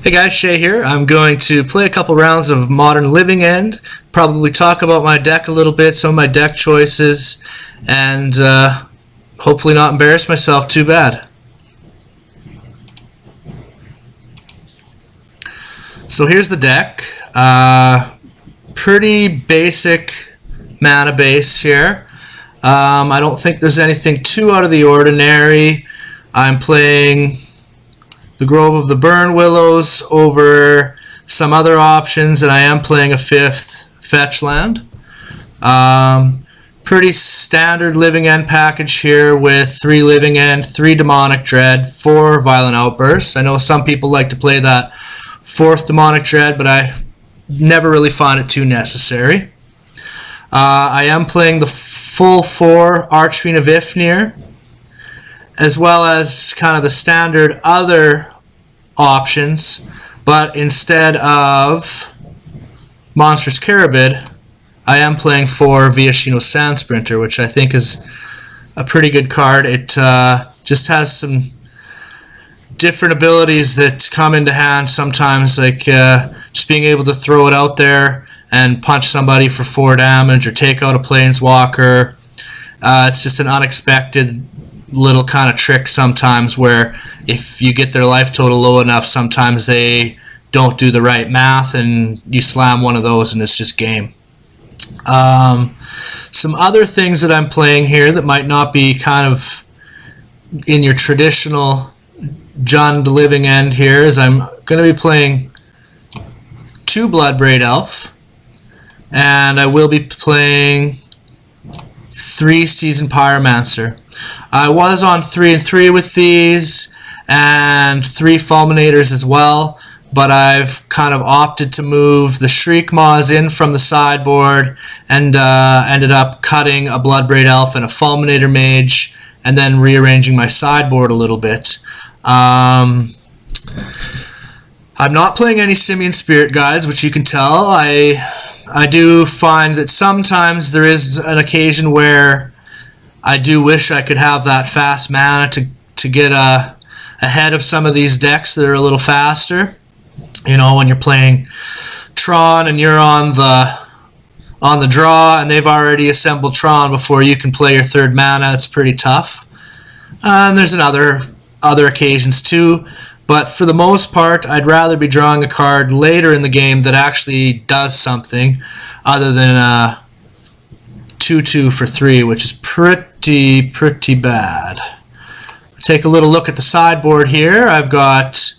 Hey guys, Shay here. I'm going to play a couple rounds of Modern Living End, probably talk about my deck a little bit, some of my deck choices, and hopefully not embarrass myself too bad. So here's the deck. Pretty basic mana base here. I don't think there's anything too out of the ordinary. I'm playing the Grove of the Burn Willows over some other options, and I am playing a 5th fetch land. Pretty standard Living End package here with 3 Living End, 3 Demonic Dread, 4 Violent Outbursts. I know some people like to play that 4th Demonic Dread, but I never really find it too necessary. I am playing the full 4 Archfiend of Ifnir, as well as kind of the standard other options, but instead of Monstrous Carabid, I am playing 4 Viashino Sand Sprinter, which I think is a pretty good card. It just has some different abilities that come into hand sometimes, like just being able to throw it out there and punch somebody for 4 damage or take out a Planeswalker. It's just an unexpected little kind of trick sometimes where if you get their life total low enough, sometimes they don't do the right math and you slam one of those and it's just game. Some other things that I'm playing here that might not be kind of in your traditional Jund Living End here is I'm going to be playing 2 Bloodbraid Elf, and I will be playing 3 Seasoned Pyromancer. I was on 3 and 3 with these and 3 Fulminators as well, but I've kind of opted to move the Shriekmaws in from the sideboard and ended up cutting a Bloodbraid Elf and a Fulminator Mage and then rearranging my sideboard a little bit. I'm not playing any Simian Spirit Guides, which you can tell. I do find that sometimes there is an occasion where I do wish I could have that fast mana to get ahead of some of these decks that are a little faster. You know, when you're playing Tron and you're on the draw and they've already assembled Tron before you can play your 3rd mana, it's pretty tough. And there's other occasions too. But for the most part, I'd rather be drawing a card later in the game that actually does something other than 2/2 for 3, which is pretty bad. Take a little look at the sideboard here. I've got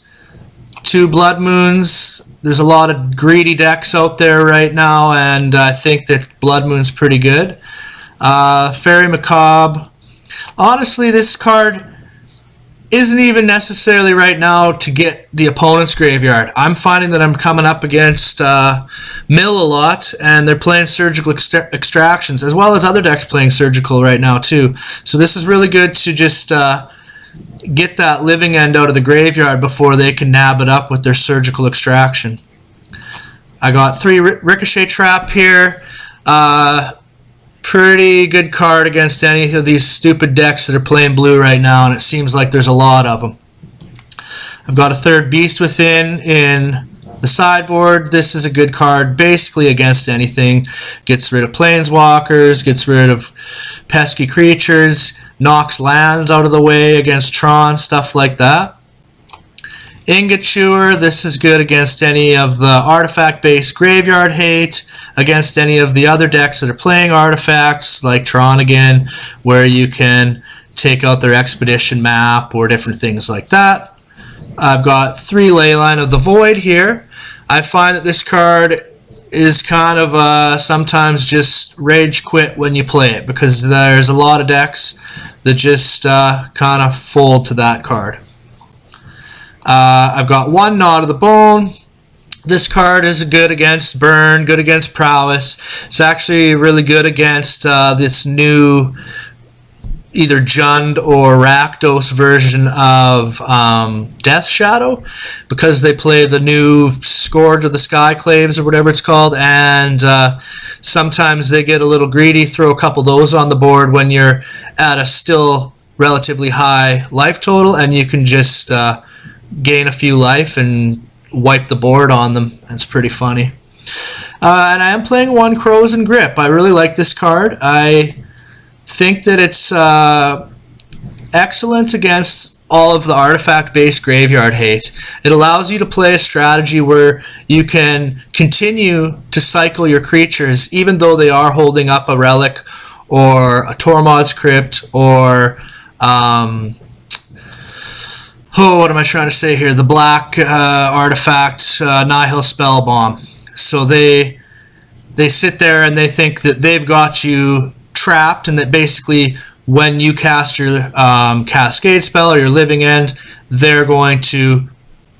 2 Blood Moons. There's a lot of greedy decks out there right now, and I think that Blood Moon's pretty good. Fairy Macabre. Honestly, this card isn't even necessarily right now to get the opponent's graveyard. I'm finding that I'm coming up against Mill a lot, and they're playing Surgical Extractions, as well as other decks playing Surgical right now too. So this is really good to just get that Living End out of the graveyard before they can nab it up with their Surgical Extraction. I got 3 Ricochet Trap here. Pretty good card against any of these stupid decks that are playing blue right now, and it seems like there's a lot of them. I've got a 3rd Beast Within in the sideboard. This is a good card basically against anything. Gets rid of Planeswalkers, gets rid of pesky creatures, knocks lands out of the way against Tron, stuff like that. Ingot Chewer, this is good against any of the artifact-based graveyard hate, against any of the other decks that are playing artifacts, like Tron again, where you can take out their Expedition map or different things like that. I've got 3 Leyline of the Void here. I find that this card is kind of sometimes just rage quit when you play it, because there's a lot of decks that just kind of fold to that card. I've got 1 Knot of the Bone. This card is good against Burn, good against Prowess. It's actually really good against this new either Jund or Rakdos version of Death Shadow, because they play the new Scourge of the Skyclaves or whatever it's called, and sometimes they get a little greedy, throw a couple of those on the board when you're at a still relatively high life total, and you can just gain a few life and wipe the board on them. That's pretty funny. And I am playing one Crows and Grip. I really like this card. I think that it's excellent against all of the artifact-based graveyard hate. It allows you to play a strategy where you can continue to cycle your creatures even though they are holding up a relic or a Tormod's Crypt or what am I trying to say here? The black artifact Nihil Spellbomb. So they sit there and they think that they've got you trapped, and that basically when you cast your Cascade spell or your Living End, they're going to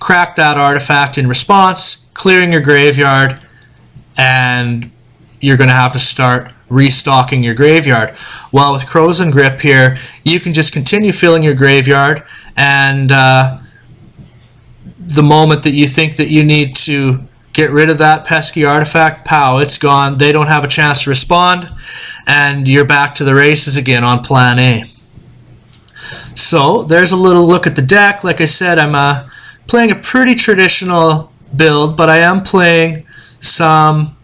crack that artifact in response, clearing your graveyard, and you're going to have to start restocking your graveyard. Well, with Crows and Grip here, you can just continue filling your graveyard, and the moment that you think that you need to get rid of that pesky artifact, pow, it's gone. They don't have a chance to respond, and you're back to the races again on plan A. So there's a little look at the deck. Like I said, I'm playing a pretty traditional build, but I am playing some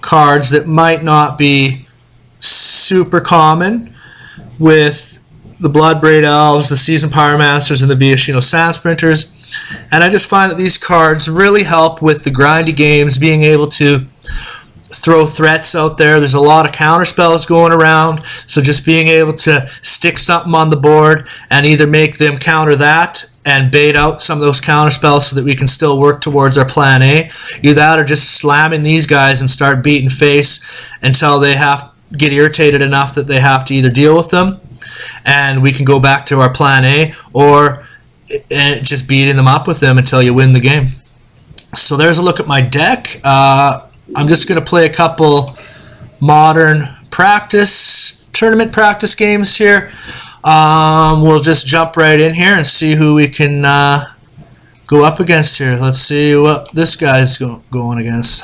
cards that might not be super common, with the Bloodbraid Elves, the Seasoned Pyromancers, and the Viashino Sand Sprinters. And I just find that these cards really help with the grindy games, being able to throw threats out there. There's a lot of counter spells going around, so just being able to stick something on the board and either make them counter that and bait out some of those counter spells so that we can still work towards our plan A. Either that or just slamming these guys and start beating face until they get irritated enough that they have to either deal with them and we can go back to our plan A, or just beating them up with them until you win the game. So there's a look at my deck. I'm just going to play a couple modern tournament practice games here. We'll just jump right in here and see who we can go up against here. Let's see what this guy's going against.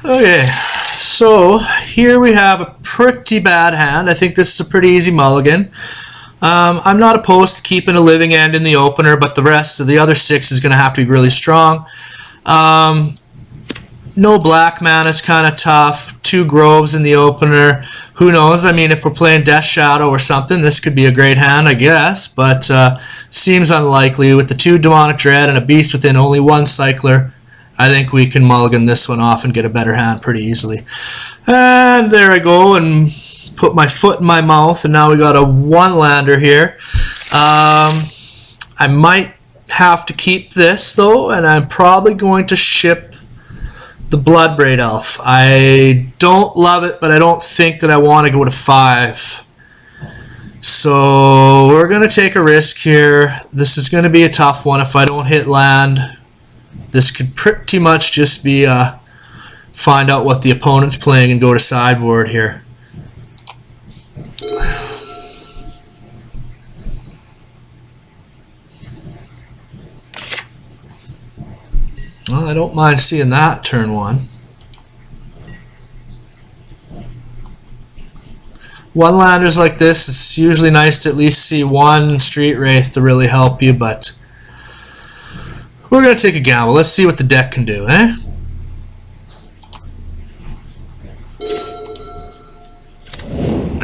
Okay, so here we have a pretty bad hand. I think this is a pretty easy mulligan. I'm not opposed to keeping a Living End in the opener, but the rest of the other 6 is going to have to be really strong. No black mana is kind of tough. 2 Groves in the opener. Who knows? I mean, if we're playing Death Shadow or something, this could be a great hand, I guess, but seems unlikely. With the 2 Demonic Dread and a Beast within only 1 Cycler, I think we can mulligan this one off and get a better hand pretty easily. And there I go and put my foot in my mouth, and now we got a 1-lander here. I might have to keep this though, and I'm probably going to ship the Bloodbraid Elf. I don't love it, but I don't think that I want to go to 5. So we're going to take a risk here. This is going to be a tough one if I don't hit land. This could pretty much just be find out what the opponent's playing and go to sideboard here. Well, I don't mind seeing that turn 1. 1-landers like this, it's usually nice to at least see 1 Street Wraith to really help you, but we're going to take a gamble. Let's see what the deck can do, eh?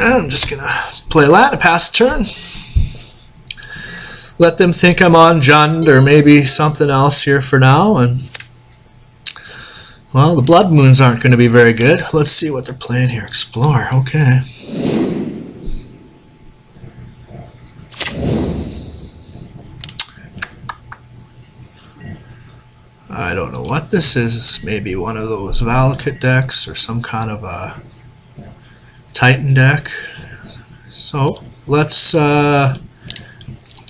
And I'm just going to play a land and pass the turn. Let them think I'm on Jund or maybe something else here for now. And well, the Blood Moons aren't going to be very good. Let's see what they're playing here. Explore, okay. I don't know what this is. It's maybe one of those Valakut decks or some kind of a Titan deck. So let's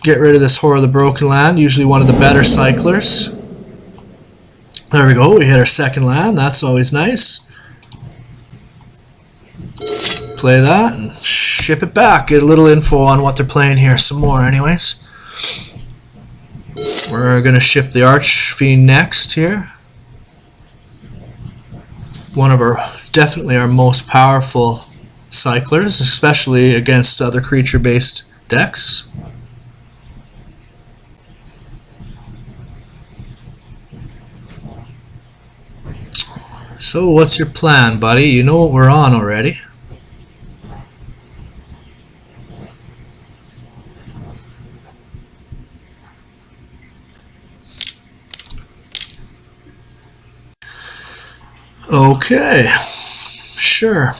get rid of this Horror of the Broken Land, usually one of the better cyclers. There we go, we hit our 2nd land, that's always nice. Play that and ship it back, get a little info on what they're playing here, some more anyways. We're going to ship the Archfiend next here. One of definitely our most powerful cyclers, especially against other creature-based decks. So what's your plan, buddy? You know what we're on already. Okay, sure.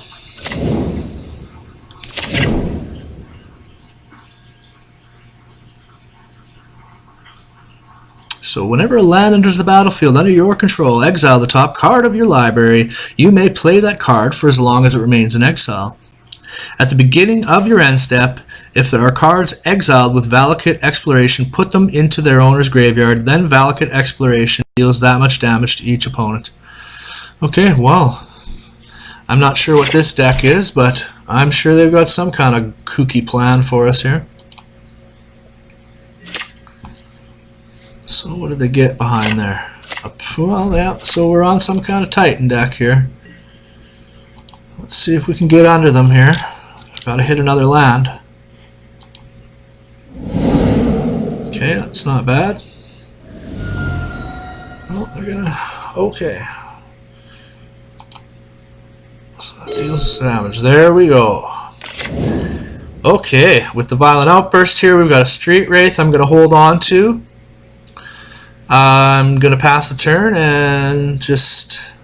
So whenever a land enters the battlefield under your control, exile the top card of your library. You may play that card for as long as it remains in exile. At the beginning of your end step, if there are cards exiled with Valakut Exploration, put them into their owner's graveyard. Then Valakut Exploration deals that much damage to each opponent. Okay, well, I'm not sure what this deck is, but I'm sure they've got some kind of kooky plan for us here. So what did they get behind there? Well, yeah, so we're on some kind of Titan deck here. Let's see if we can get under them here. Gotta hit another land. Okay, that's not bad. Oh, they're gonna... Okay. So that deals damage. There we go. Okay, with the Violent Outburst here, we've got a Street Wraith I'm gonna hold on to. I'm going to pass the turn and just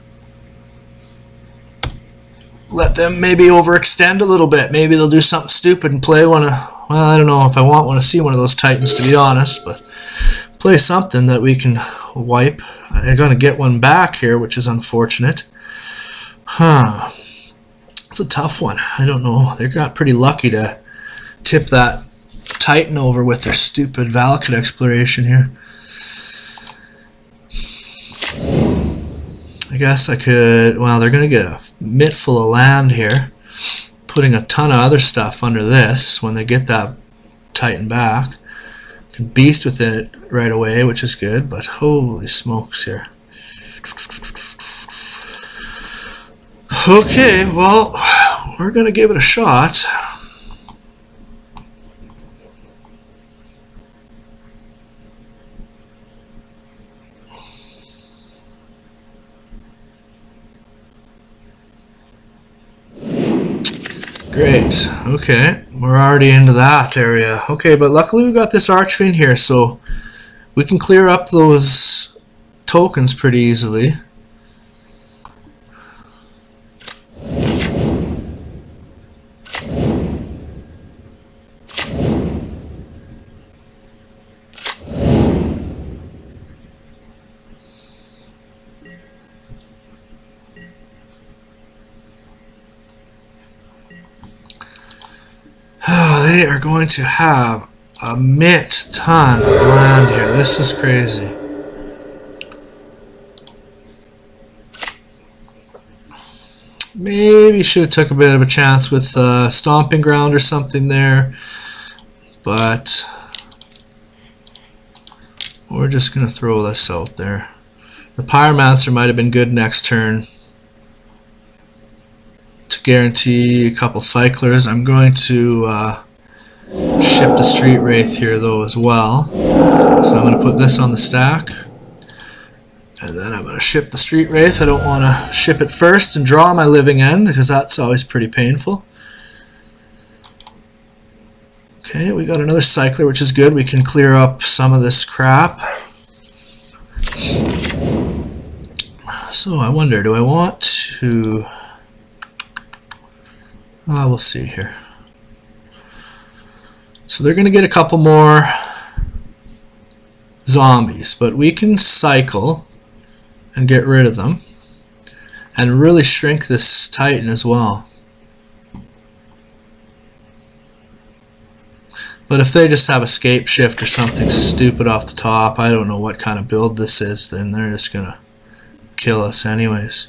let them maybe overextend a little bit. Maybe they'll do something stupid and play one of, well, I don't know if I want to see one of those Titans, to be honest, but play something that we can wipe. I'm going to get one back here, which is unfortunate. Huh. It's a tough one. I don't know. They got pretty lucky to tip that Titan over with their stupid Valakut Exploration here. I guess I could, well, they're going to get a mitt full of land here, putting a ton of other stuff under this when they get that Titan back. Can beast with it right away, which is good, but holy smokes here. Okay, well, we're going to give it a shot. Great. Okay, we're already into that area. Okay, but luckily we got this Archfiend here, so we can clear up those tokens pretty easily. They are going to have a ton of land here. This is crazy. Maybe should have took a bit of a chance with Stomping Ground or something there, but we're just going to throw this out there. The Pyromancer might have been good next turn to guarantee a couple cyclers. I'm going to ship the Street Wraith here though as well. So I'm going to put this on the stack. And then I'm going to ship the Street Wraith. I don't want to ship it first and draw my Living End because that's always pretty painful. Okay, we got another cycler, which is good. We can clear up some of this crap. So I wonder, do I want to... we'll see here. So they're going to get a couple more zombies, but we can cycle and get rid of them and really shrink this Titan as well. But if they just have a Scapeshift or something stupid off the top, I don't know what kind of build this is, then they're just going to kill us anyways.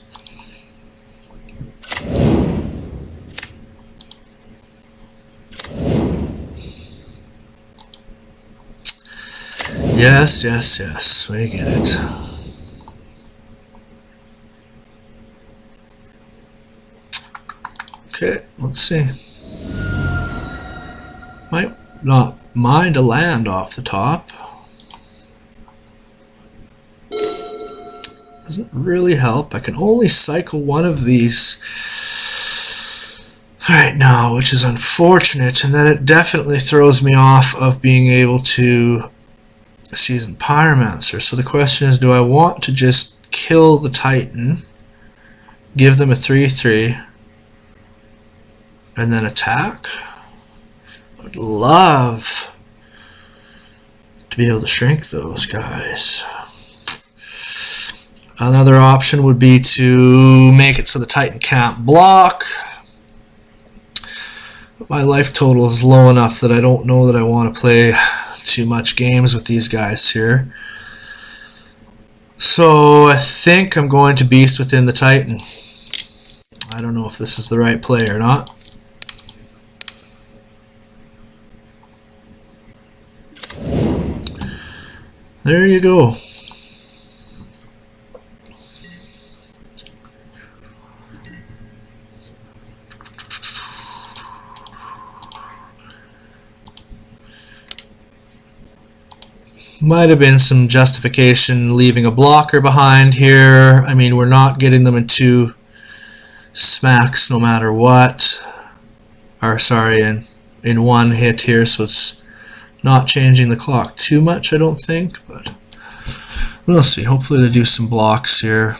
Yes, yes, yes. We get it. Okay, let's see. Might not mind a land off the top. Doesn't really help. I can only cycle one of these right now, which is unfortunate, and then it definitely throws me off of being able to season Pyromancer. So the question is, do I want to just kill the Titan, give them a 3/3, and then attack? I would love to be able to shrink those guys. Another option would be to make it so the Titan can't block. But my life total is low enough that I don't know that I want to play too much games with these guys here. So I think I'm going to Beast Within the Titan. I don't know if this is the right play or not. There you go. Might have been some justification leaving a blocker behind here. I mean, we're not getting them in 2 smacks no matter what. Or sorry, in 1 hit here, so it's not changing the clock too much, I don't think, but we'll see. Hopefully they do some blocks here.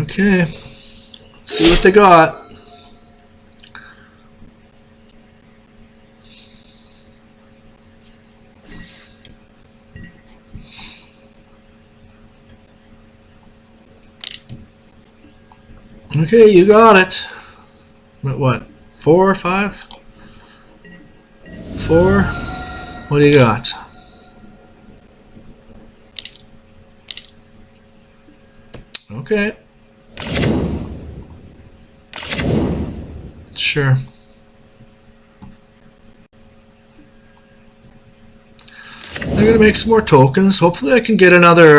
Okay, let's see what they got. Okay, you got it. What, 4 or 5? 4? What do you got? Okay. Sure. I'm going to make some more tokens. Hopefully I can get another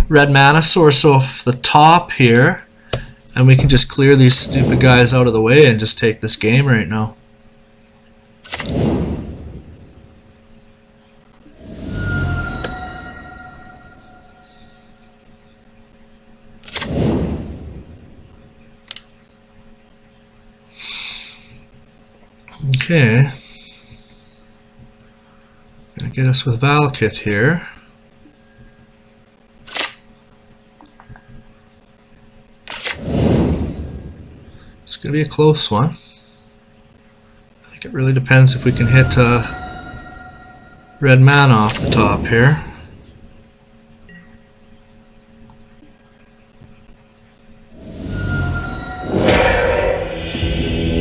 red mana source off the top here. And we can just clear these stupid guys out of the way and just take this game right now. Okay. Gonna get us with Valakut here. It's going to be a close one. I think it really depends if we can hit red mana off the top here.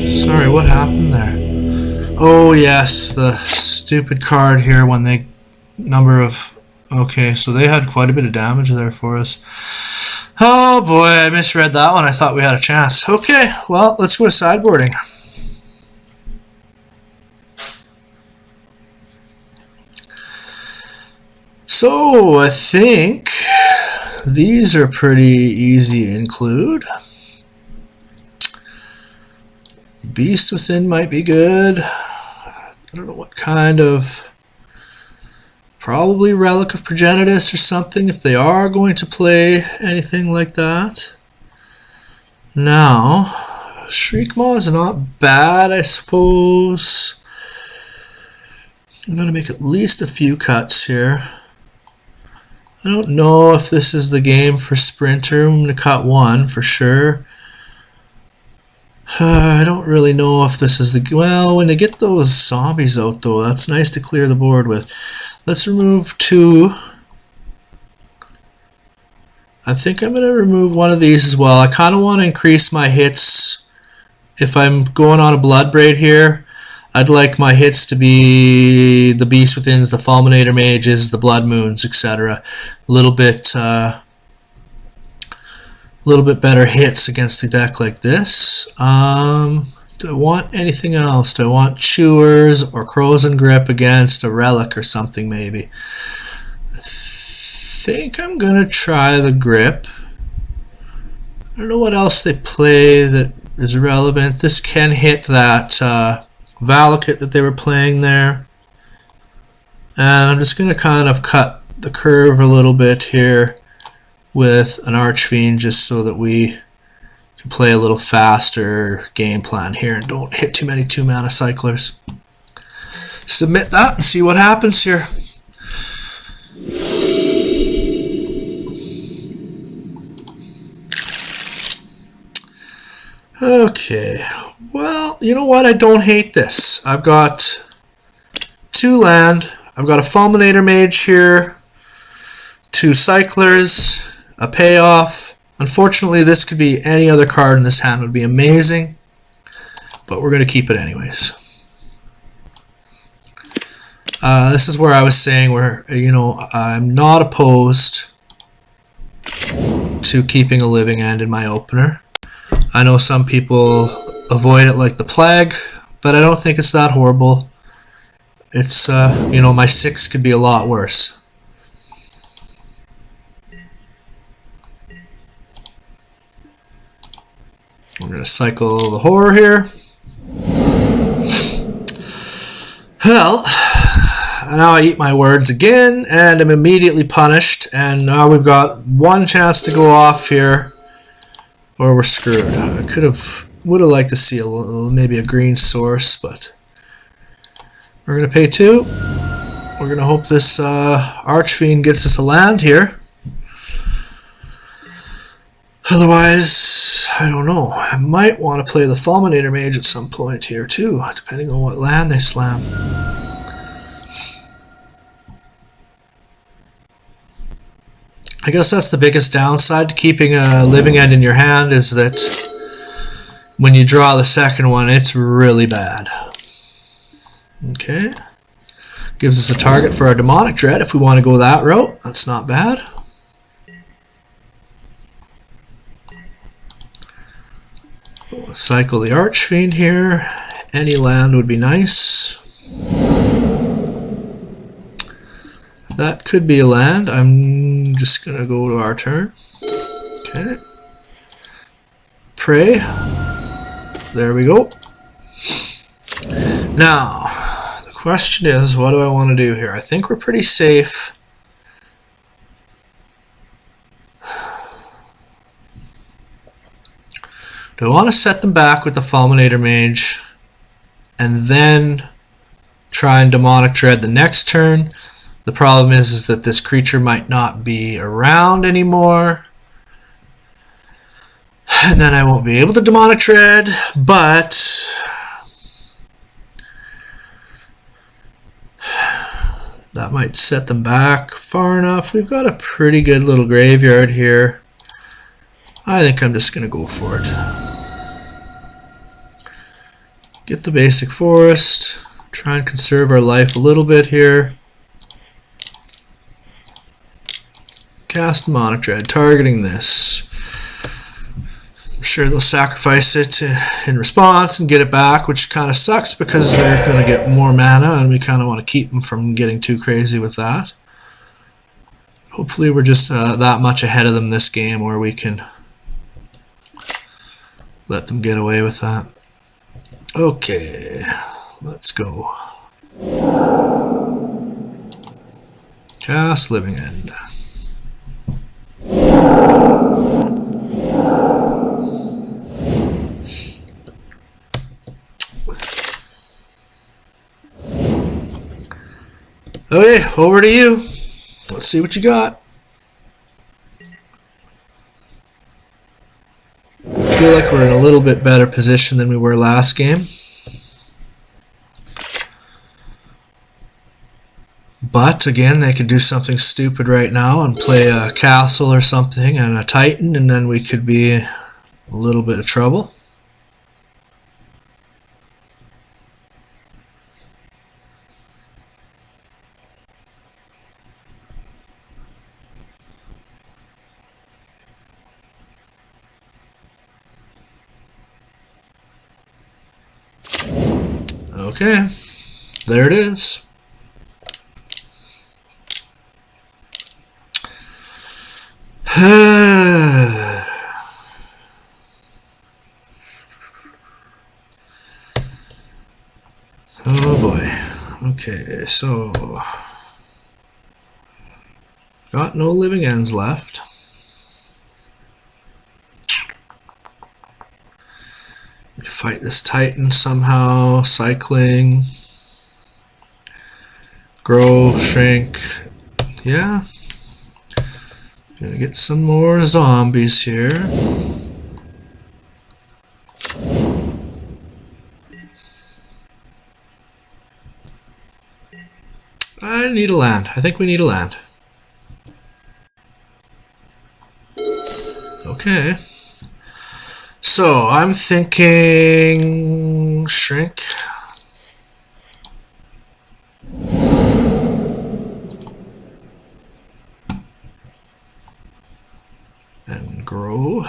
Sorry, what happened there? Oh yes, the stupid card here when they number of... Okay, so they had quite a bit of damage there for us. Oh boy, I misread that one. I thought we had a chance. Okay, well, let's go to sideboarding. So, I think these are pretty easy to include. Beast Within might be good. I don't know what kind of... Probably Relic of Progenitus or something if they are going to play anything like that. Now, Shriekmaw is not bad, I suppose. I'm going to make at least a few cuts here. I don't know if this is the game for Sprinter. I'm going to cut 1 for sure. I don't really know if this is the... Well, when they get those zombies out though, that's nice to clear the board with. Let's remove 2. I think I'm going to remove one of these as well. I kind of want to increase my hits if I'm going on a Blood Braid here. I'd like my hits to be the Beast Withins, the Fulminator Mages, the Blood Moons, etc. A little bit better hits against a deck like this. Do I want anything else? Do I want Chewers or Crows and Grip against a Relic or something maybe? I think I'm going to try the Grip. I don't know what else they play that is relevant. This can hit that Valakut that they were playing there. And I'm just going to kind of cut the curve a little bit here with an Archfiend just so that we can play a little faster game plan here and don't hit too many 2-mana cyclers. Submit that and see what happens here. Okay, well, you know what? I don't hate this. I've got 2 land. I've got a Fulminator Mage here, 2 cyclers, a payoff. Unfortunately, this could be any other card in this hand would be amazing, but we're going to keep it anyways. This is where I was saying where, you know, I'm not opposed to keeping a Living End in my opener. I know some people avoid it like the plague, but I don't think it's that horrible. It's, you know, my 6 could be a lot worse. We're going to cycle the horror here. Well, now I eat my words again, and I'm immediately punished, and now we've got 1 chance to go off here, or we're screwed. I would have liked to see maybe a green source, but we're going to pay 2. We're going to hope this Archfiend gets us a land here. Otherwise, I don't know. I might want to play the Fulminator Mage at some point here too, depending on what land they slam. I guess that's the biggest downside to keeping a Living End in your hand, is that when you draw the second one, it's really bad. Okay. Gives us a target for our Demonic Dread if we want to go that route. That's not bad. We'll cycle the Archfiend here. Any land would be nice. That could be a land. I'm just going to go to our turn. Okay. Pray. There we go. Now, the question is, what do I want to do here? I think we're pretty safe. Do I want to set them back with the Fulminator Mage and then try and Demonic Dread the next turn? The problem is that this creature might not be around anymore, and then I won't be able to Demonic Dread, but that might set them back far enough. We've got a pretty good little graveyard here. I think I'm just going to go for it. Get the basic forest, try and conserve our life a little bit here. Cast Demonic Dread, targeting this. I'm sure they'll sacrifice it in response and get it back, which kind of sucks because they're going to get more mana and we kind of want to keep them from getting too crazy with that. Hopefully we're just that much ahead of them this game where we can let them get away with that. Okay, let's go. Cast Living End. Okay, over to you. Let's see what you got. I feel like we're in a little bit better position than we were last game. But again, they could do something stupid right now and play a castle or something and a Titan, and then we could be in a little bit of trouble. Okay, there it is. Oh boy. Okay, so got no living ends left. Fight this Titan somehow. Cycling. Grow, shrink. Yeah. Gonna get some more zombies here. I need a land. I think we need a land. Okay. So I'm thinking shrink. And grow.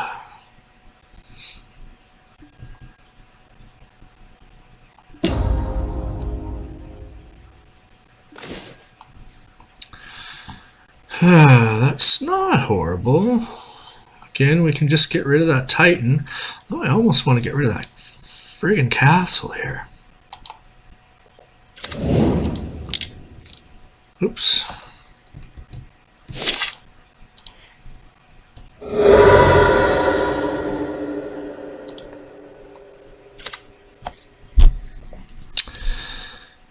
That's not horrible. Again, we can just get rid of that Titan. Oh, I almost want to get rid of that friggin' castle here. Oops.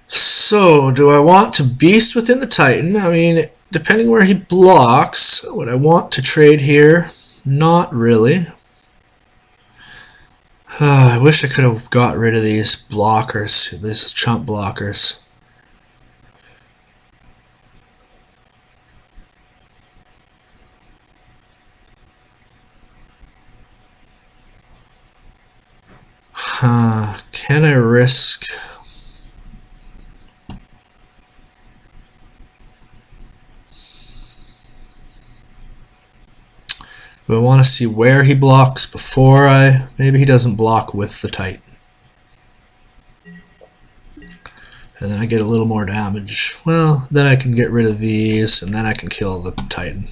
So, do I want to beast within the Titan? I mean, depending where he blocks, would I want to trade here? Not really. I wish I could have got rid of these blockers, these chump blockers. Can I risk? Do I want to see where he blocks before I... Maybe he doesn't block with the Titan. And then I get a little more damage. Well, then I can get rid of these, and then I can kill the Titan.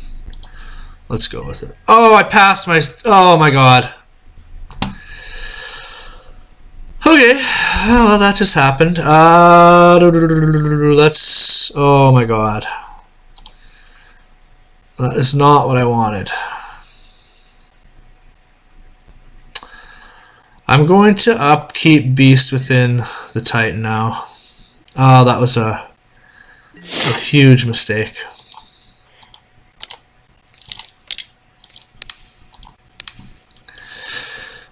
Let's go with it. Oh, I passed my... Oh my god. Okay, well that just happened. Let's... Oh my god. That is not what I wanted. I'm going to upkeep Beast within the Titan now. Oh, that was a huge mistake.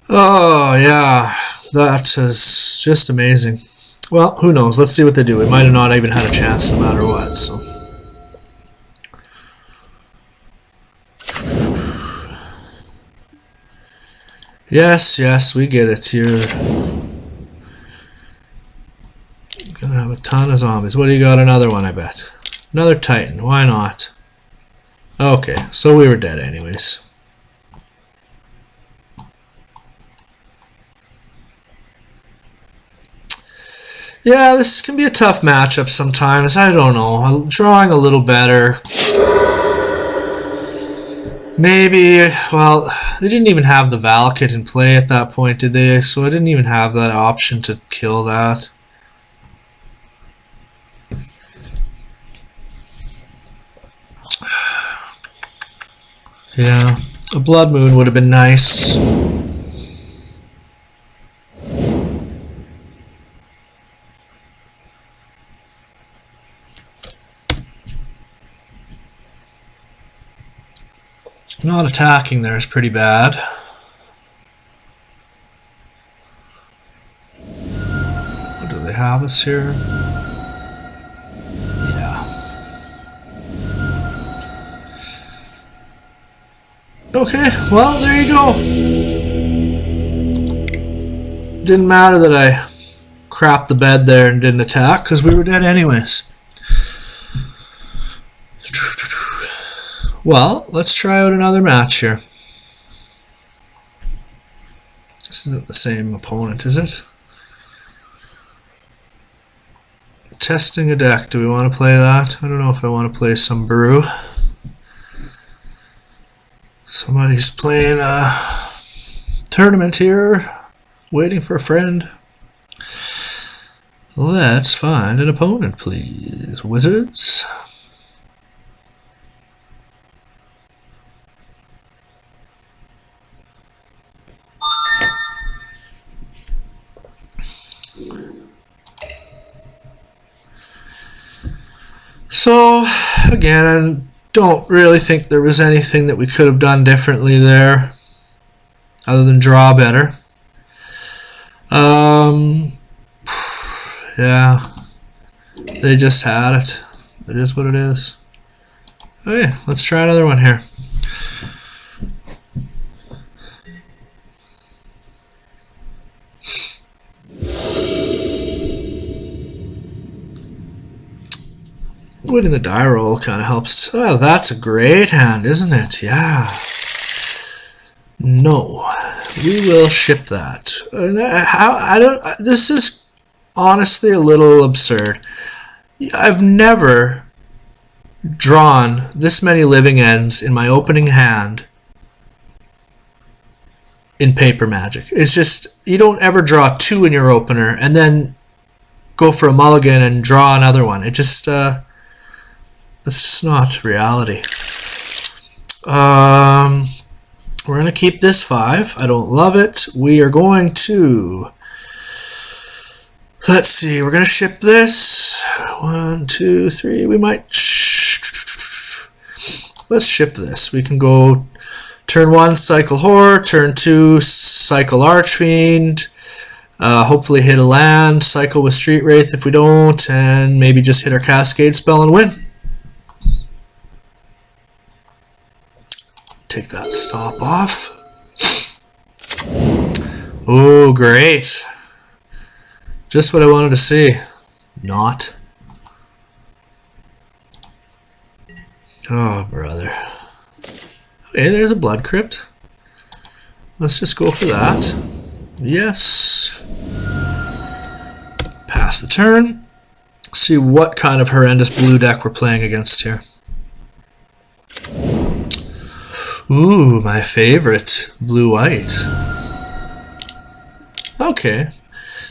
Oh, yeah. That is just amazing. Well, who knows? Let's see what they do. We might have not even had a chance no matter what, so... Yes, yes, we get it. You're gonna have a ton of zombies. What do you got? Another one, I bet. Another Titan. Why not? Okay, so we were dead anyways. Yeah, this can be a tough matchup sometimes. I don't know. I'm drawing a little better. Maybe, well, they didn't even have the Valakut in play at that point, did they? So I didn't even have that option to kill that. Yeah, a Blood Moon would have been nice. Not attacking there is pretty bad. What do they have us here? Yeah. Okay, well, there you go. Didn't matter that I crapped the bed there and didn't attack, because we were dead anyways. Well, let's try out another match here. This isn't the same opponent, is it? Testing a deck. Do we want to play that? I don't know if I want to play some brew. Somebody's playing a tournament here, waiting for a friend. Let's find an opponent, please. Wizards. So, again, I don't really think there was anything that we could have done differently there, other than draw better. Yeah, they just had it. It is what it is. Okay, let's try another one here. Winning the die roll kind of helps. Oh, that's a great hand, isn't it? Yeah. No, we will ship that. I don't. This is honestly a little absurd. I've never drawn this many living ends in my opening hand in Paper Magic. It's just, you don't ever draw two in your opener and then go for a mulligan and draw another one. It just, it's just not reality. We're going to keep this 5. I don't love it. We are going to, let's see, we're going to ship this. 1, 2, 3. We might, let's ship this. We can go turn 1, cycle Horror. Turn 2, cycle Archfiend. Hopefully hit a land, cycle with Street Wraith if we don't, and maybe just hit our Cascade spell and win. Take that stop off. Oh, great. Just what I wanted to see. Not. Oh, brother. Okay, there's a Blood Crypt. Let's just go for that. Yes. Pass the turn. See what kind of horrendous blue deck we're playing against here. Ooh, my favorite. Blue-white. Okay.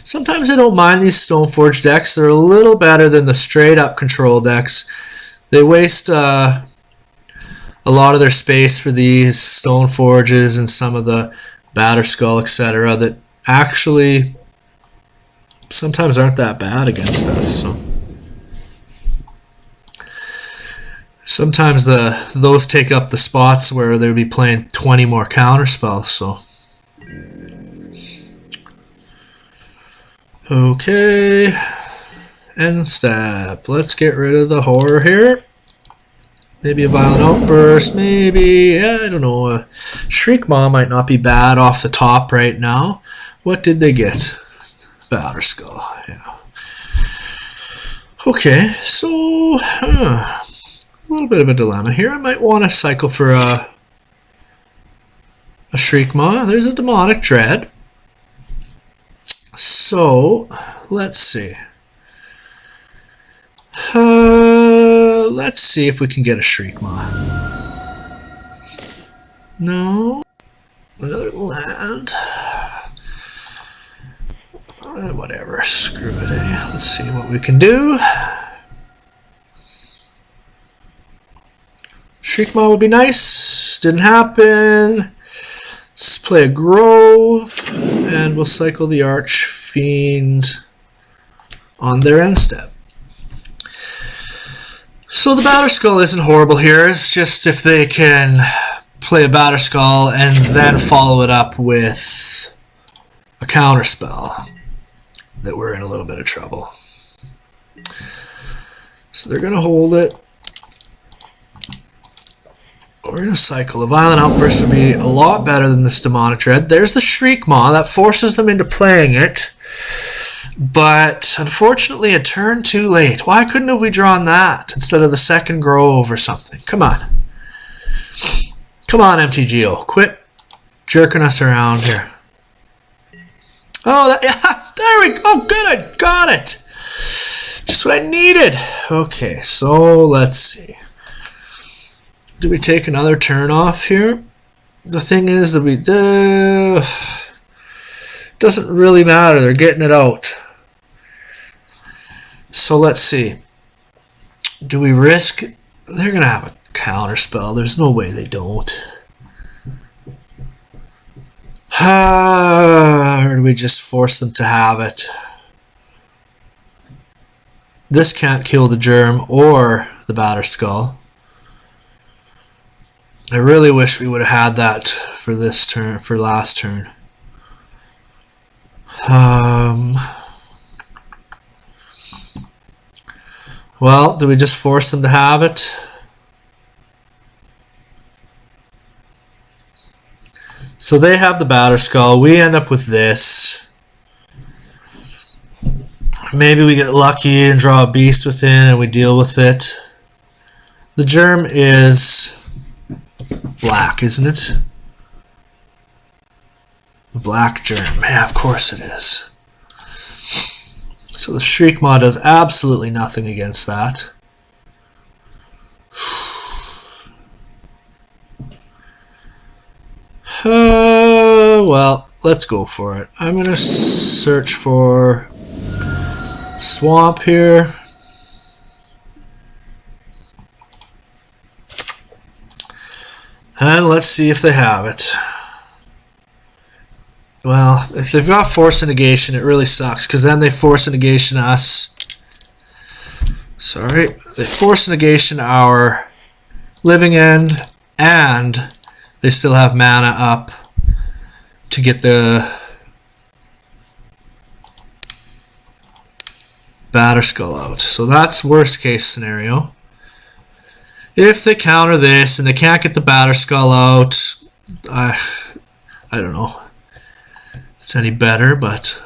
Sometimes I don't mind these Stoneforge decks. They're a little better than the straight-up control decks. They waste a lot of their space for these Stoneforges and some of the Batterskull, etc. that actually sometimes aren't that bad against us. So sometimes those take up the spots where they would be playing 20 more counter spells. So okay, end step. Let's get rid of the horror here. Maybe a Violent Outburst, maybe, yeah, I don't know. A Shriekmaw might not be bad off the top right now. What did they get? Batterskull, yeah. Okay, so a little bit of a dilemma here. I might want to cycle for a Shriekmaw. There's a Demonic Dread. So, let's see. Let's see if we can get a Shriekmaw. No. Another land. Whatever. Screw it, eh? Let's see what we can do. Shriekmaw would be nice. Didn't happen. Let's play a Grove. And we'll cycle the Archfiend on their end step. So the Batterskull isn't horrible here. It's just if they can play a Batterskull and then follow it up with a counterspell, that we're in a little bit of trouble. So they're going to hold it. We're going to cycle. A Violent Outburst would be a lot better than this Demonic Dread. There's the Shriekmaw. That forces them into playing it. But unfortunately, a turn too late. Why couldn't have we drawn that instead of the second Grove or something? Come on. Come on, MTGO. Quit jerking us around here. Oh, yeah, there we go. Oh, good. I got it. Just what I needed. Okay, so let's see. Do we take another turn off here? The thing is that we doesn't really matter. They're getting it out. So let's see. Do we risk? They're gonna have a counter spell. There's no way they don't. Or do we just force them to have it? This can't kill the germ or the Batterskull. I really wish we would have had that for this turn, for last turn. Well, do we just force them to have it? So they have the Batterskull. We end up with this. Maybe we get lucky and draw a beast within and we deal with it. The germ is black, isn't it? Black germ. Yeah, of course it is. So the Shriek Maw does absolutely nothing against that. Well, let's go for it. I'm going to search for swamp here. And let's see if they have it. Well, if they've got Force of Negation, it really sucks, because then they Force of Negation us. Sorry. They Force of Negation our Living End, and they still have mana up to get the Batterskull out. So that's worst case scenario. If they counter this and they can't get the Batterskull out, I don't know if it's any better, but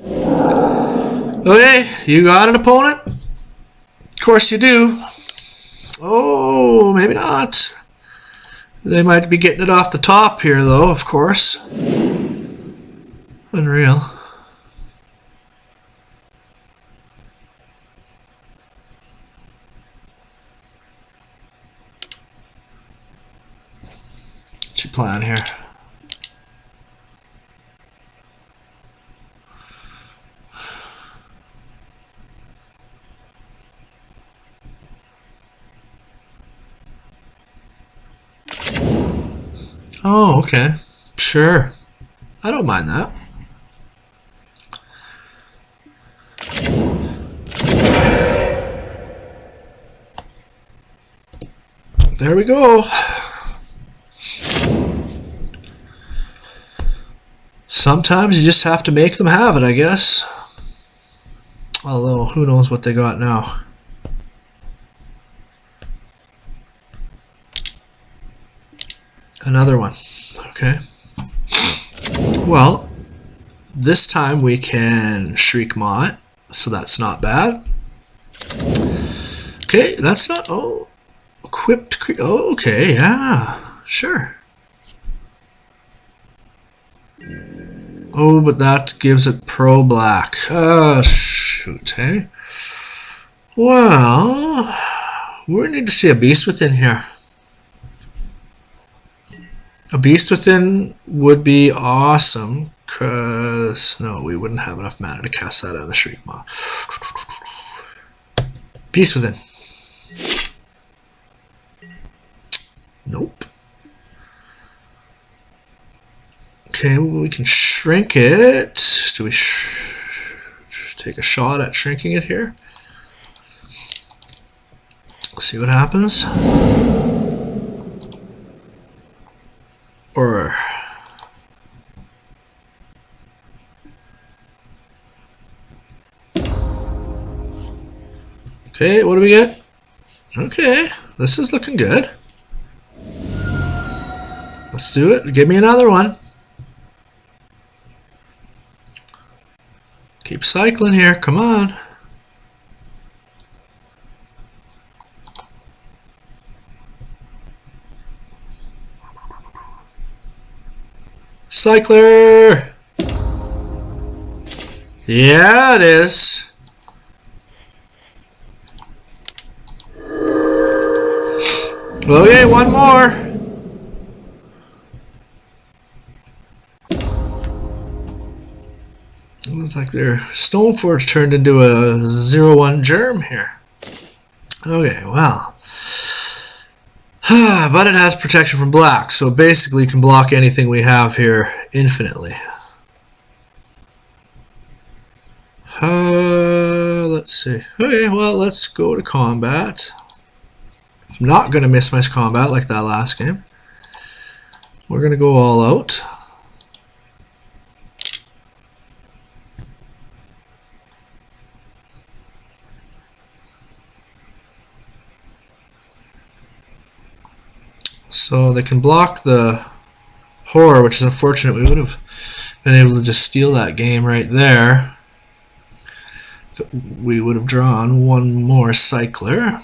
okay, you got an opponent? Of course you do. Oh, maybe not. They might be getting it off the top here, though, of course. Unreal. What's your plan here? Oh, okay. Sure. I don't mind that. There we go. Sometimes you just have to make them have it, I guess. Although, who knows what they got now. Another one. Okay. Well, this time we can Shriek Maw it, so that's not bad. Okay, that's not... Oh, equipped... Oh, okay, yeah, sure. Oh, but that gives it pro black. Shoot, hey? Well, we need to see a beast within here. A beast within would be awesome, because no, we wouldn't have enough mana to cast that on the Shriek Maw. Beast within. Nope. Okay, well, we can shrink it. Do we just take a shot at shrinking it here? See what happens. Or okay, what do we get? Okay, this is looking good. Let's do it. Give me another one. Keep cycling here. Come on. Cycler! Yeah, it is. Okay, one more. Looks like their Stoneforge turned into a 0-1 germ here. Okay, well. But it has protection from black, so basically can block anything we have here infinitely. Let's see. Okay, well, let's go to combat. I'm not going to miss my combat like that last game. We're going to go all out. So they can block the horror, which is unfortunate. We would have been able to just steal that game right there. We would have drawn one more cycler.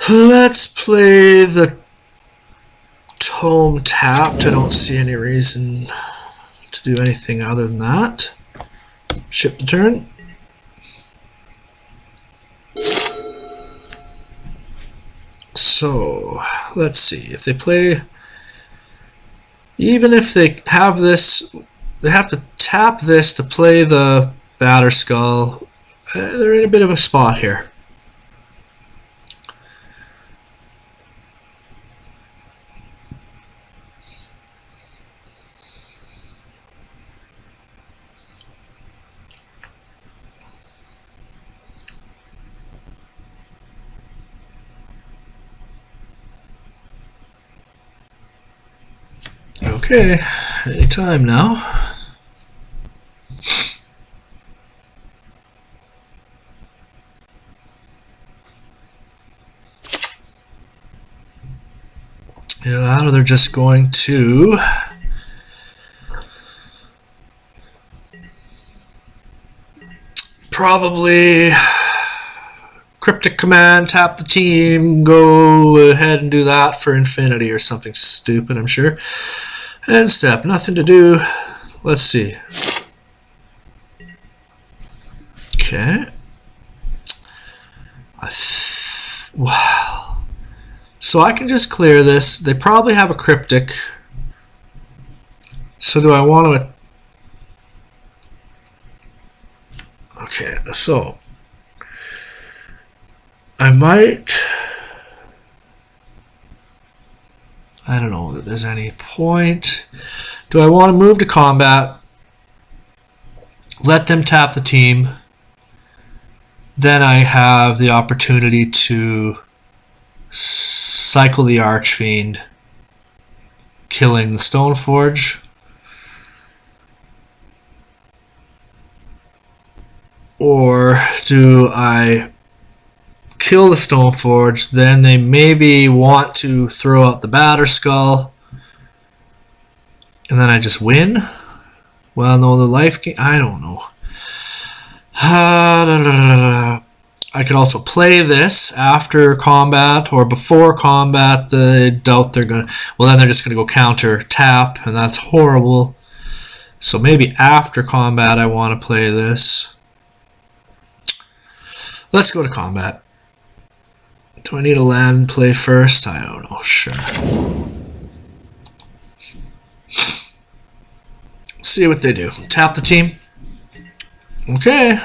Let's play the Tome tapped. I don't see any reason to do anything other than that. Ship the turn. So, let's see. If they play... Even if they have this, they have to tap this to play the Batterskull. They're in a bit of a spot here. Okay, any time now. Either they're just going to probably Cryptic Command, tap the team, go ahead and do that for infinity or something stupid, I'm sure. End step, nothing to do. Let's see. Okay. Wow. So I can just clear this. They probably have a Cryptic. So do I want to... Okay, so... I might... I don't know that there's any point. Do I want to move to combat? Let them tap the team. Then I have the opportunity to cycle the Archfiend, killing the Stoneforge. Or do I kill the Stoneforge, then they maybe want to throw out the Batterskull, and then I just win? Well, no, the life game, I don't know. I could also play this after combat or before combat. I doubt they're gonna, well, then they're just gonna go counter tap, and that's horrible. So maybe after combat I want to play this. Let's go to combat. Do I need a land play first? I don't know. Sure. See what they do. Tap the team. Okay.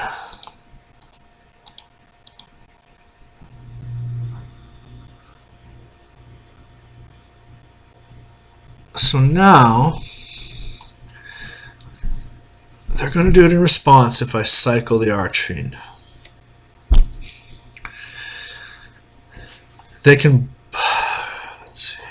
So now they're going to do it in response if I cycle the Archfiend. They can, let's see.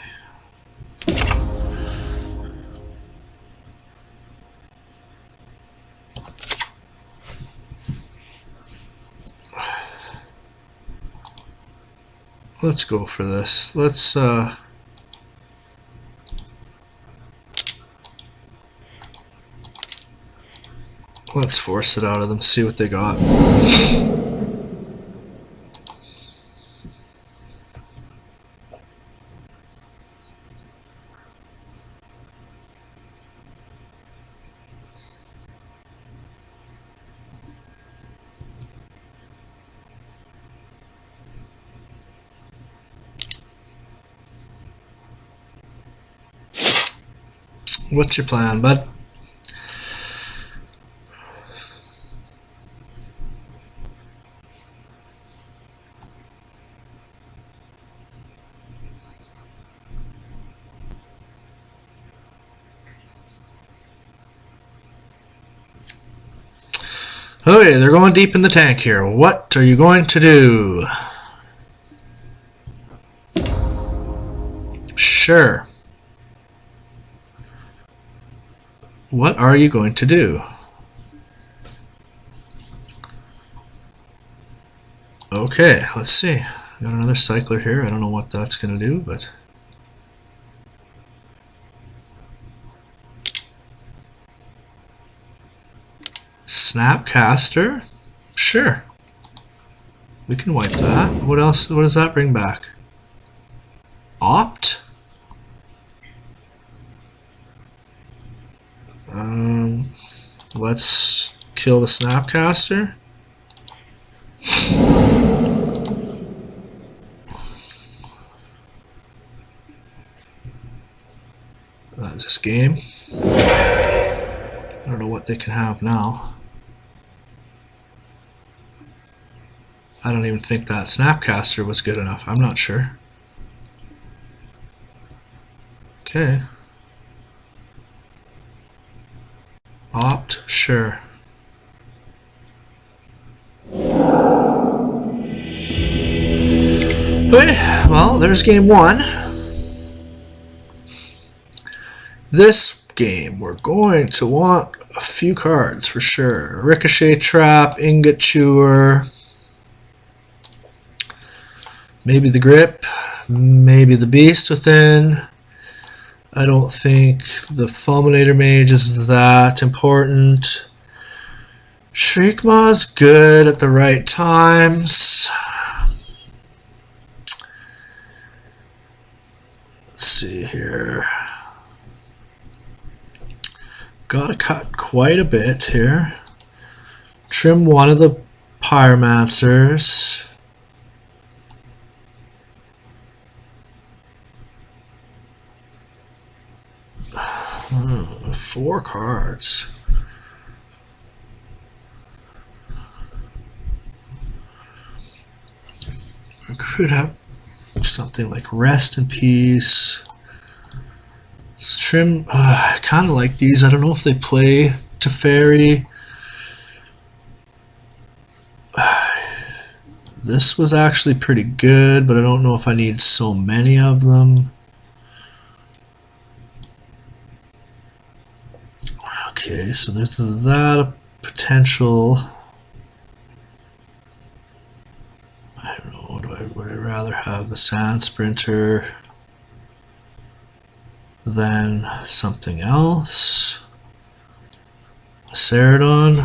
Let's go for this. Let's force it out of them, see what they got. What's your plan, bud? Okay, they're going deep in the tank here. What are you going to do? Sure. What are you going to do? Okay, let's see. Got another cycler here. I don't know what that's going to do, but... Snapcaster? Sure. We can wipe that. What else? What does that bring back? Opt? Let's kill the Snapcaster. This game. I don't know what they can have now. I don't even think that Snapcaster was good enough. I'm not sure. Okay. Opt, sure. Okay, well, there's game one. This game, we're going to want a few cards for sure. Ricochet Trap, Ingot Chewer, maybe the Grip, maybe the Beast Within. I don't think the Fulminator Mage is that important. Shriekmaw's good at the right times. Let's see here. Gotta cut quite a bit here. Trim one of the Pyromancers. 4 cards. We could have something like Rest in Peace. Let's trim. I kind of like these. I don't know if they play Teferi. This was actually pretty good, but I don't know if I need so many of them. Okay, so there's that a potential. I don't know. Would I rather have the Sand Sprinter than something else? Ceradon.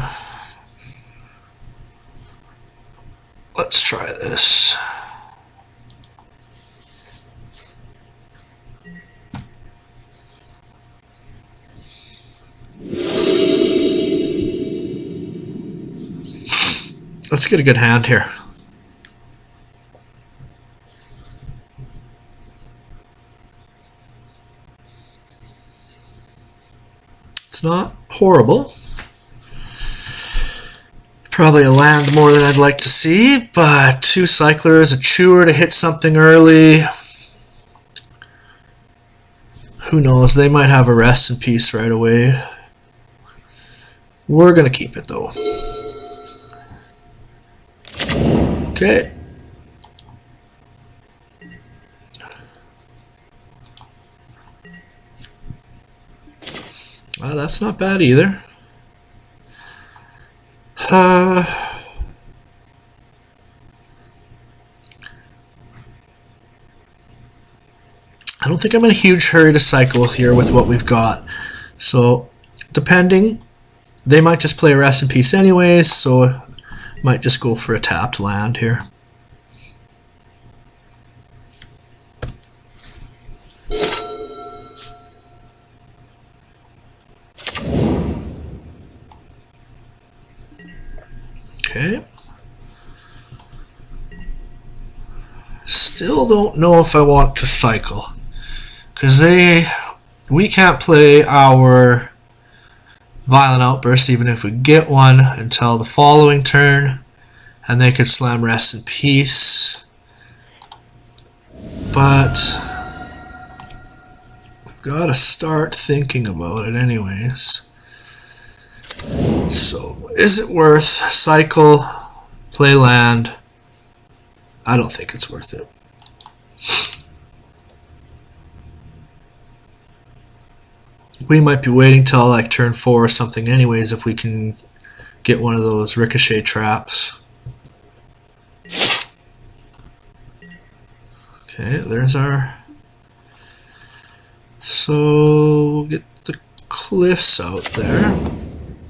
Let's try this. Let's get a good hand here. It's not horrible. Probably a land more than I'd like to see, but 2 cyclers, a chewer to hit something early. Who knows? They might have a Rest in Peace right away. We're going to keep it though. Okay. Well, that's not bad either. I don't think I'm in a huge hurry to cycle here with what we've got. So, depending, they might just play Rest in Peace anyways, so I might just go for a tapped land here. Okay. Still don't know if I want to cycle, because they we can't play our Violent Outburst even if we get one until the following turn, and they could slam Rest in Peace. But we've got to start thinking about it anyways. So is it worth cycle, play land? I don't think it's worth it. We might be waiting till like turn 4 or something anyways if we can get one of those ricochet traps. Okay, there's our... So we'll get the cliffs out there.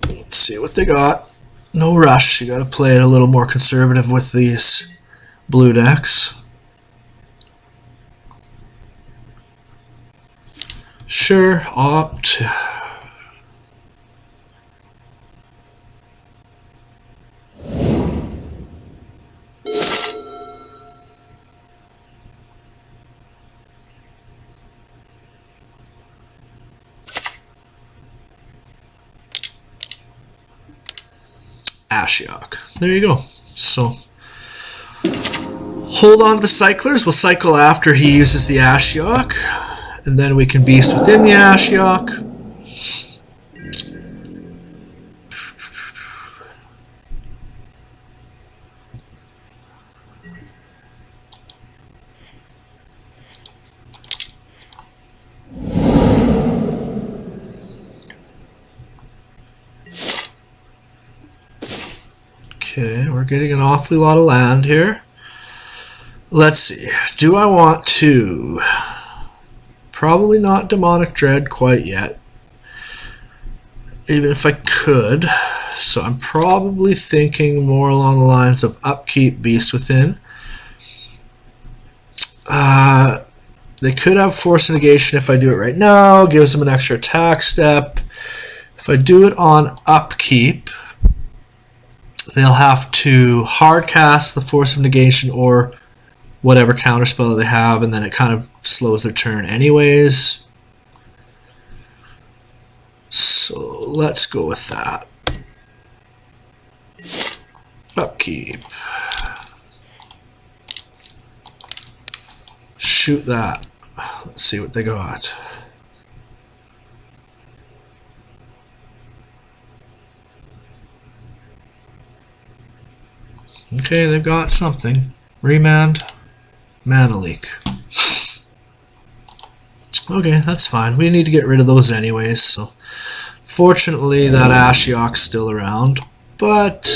Let's see what they got. No rush, you gotta play it a little more conservative with these blue decks. Sure, opt. Ashiok. There you go. So hold on to the cyclers. We'll cycle after he uses the Ashiok, and then we can beast within the Ashiok. Okay, we're getting an awfully lot of land here. Let's see. Do I want to... Probably not Demonic Dread quite yet, even if I could. So I'm probably thinking more along the lines of upkeep Beast Within. They could have Force Negation if I do it right now. Gives them an extra attack step. If I do it on upkeep, they'll have to hard cast the Force of Negation or whatever counterspell they have, and then it kind of slows their turn anyways. So let's go with that. Upkeep. Shoot that. Let's see what they got. Okay, they've got something. Remand. Mana leak. Okay, that's fine. We need to get rid of those anyways, so fortunately that Ashiok's still around, but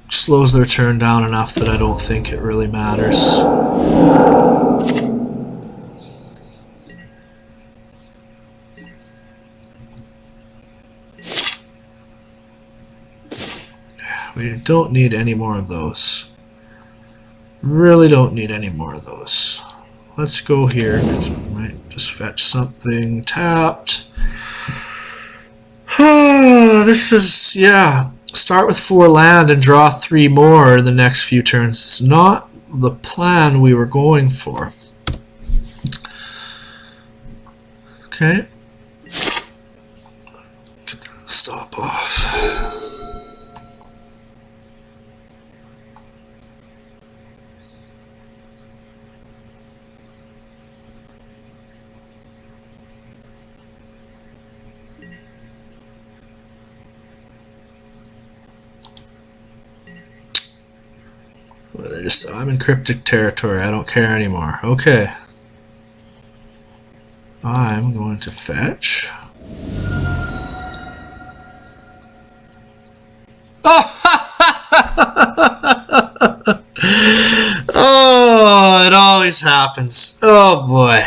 slows their turn down enough that I don't think it really matters. We don't need any more of those. Really don't need any more of those. Let's go here, because we might just fetch something tapped. This is, yeah, start with 4 land and draw 3 more in the next few turns. It's not the plan we were going for. Okay. Get that stop off. I'm in cryptic territory. I don't care anymore. Okay. I'm going to fetch. Oh! Oh, it always happens. Oh boy.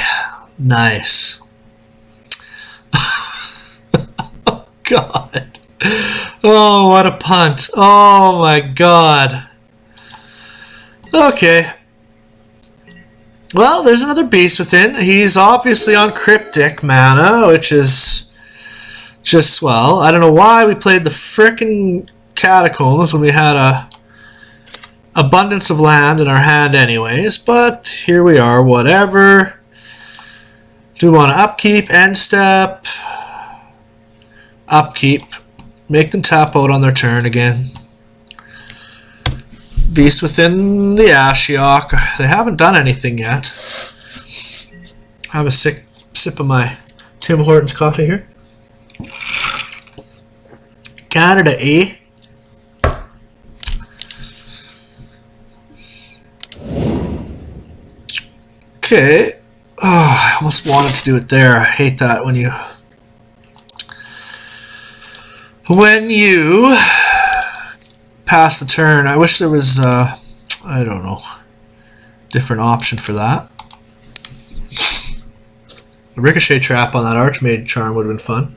Nice. Oh God. Oh, what a punt. Oh my God. Okay. Well, there's another Beast Within. He's obviously on Cryptic mana, which is just swell. I don't know why we played the frickin' Catacombs when we had a abundance of land in our hand anyways, but here we are, whatever. Do we want to upkeep, end step? Upkeep. Make them tap out on their turn again. Beast within the Ashiok. They haven't done anything yet. Have a sip of my Tim Hortons coffee here. Canada, eh? Okay. Oh, I almost wanted to do it there. I hate that when you pass the turn. I wish there was I don't know, different option for that. A ricochet trap on that Archmage charm would have been fun.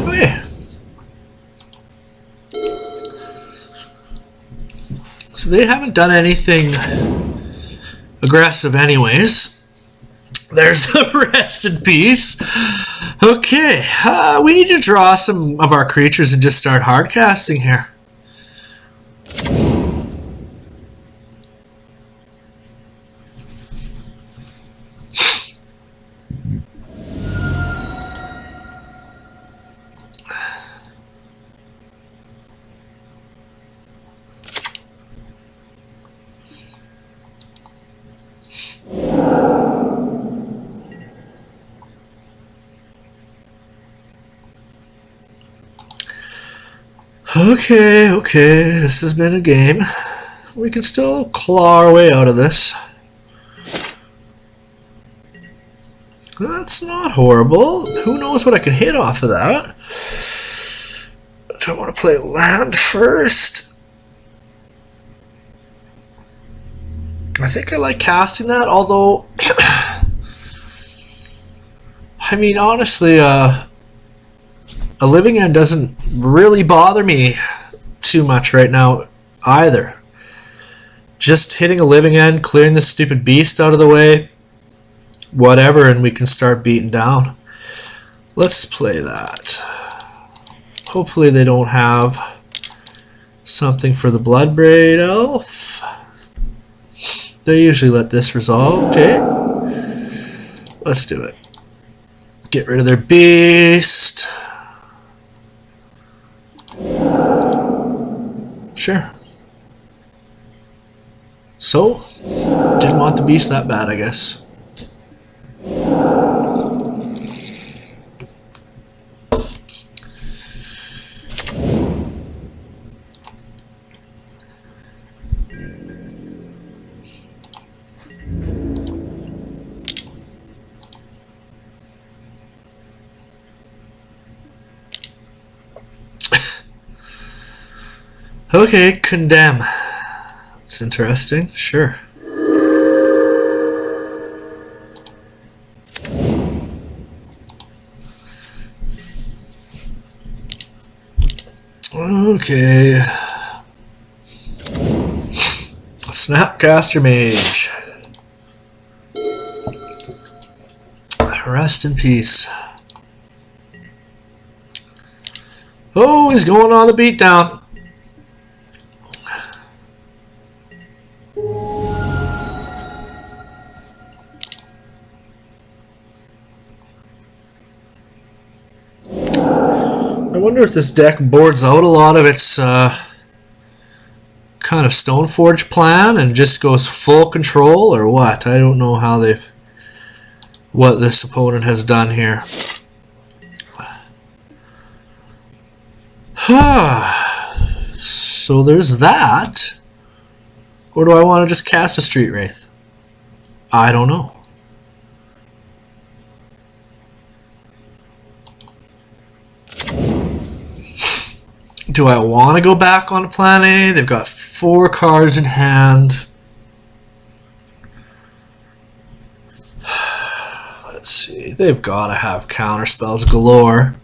Okay. So they haven't done anything aggressive anyways. There's a rest in peace. Okay, we need to draw some of our creatures and just start hard casting here. Okay, this has been a game. We can still claw our way out of this. That's not horrible. Who knows what I can hit off of that? Do I want to play land first? I think I like casting that, although I mean, honestly, a Living End doesn't really bother me too much right now either. Just hitting a Living End, clearing this stupid beast out of the way, whatever, and we can start beating down. Let's play that. Hopefully they don't have something for the Bloodbraid Elf. They usually let this resolve. Okay, let's do it. Get rid of their beast. Sure. So, didn't want the beast that bad, I guess. Okay, condemn. That's interesting. Sure. Okay. Snapcaster Mage. Rest in peace. Oh, he's going on the beatdown. I wonder if this deck boards out a lot of its kind of Stoneforge plan and just goes full control or what. I don't know how what this opponent has done here. So there's that. Or do I want to just cast a Street Wraith? I don't know. Do I want to go back on plan A? They've got 4 cards in hand. Let's see. They've got to have counter spells galore.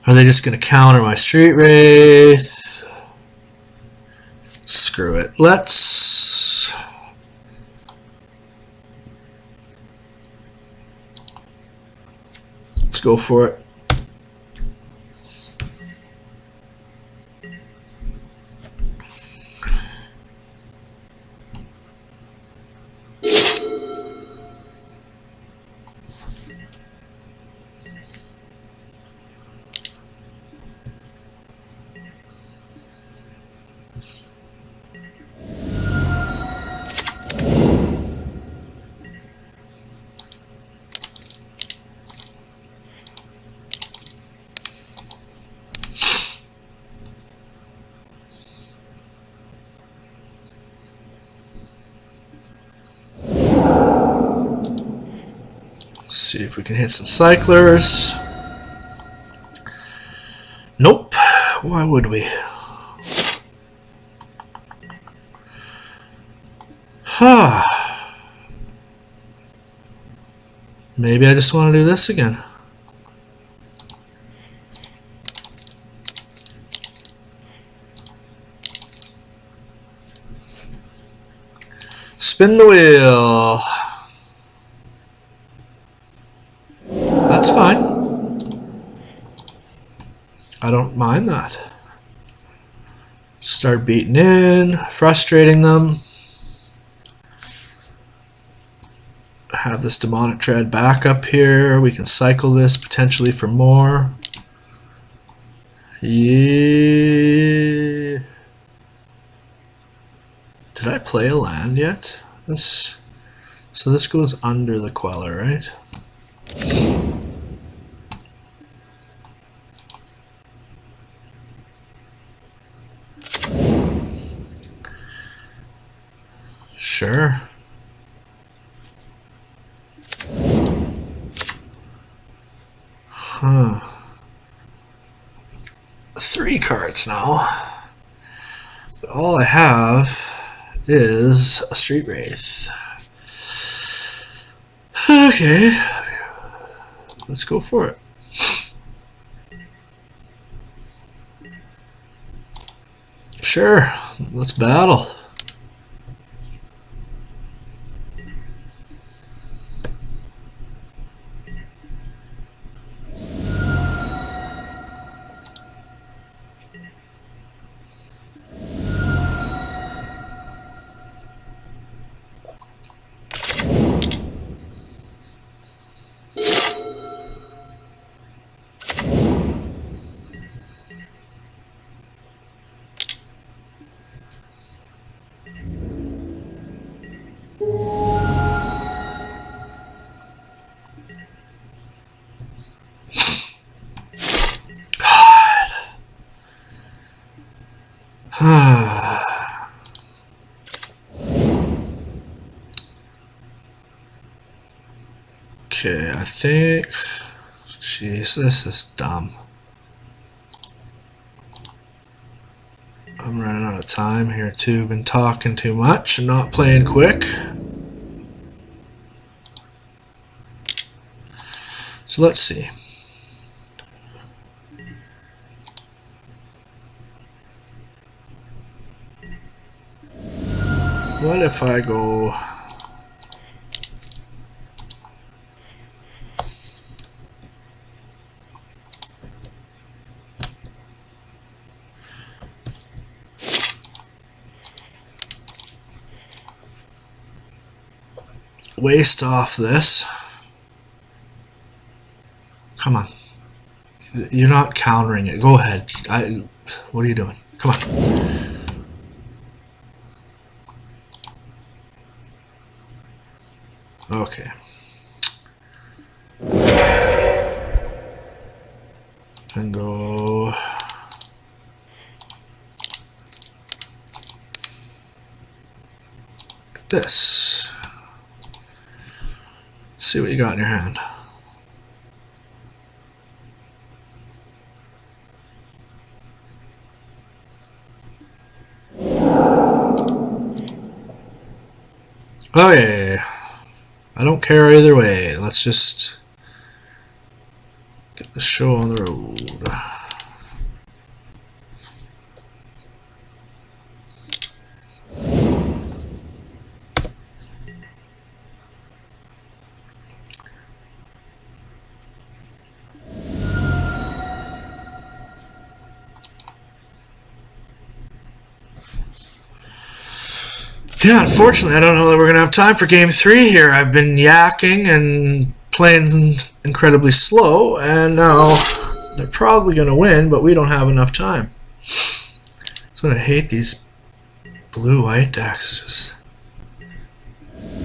Are they just going to counter my Street Wraith? Screw it. Let's go for it. see if we can hit some cyclers. Nope. Why would we? Maybe I just want to do this again. Spin the wheel. That's fine. I don't mind that. Start beating in, frustrating them. Have this demonic dread back up here. We can cycle this potentially for more. Yeah. Did I play a land yet? So this goes under the Queller, right? Sure. Huh. 3 cards now. But all I have is a Street Wraith. Okay. Let's go for it. Sure. Let's battle. Okay, I think... Jeez, this is dumb. I'm running out of time here too. Been talking too much and not playing quick. So let's see. What if I go... waste off this. Come on. You're not countering it. Go ahead. What are you doing? Come on. Okay. And go... this. See what you got in your hand. Okay. I don't care either way. Let's just get the show on the road. Yeah, unfortunately, I don't know that we're going to have time for Game 3 here. I've been yakking and playing incredibly slow, and now they're probably going to win, but we don't have enough time. That's what I hate, these blue-white decks.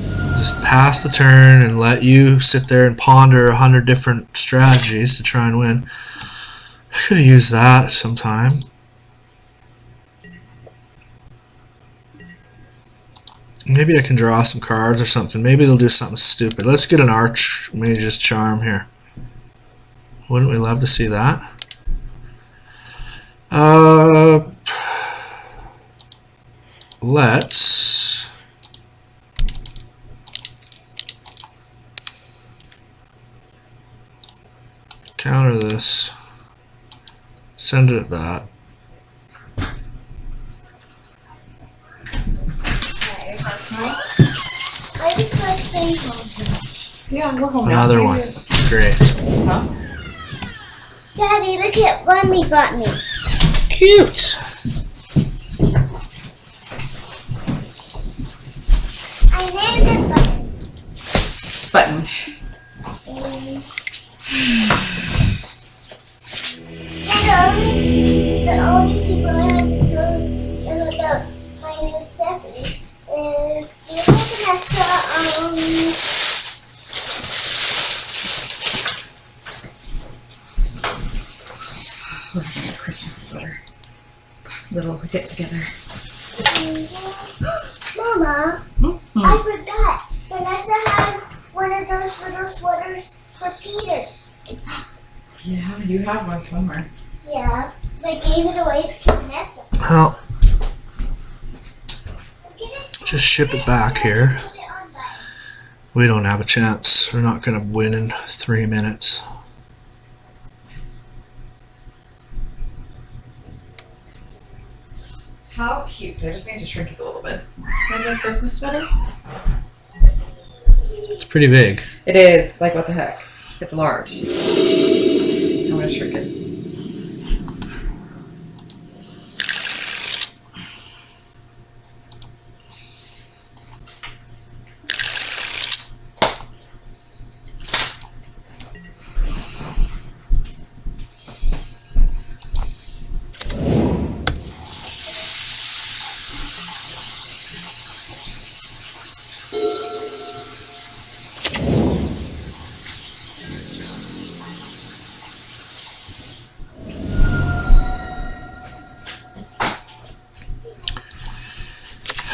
Just pass the turn and let you sit there and ponder 100 different strategies to try and win. I could have used that sometime. Maybe I can draw some cards or something. Maybe they'll do something stupid. Let's get an Archmage's Charm here. Wouldn't we love to see that? Let's counter this. Send it at that. I just like staying home. Yeah, we're home now. Another one. Great. Huh? Daddy, look at Mommy bought me. Cute. I named it Button. Button. The only people I have to tell them about my new Stephanie is Vanessa. We're having a Christmas sweater. Little get together. Mama, I forgot. Vanessa has one of those little sweaters for Peter. Yeah, you have one somewhere. Yeah, I gave it away to Vanessa. Well, just ship it back here. Put it on back. We don't have a chance. We're not going to win in 3 minutes. How cute. I just need to shrink it a little bit. And the Christmas sweater? It's pretty big. It is. Like, what the heck? It's large. I'm going to shrink it.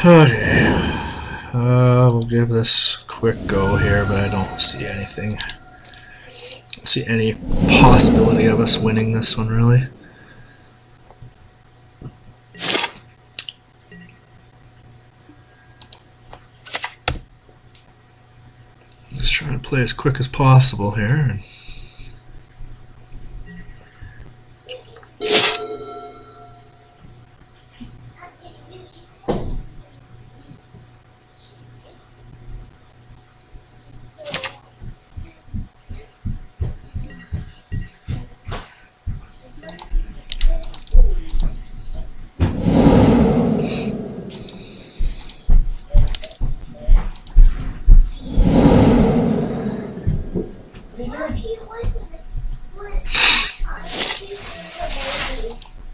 Okay. We'll give this a quick go here, but I don't see anything. I don't see any possibility of us winning this one, really. Just trying to play as quick as possible here.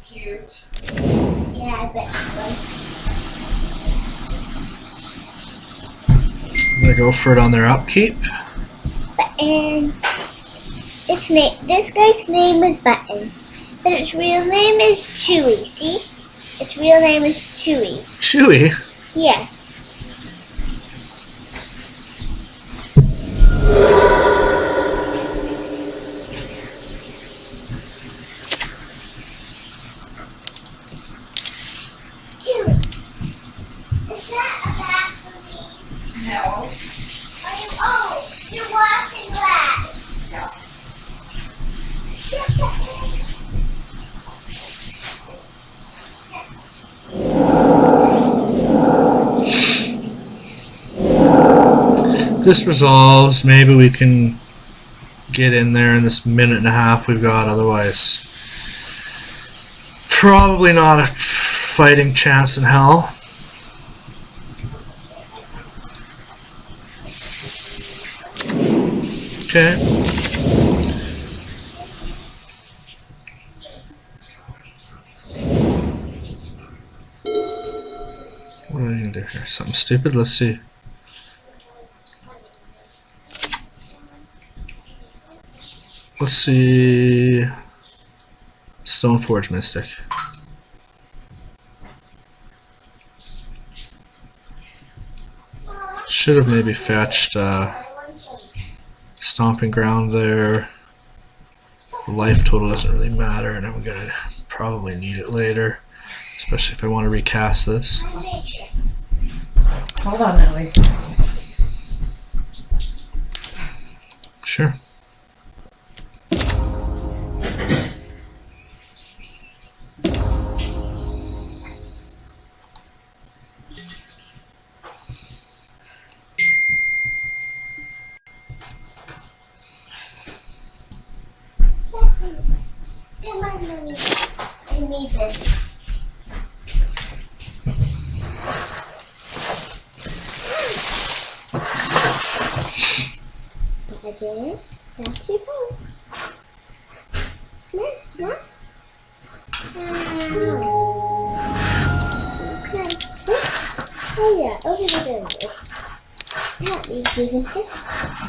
Cute. Yeah, I bet so. I'm gonna go for it on their upkeep. Button. This guy's name is Button, but its real name is Chewy. See? Its real name is Chewy. Chewy. Yes. Chewy. Is that a bag for me? No. Are you? Oh, you're watching that. No. This resolves. Maybe we can get in there in this minute and a half we've got. Otherwise, probably not a fighting chance in hell. Okay. What are they gonna do here? Something stupid? Let's see. Let's see. Stoneforge Mystic. Should have maybe fetched Stomping Ground there. Life total doesn't really matter, and I'm going to probably need it later, especially if I want to recast this. Hold on, Nelly. Sure. Come on, Mommy. I need this. Again, that's your pose. Come here, come on. Okay. Oh yeah, open the doors. That means you can hit.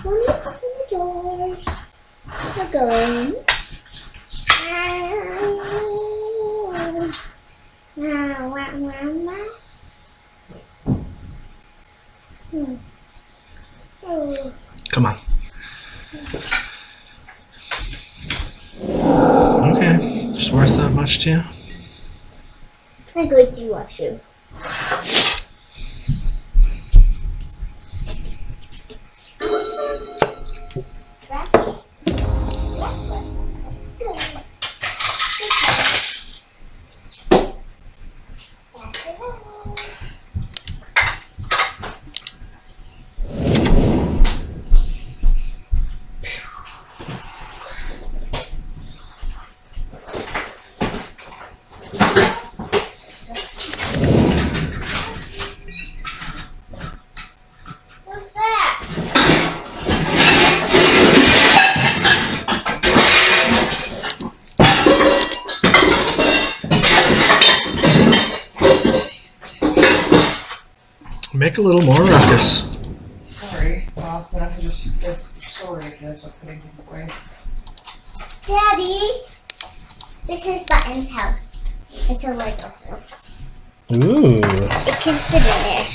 Let me open the doors. We're going. Come on. Okay, just worth that much to you? I'm going to watch you. What's that? Make a little more ruckus. Sorry. Well, then I have to just so ridiculous with putting things away. Daddy, this is Button's house. It's a Lego house. Ooh. It can fit in there.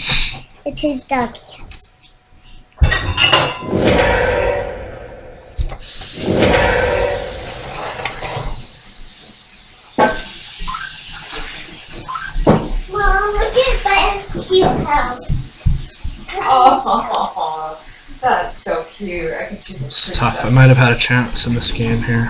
It's his doggy house. Mom, look at Button's cute house. Oh, that's so cute. I can choose It's tough. I might have had a chance in this game here.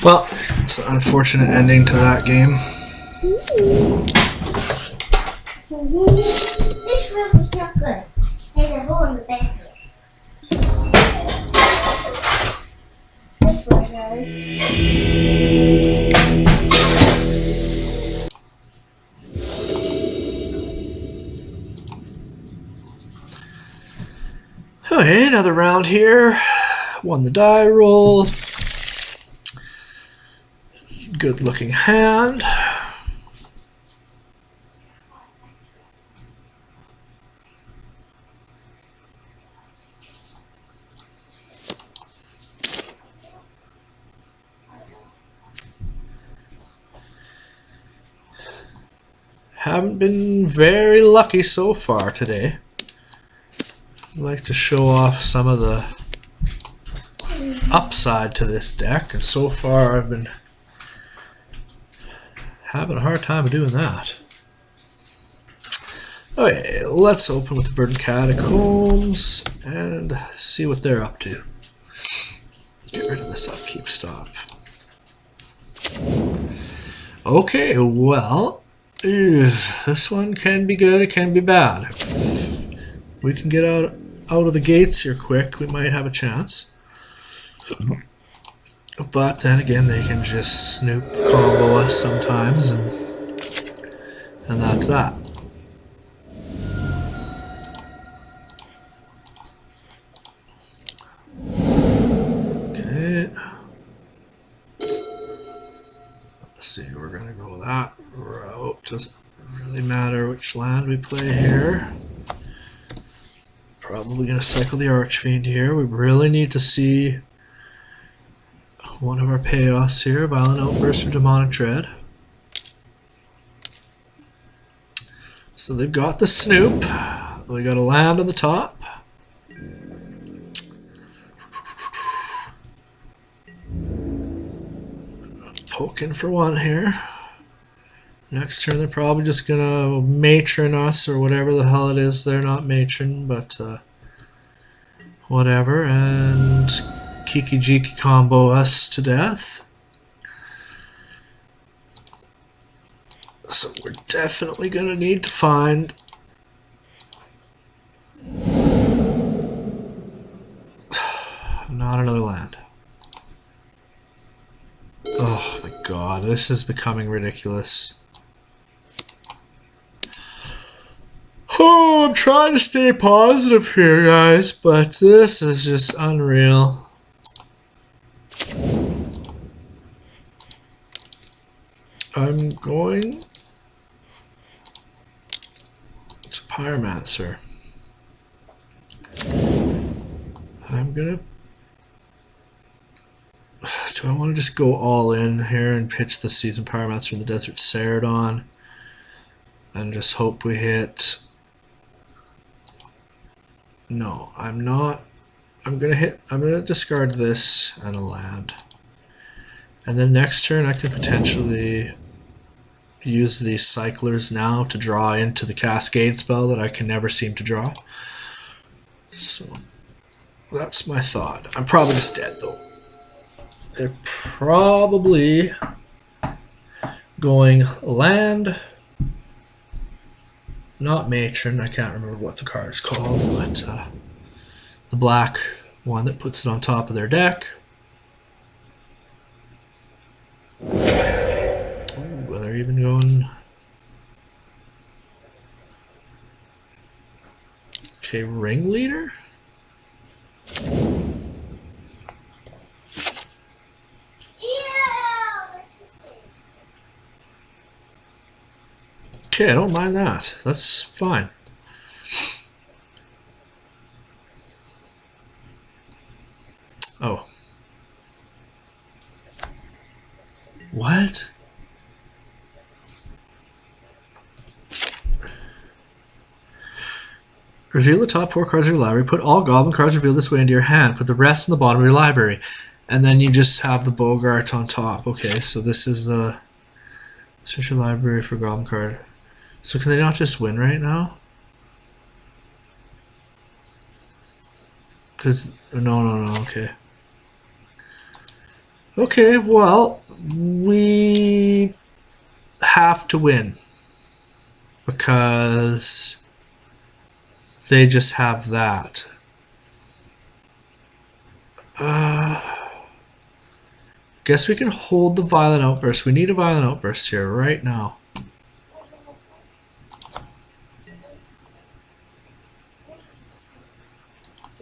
Well, it's an unfortunate ending to that game. This roof is not good. There's a hole in the back here. This was nice. Okay, another round here. Won the die roll. Good looking hand. Haven't been very lucky so far today. I'd like to show off some of the upside to this deck, and so far I've been having a hard time doing that. Okay, let's open with the Verdant Catacombs and see what they're up to. Get rid of this upkeep stop. Okay, well, this one can be good, it can be bad. If we can get out of the gates here quick, we might have a chance. But then again, they can just snoop combo us sometimes, and that's that. Okay. Let's see, we're gonna go that route. Doesn't really matter which land we play here. Probably gonna cycle the Archfiend here. We really need to see one of our payoffs here, Violent Outburst or Demonic Dread. So they've got the Snoop. We got a land on the top. Poking for one here. Next turn they're probably just gonna matron us or whatever the hell it is. They're not matron, but whatever, and Kiki Jiki combo us to death. So we're definitely gonna need to find not another land. Oh my god, this is becoming ridiculous. Oh, I'm trying to stay positive here, guys, but this is just unreal. I'm going to Pyromancer. I'm gonna... Do I want to just go all in here and pitch the Seasoned Pyromancer in the Desert Ceradon and just hope we hit... No, I'm not. I'm gonna discard this and a land. And then next turn I can potentially use these cyclers now to draw into the Cascade spell that I can never seem to draw. So that's my thought. I'm probably just dead though. They're probably going land, not matron, I can't remember what the card's called, but the black one that puts it on top of their deck. Ooh, they're even going... Okay, Ringleader? Okay, I don't mind that. That's fine. Oh. What? Reveal the top 4 cards of your library. Put all Goblin cards revealed this way into your hand. Put the rest in the bottom of your library. And then you just have the Bogart on top. Okay, so this is the... Search your library for Goblin card. So can they not just win right now? Because... No, okay. Okay, well, we have to win. Because they just have that. Guess we can hold the Violent Outburst. We need a Violent Outburst here right now.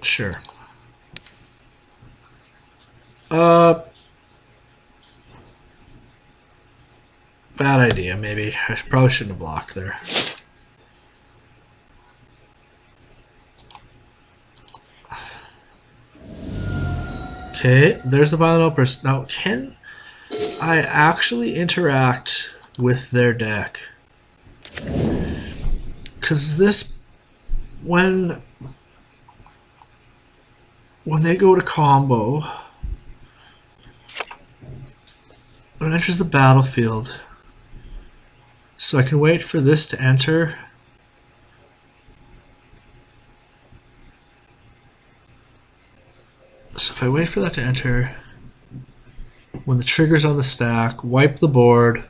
Sure. Bad idea, maybe. I probably shouldn't have blocked there. Okay, there's the Violent Outburst. Now, can I actually interact with their deck? Because this, when they go to combo, when it enters the battlefield, so I can wait for this to enter. So if I wait for that to enter, when the trigger's on the stack, wipe the board,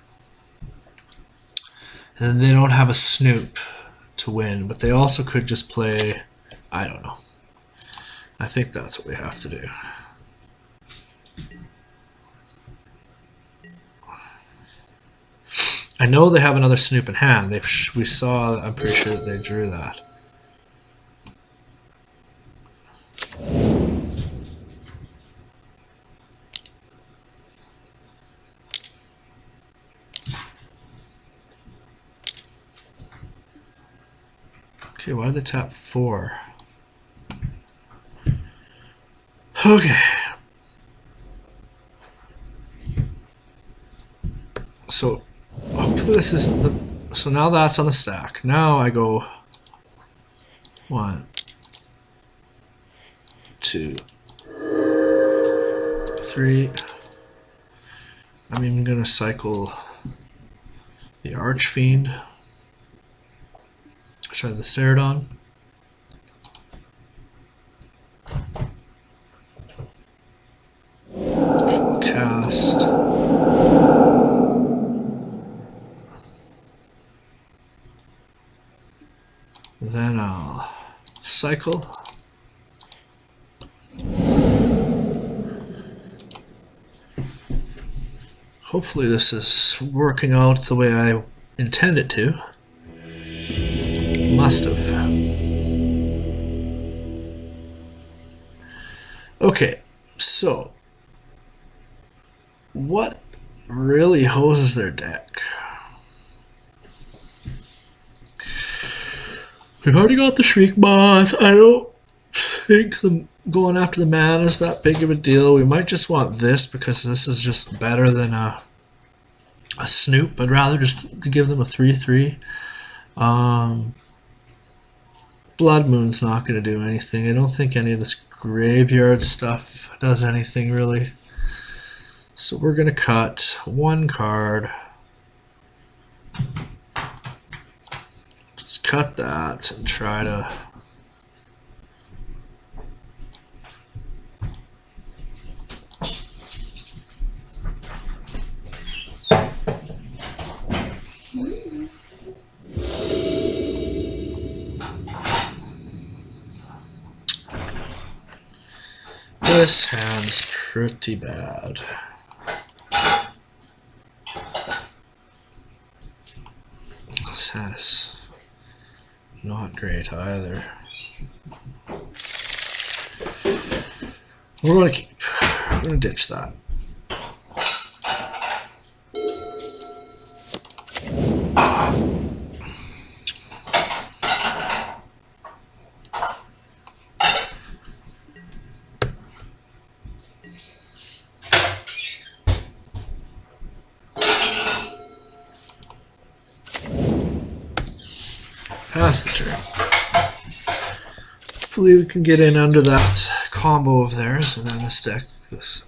and then they don't have a Snoop to win, but they also could just play, I don't know. I think that's what we have to do. I know they have another Snoop in hand. We saw, I'm pretty sure that they drew that. Okay, why did they tap 4? Okay. So hopefully this isn't the. So now that's on the stack. Now I go 1, 2, 3. I'm even gonna cycle the Archfiend. Sorry, the Ceradon. Cast. Then I'll cycle. Hopefully this is working out the way I intend it to. Must have. Okay, so what really hoses their deck? We've already got the Shriek Boss. I don't think going after the mana is that big of a deal. We might just want this because this is just better than a Snoop. I'd rather just to give them a 3/3. Blood Moon's not going to do anything. I don't think any of this graveyard stuff does anything really. So we're going to cut 1 card. Just cut that and try to this hand's pretty bad. This hand is not great either. We're going to keep. We're going to ditch that. Pass the turn. Hopefully we can get in under that combo of theirs, and then this deck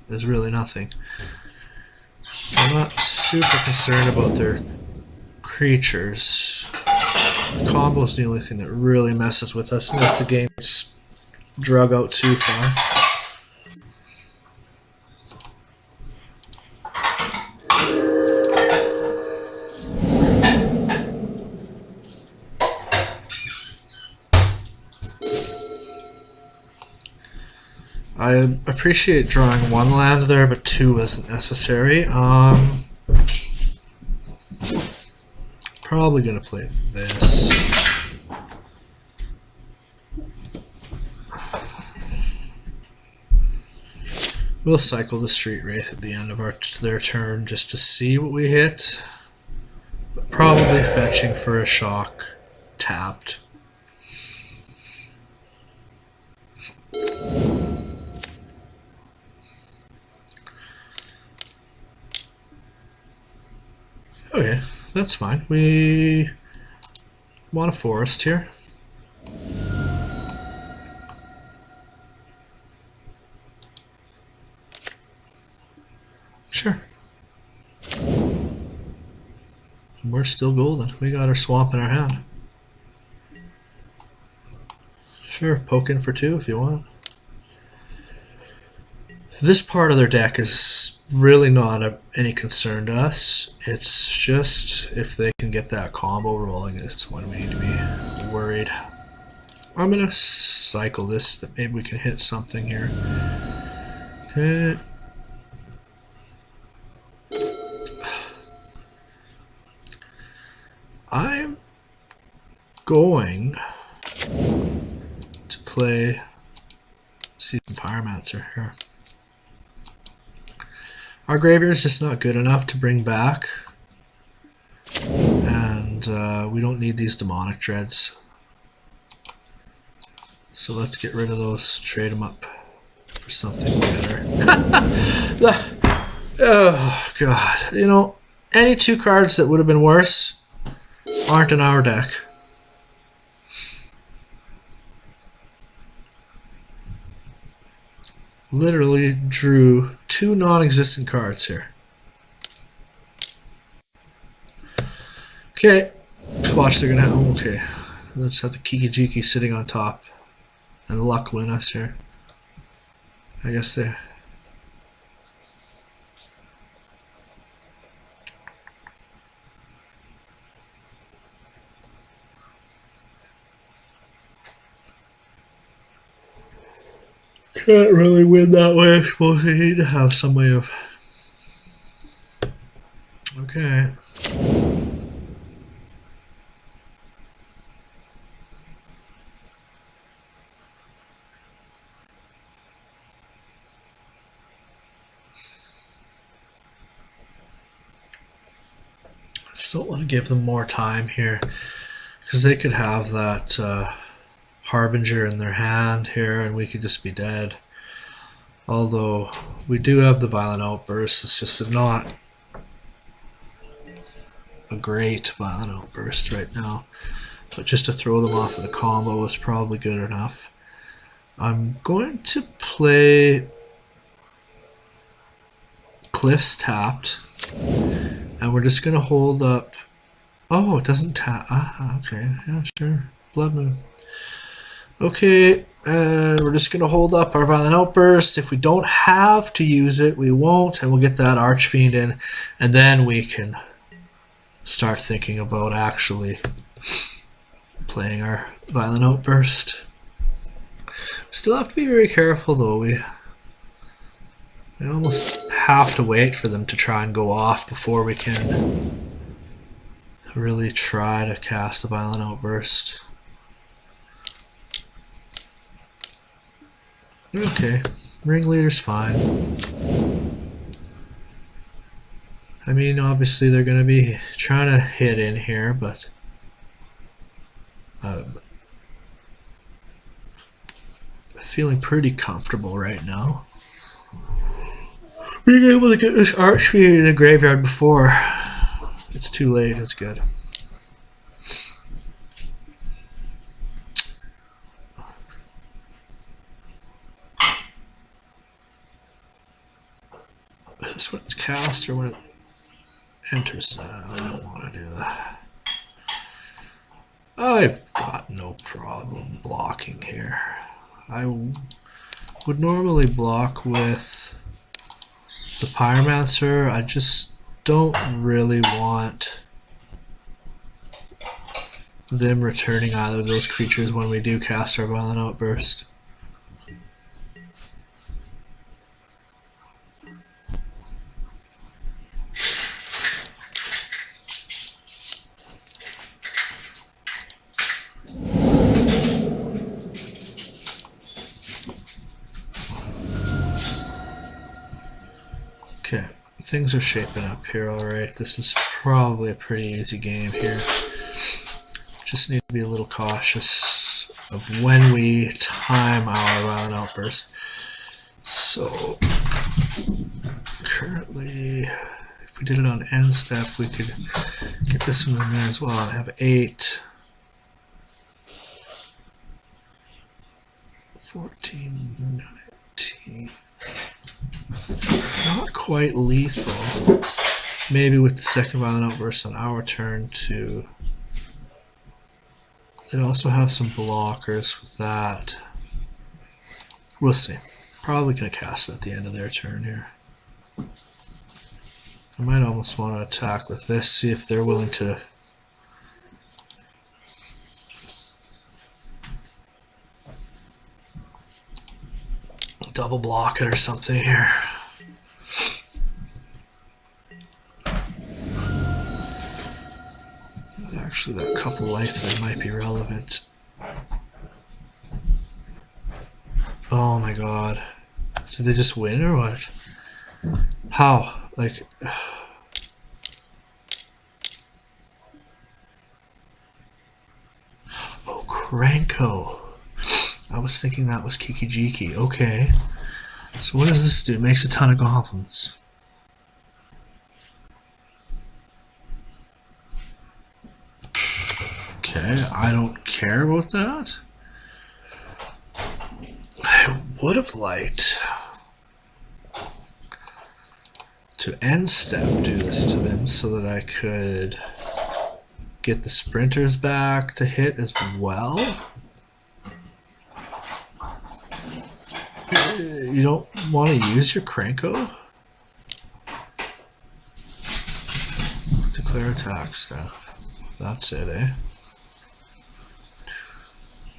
is really nothing. I'm not super concerned about their creatures. The combo is the only thing that really messes with us unless the game's drug out too far. I appreciate drawing 1 land there, but 2 isn't necessary. Probably gonna play this. We'll cycle the Street Wraith at the end of their turn just to see what we hit. But probably fetching for a shock tapped. Okay, that's fine. We want a forest here. Sure. We're still golden. We got our swamp in our hand. Sure, poke in for 2 if you want. This part of their deck is really not any concern to us. It's just if they can get that combo rolling, it's when we need to be worried. I'm gonna cycle this, that maybe we can hit something here. Okay. I'm going to play Seasoned Pyromancer here. Our graveyard is just not good enough to bring back, and we don't need these demonic dreads. So let's get rid of those, trade them up for something better. Oh god, you know, any two cards that would have been worse aren't in our deck. Literally drew 2 non-existent cards here. Okay, watch, they're gonna have, okay, let's have the Kiki-Jiki sitting on top and luck win us here. I guess they... Can't really win that way. I suppose they need to have some way of... Okay. I just don't want to give them more time here, because they could have that Harbinger in their hand here and we could just be dead. Although we do have the Violent Outburst, it's just not a great Violent Outburst right now. But just to throw them off of the combo was probably good enough. I'm going to play Cliffs tapped, and we're just going to hold up. Oh, it doesn't tap. Ah, okay, yeah, sure. Blood Moon. Okay, we're just going to hold up our Violent Outburst. If we don't have to use it, we won't, and we'll get that Archfiend in, and then we can start thinking about actually playing our Violent Outburst. Still have to be very careful though. We almost have to wait for them to try and go off before we can really try to cast the Violent Outburst. Okay, Ringleader's fine. I mean, obviously they're going to be trying to hit in here, but feeling pretty comfortable right now. Being able to get this Archfiend in the graveyard before it's too late is good. Is this when it's cast or when it enters? I don't want to do that. I've got no problem blocking here. I would normally block with the Pyromancer. I just don't really want them returning either of those creatures when we do cast our Violent Outburst. Okay, things are shaping up here alright. This is probably a pretty easy game here. Just need to be a little cautious of when we time our Violent Outburst. So, currently, if we did it on end step, we could get this one in there as well. I have 8, 14, 19. Not quite lethal. Maybe with the second Violent Outburst on our turn to... They'd also have some blockers with that. We'll see. Probably going to cast it at the end of their turn here. I might almost want to attack with this, see if they're willing to... double block it or something here. Actually, that couple life there might be relevant. Oh my god. Did they just win or what? How? Like... Oh, Kranko. I was thinking that was Kiki-Jiki. Okay. So what does this do? It makes a ton of goblins. Okay, I don't care about that. I would have liked to end step do this to them so that I could get the sprinters back to hit as well. You don't want to use your Cranko? Declare attack stuff. That's it, eh?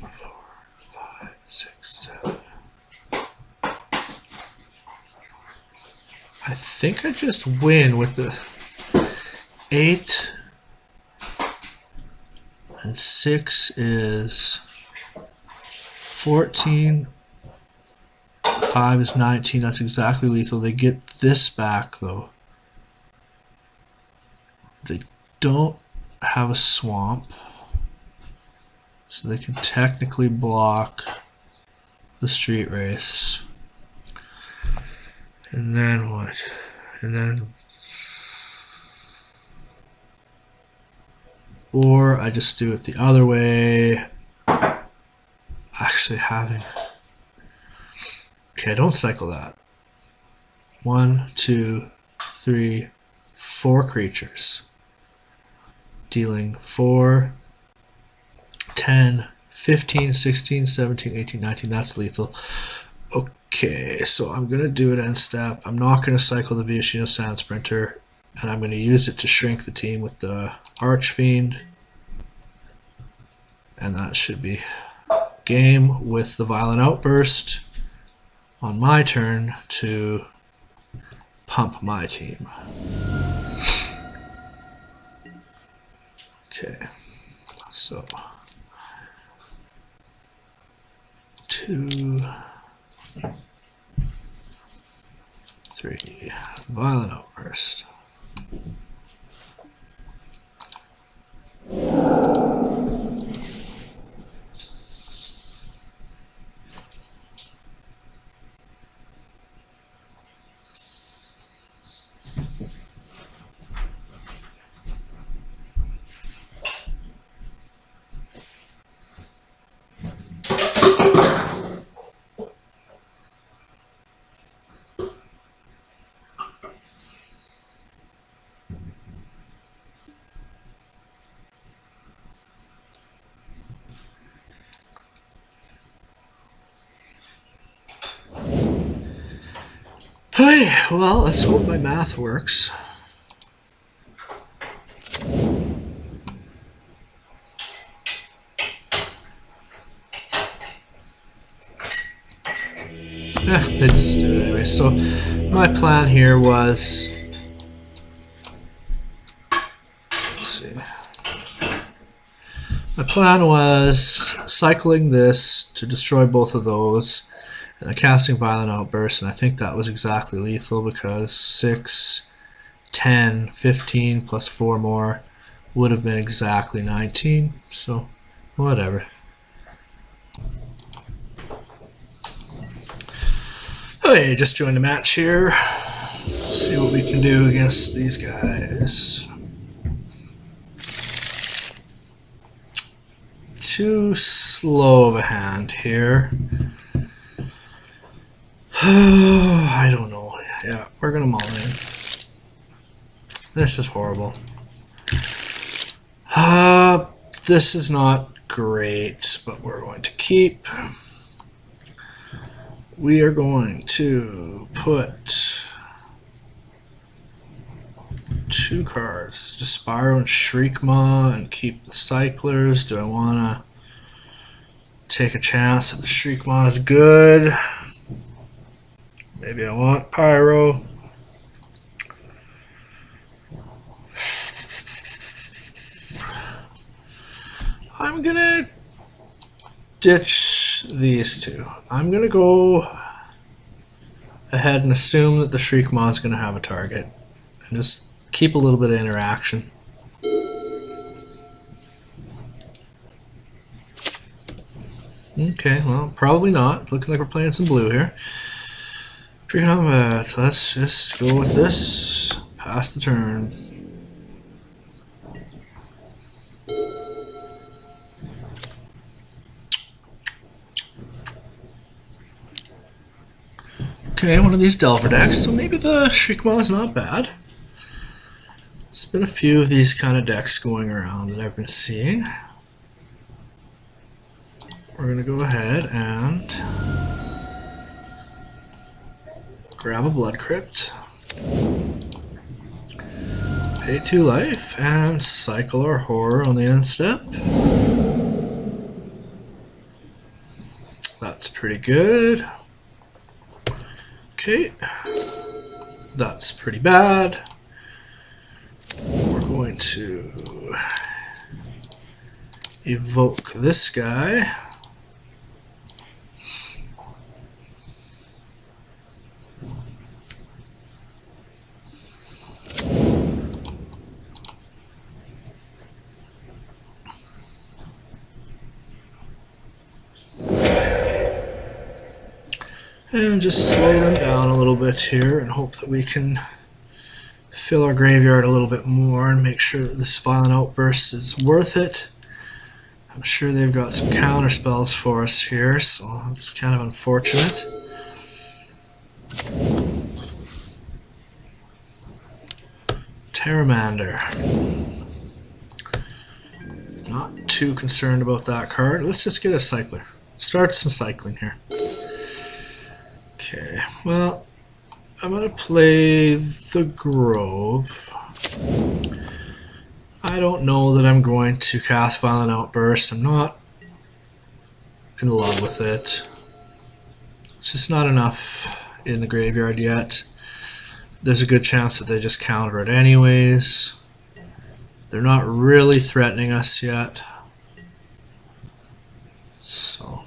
2, 4, 5, 6, 7. I think I just win with the 8 and 6 is 14. 5 is 19. That's exactly lethal. They get this back though. They don't have a swamp, so they can technically block the street race. And then what? And then, or I just do it the other way. Actually having, okay, don't cycle that. 1, 2, 3, 4 creatures. Dealing 4, 10, 15, 16, 17, 18, 19. That's lethal. Okay, so I'm going to do it end step. I'm not going to cycle the Viashino Sand Sprinter, and I'm going to use it to shrink the team with the Archfiend. And that should be game with the Violent Outburst on my turn to pump my team. Okay, so 2, 3, Violent Outburst. Hey, well, let's hope my math works. They just did it anyway. So my plan here was, let's see. My plan was cycling this to destroy both of those, and casting Violent Outburst, and I think that was exactly lethal because 6, 10, 15 plus 4 more would have been exactly 19. So whatever. Okay, just joined the match here. See what we can do against these guys. Too slow of a hand here. I don't know. Yeah, we're gonna maul in. This is horrible. This is not great, but we're going to keep. We are going to put 2 cards. Just Spyro and Shriekmaw and keep the Cyclers. Do I want to take a chance that the Shriekmaw is good? Maybe I want Pyro. I'm gonna ditch these 2. I'm gonna go ahead and assume that the Shriekmaw is gonna have a target and just keep a little bit of interaction. Okay, well, probably not. Looking like we're playing some blue here. Pre-combat, let's just go with this. Pass the turn. Okay, one of these Delver decks, so maybe the Shriekmaw is not bad. There's been a few of these kind of decks going around that I've been seeing. We're going to go ahead and grab a Blood Crypt, pay 2 life, and cycle our Horror on the end step. That's pretty good. Okay, that's pretty bad. We're going to evoke this guy. And just slow them down a little bit here and hope that we can fill our graveyard a little bit more and make sure that this Violent Outburst is worth it. I'm sure they've got some counter spells for us here, so that's kind of unfortunate. Pteramander. Not too concerned about that card. Let's just get a cycler. Start some cycling here. Okay, well, I'm going to play the Grove. I don't know that I'm going to cast Violent Outburst. I'm not in love with it. It's just not enough in the graveyard yet. There's a good chance that they just counter it anyways. They're not really threatening us yet. So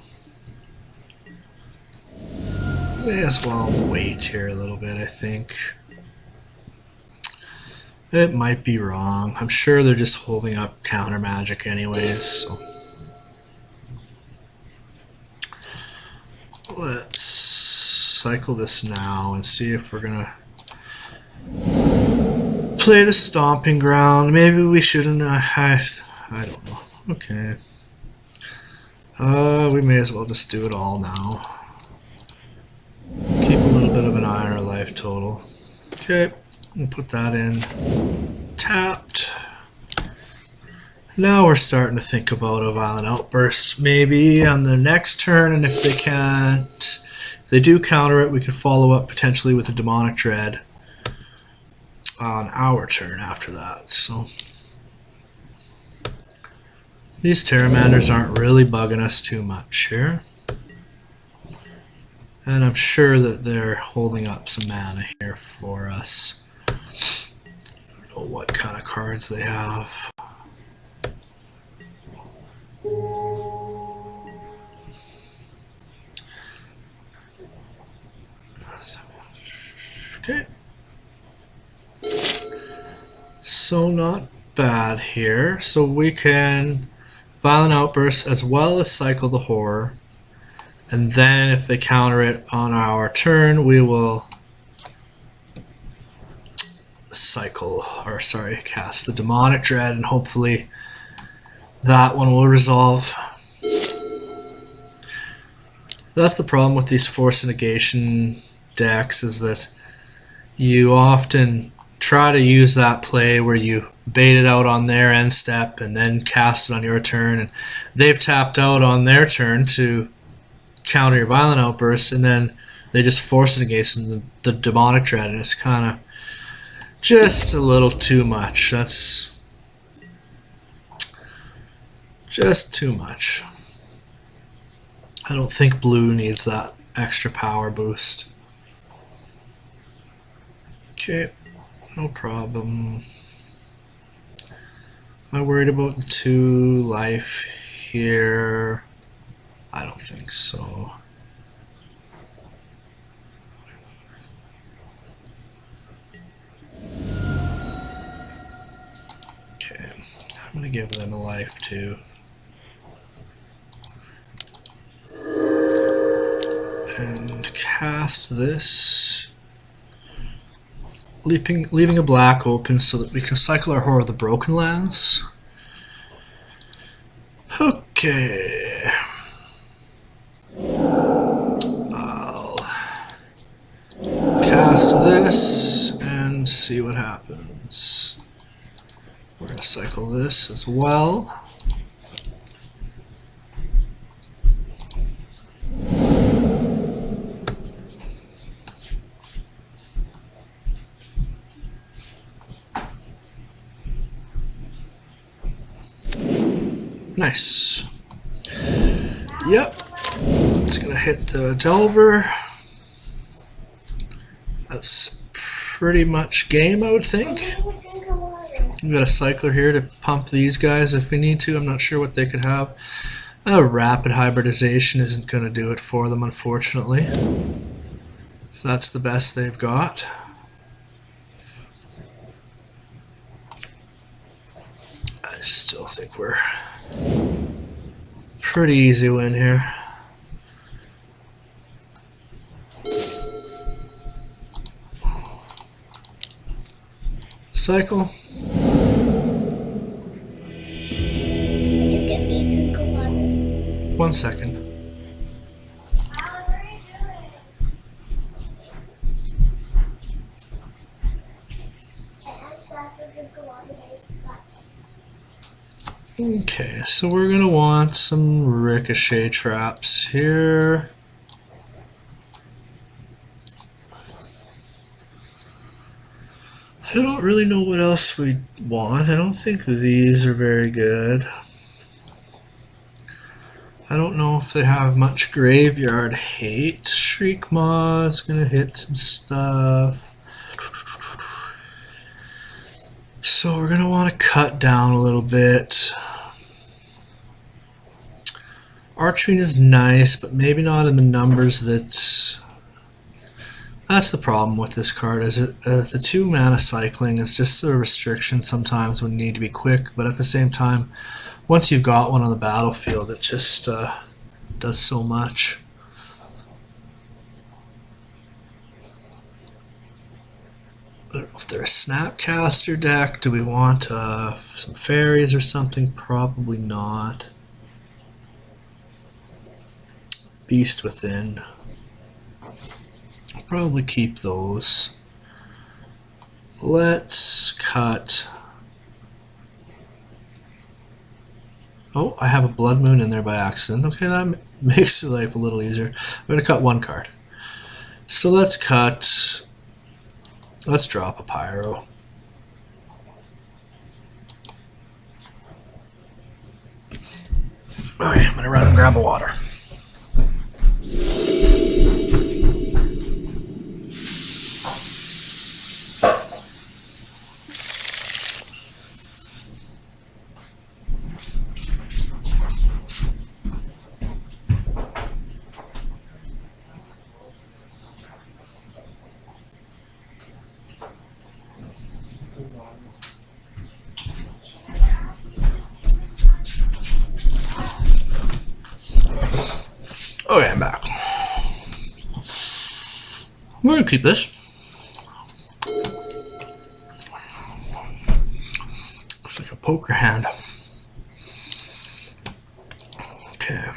may as well wait here a little bit, I think. It might be wrong. I'm sure they're just holding up counter magic anyways, so let's cycle this now and see if we're gonna play the Stomping Ground. Maybe we shouldn't. I don't know. Okay. We may as well just do it all now. Keep a little bit of an eye on our life total. Okay, we'll put that in. Tapped. Now we're starting to think about a Violent Outburst maybe on the next turn, and if they can't, if they do counter it, we can follow up potentially with a Demonic Dread on our turn after that. So these Pteramanders aren't really bugging us too much here. And I'm sure that they're holding up some mana here for us. I don't know what kind of cards they have. Okay. So not bad here. So we can Violent Outburst as well as cycle the Horror. And then if they counter it on our turn, we will cast the Demonic Dread, and hopefully that one will resolve. That's the problem with these Force Negation decks, is that you often try to use that play where you bait it out on their end step and then cast it on your turn, and they've tapped out on their turn to counter your Violent Outburst, and then they just force it against the Demonic Dread, and it's kind of just a little too much. That's just too much. I don't think blue needs that extra power boost. Okay, no problem. Am I worried about the 2 life here? I don't think so. Okay, I'm gonna give them a life too. And cast this, leaving a black open so that we can cycle our Horror of the Broken Lands. cast this and see what happens. We're going to cycle this as well. Nice. Yep. It's going to hit the Delver. That's pretty much game, I would think. We've got a cycler here to pump these guys if we need to. I'm not sure what they could have. Rapid hybridization isn't going to do it for them, unfortunately. If that's the best they've got. I still think we're pretty easy win here. Cycle. You get me a drink of water. 1 second. Okay, so we're gonna want some ricochet traps here. I don't really know what else we want. I don't think these are very good. I don't know if they have much graveyard hate. Shriekmaw is gonna hit some stuff. So we're gonna want to cut down a little bit. Archfiend is nice, but maybe not in the numbers that... That's the problem with this card, is it, the 2 mana cycling is just a restriction sometimes when you need to be quick, but at the same time, once you've got one on the battlefield, it just does so much. I don't know if they're a Snapcaster deck. Do we want some fairies or something? Probably not. Beast Within. I'll probably keep those. Let's cut. Oh, I have a Blood Moon in there by accident. Okay, that makes life a little easier. I'm going to cut 1 card. So let's cut. Let's drop a Pyro. Okay, I'm going to run and grab a water. Okay, I'm back. We're gonna keep this. Looks like a poker hand. Okay.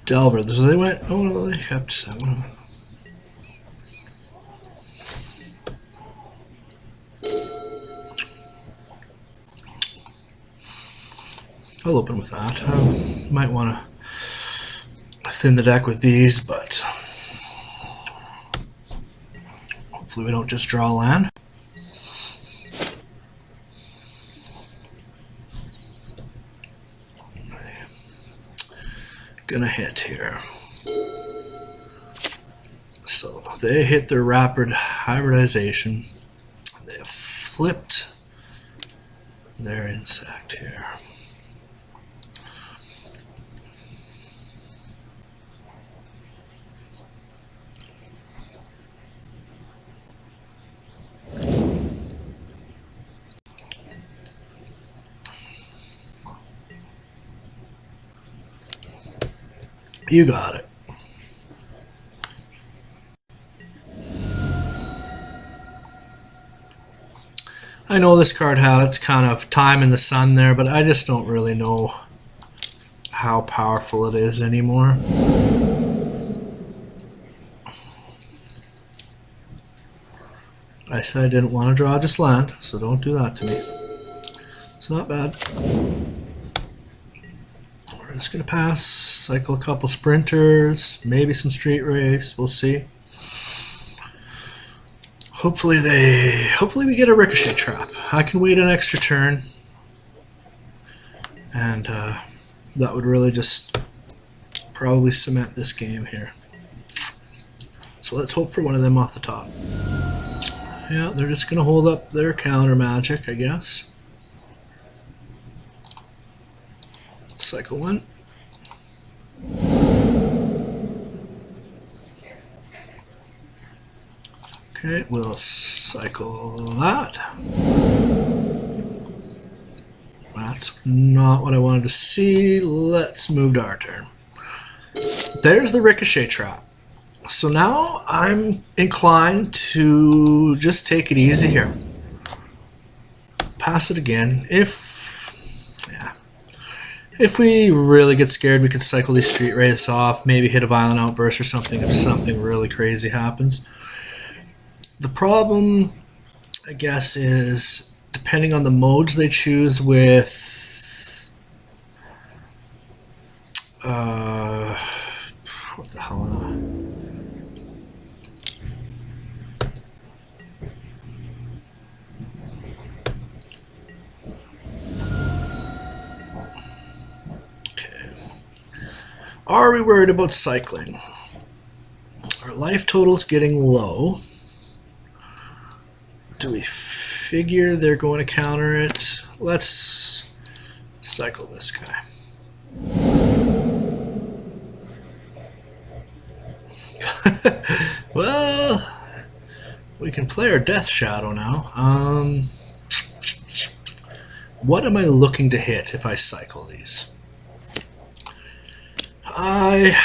Delver. So they went. Oh no, they kept that one. I'll open with that. Might want to thin the deck with these, but hopefully we don't just draw land. Gonna hit here. So they hit their rapid hybridization. They have flipped their insect here. You got it. I know this card had its kind of time in the sun there, but I just don't really know how powerful it is anymore. I said I didn't want to draw just land, so don't do that to me. It's not bad. We're just going to pass, cycle a couple sprinters, maybe some street race, we'll see. Hopefully we get a ricochet trap. I can wait an extra turn, and that would really just probably cement this game here. So let's hope for one of them off the top. Yeah, they're just going to hold up their counter magic, I guess. Cycle one. Okay, we'll cycle that. That's not what I wanted to see. Let's move to our turn. There's the ricochet trap. So now I'm inclined to just take it easy here. Pass it again. If we really get scared, we could cycle these street race off, maybe hit a violent outburst or something if something really crazy happens. The problem, I guess, is depending on the modes they choose with what the hell? Are we worried about cycling? Our life total's getting low. Do we figure they're going to counter it? Let's cycle this guy. Well, we can play our Death Shadow now. What am I looking to hit if I cycle these? I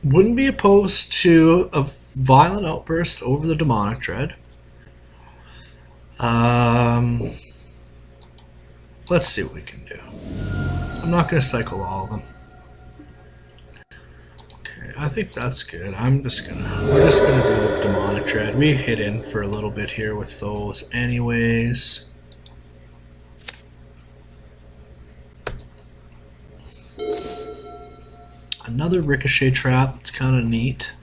wouldn't be opposed to a violent outburst over the Demonic Dread. Let's see what we can do. I'm not going to cycle all of them. Okay, I think that's good. We're just gonna do the Demonic Dread. We hit in for a little bit here with those anyways. Another ricochet trap. That's kind of neat.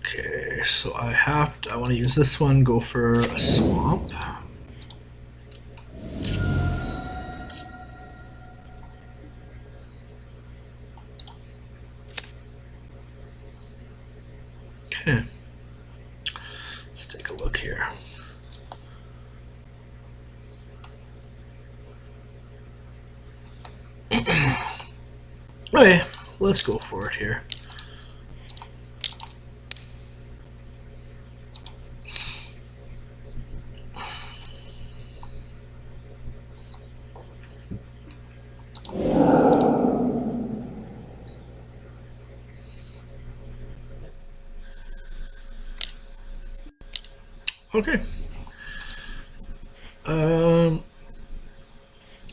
Okay, so I want to use this one. Go for a swamp. Okay, let's take a look here. Okay, let's go for it here. Okay.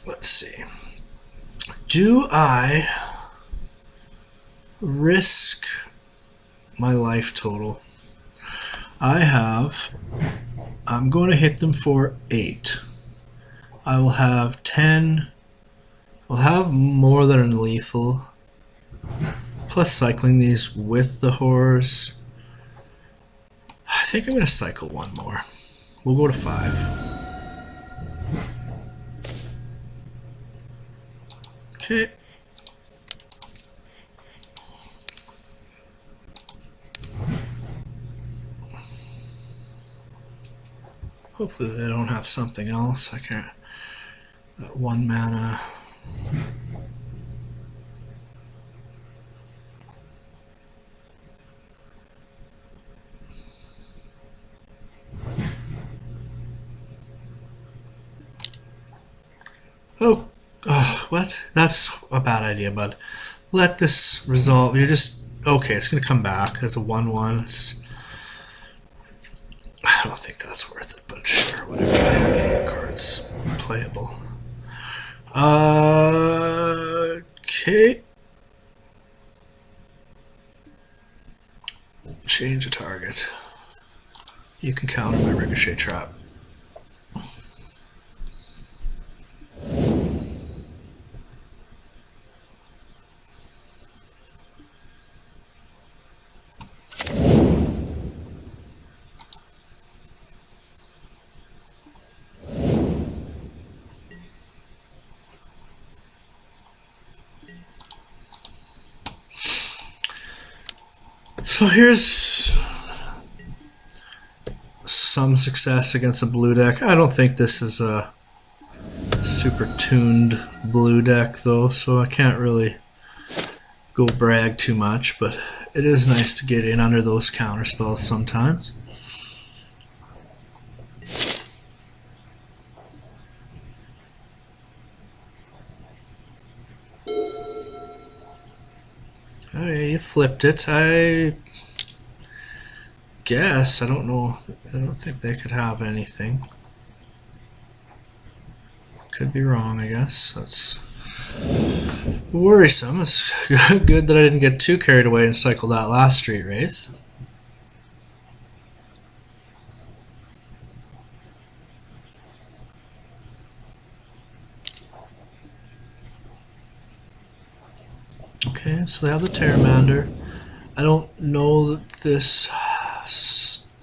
Let's see. Do I risk my life total? I'm going to hit them for 8. I will have 10. I'll have more than a lethal. Plus cycling these with the horrors. I think I'm going to cycle one more. We'll go to 5. Okay. Hopefully they don't have something else. I can't. That 1 mana. Oh, what? That's a bad idea, bud. Let this resolve. You're just okay. It's gonna come back as a 1/1. I don't think that's worth it, but sure, whatever. I have any cards playable. Okay. Change the target. you can counter my Ricochet Trap. So here's some success against a blue deck. I don't think this is a super tuned blue deck though, so I can't really go brag too much, but it is nice to get in under those counter spells sometimes. Okay, you flipped it. I guess, I don't know, I don't think they could have anything. Could be wrong, I guess. That's worrisome. It's good that I didn't get too carried away and cycle that last Street Wraith. Okay, so they have the Pteramander. I don't know that this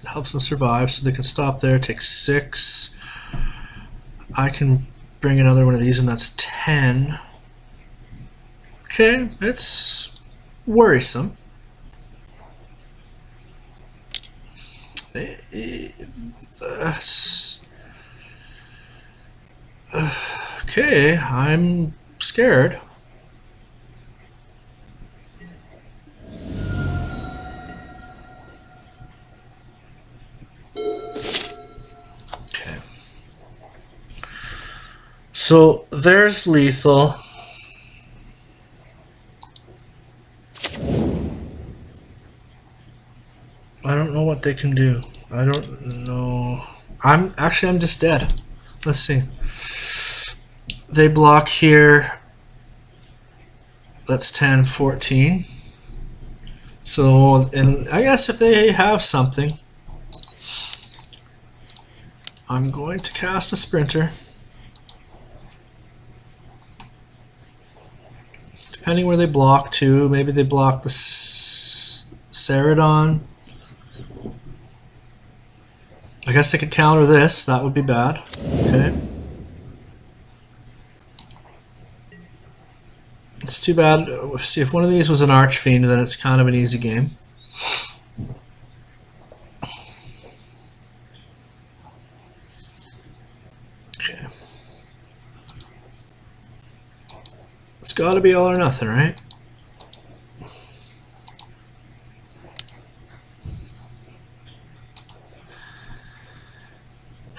helps them survive, so they can stop there, take 6. I can bring another one of these, and that's 10. Okay, it's worrisome. Okay, I'm scared. So there's lethal. I don't know what they can do. I don't know. I'm just dead. Let's see. They block here. That's 10, 14. So, and I guess if they have something, I'm going to cast a Sprinter. Depending where they block to, maybe they block the Ceradon. I guess they could counter this, that would be bad. Okay. It's too bad. See, if one of these was an Archfiend, then it's kind of an easy game. Okay. It's got to be all or nothing, right?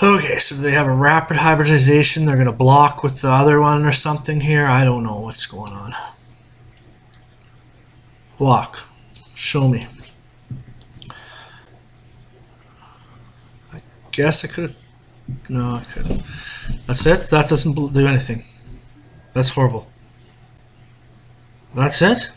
Okay, so they have a rapid hybridization. They're going to block with the other one or something here. I don't know what's going on. Block. Show me. I guess I could have... No, I couldn't. That's it? That doesn't do anything. That's horrible. That's it?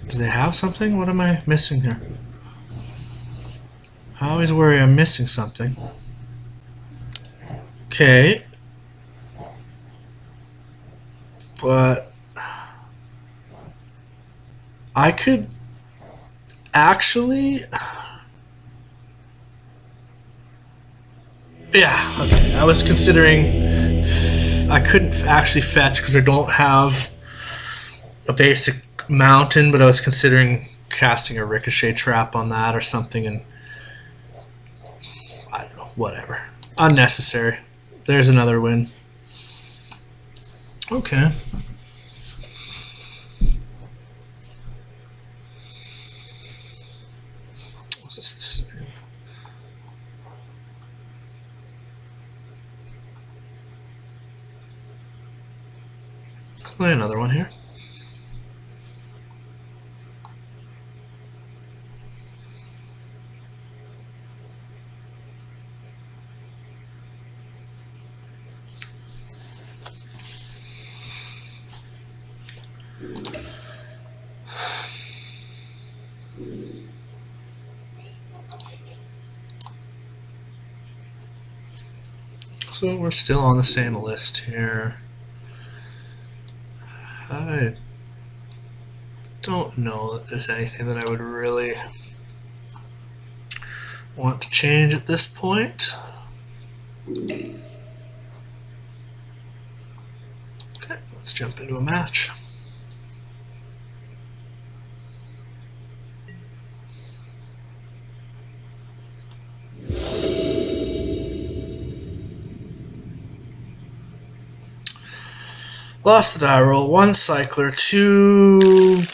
Do they have something? What am I missing here? I always worry I'm missing something. Okay. But I could actually... Yeah, okay. I was considering I couldn't actually fetch because I don't have a basic mountain, but I was considering casting a Ricochet Trap on that or something, and I don't know, whatever. Unnecessary. There's another win. Okay. What's this? Play another one here. So we're still on the same list here. I don't know that there's anything that I would really want to change at this point. Okay, let's jump into a match. Lost the die roll, 1 cycler, 2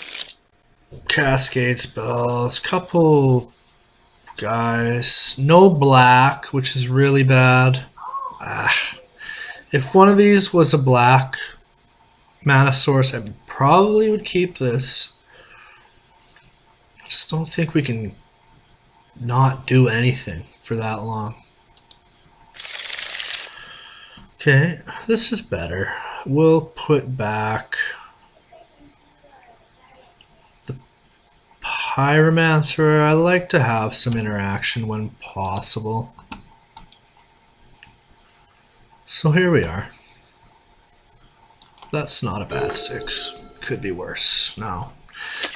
cascade spells, couple guys, no black, which is really bad. If one of these was a black mana source, I probably would keep this. I just don't think we can not do anything for that long. Okay, this is better. We'll put back the Pyromancer. I like to have some interaction when possible. So here we are. That's not a bad 6. Could be worse. No.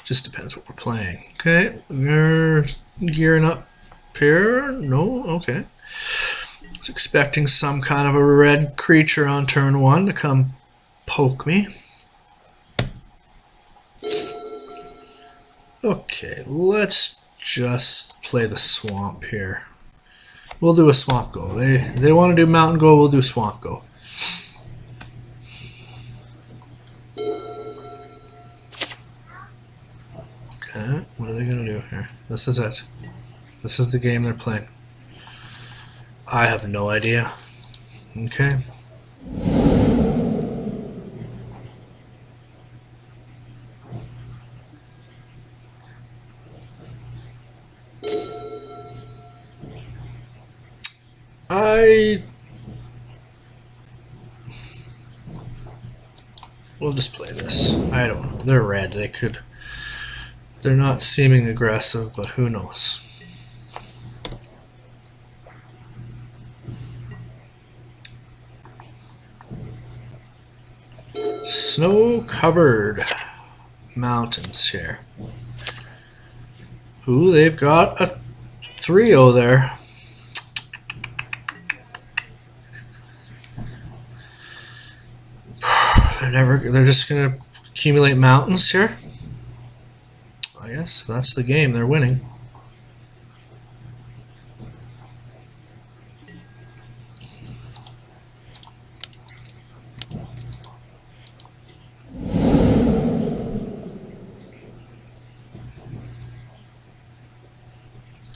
Just depends what we're playing. Okay, we're gearing up here. No, okay. I was expecting some kind of a red creature on turn 1 to come poke me. Okay, let's just play the swamp here. We'll do a swamp go. They want to do mountain go, we'll do swamp go. Okay, what are they going to do here? This is it. This is the game they're playing. I have no idea. Okay. We'll just play this. I don't know. They're red. They could... They're not seeming aggressive, but who knows. Snow-covered mountains here. Ooh, they've got a 3-0 there. They're just gonna accumulate mountains here. I guess that's the game. They're winning.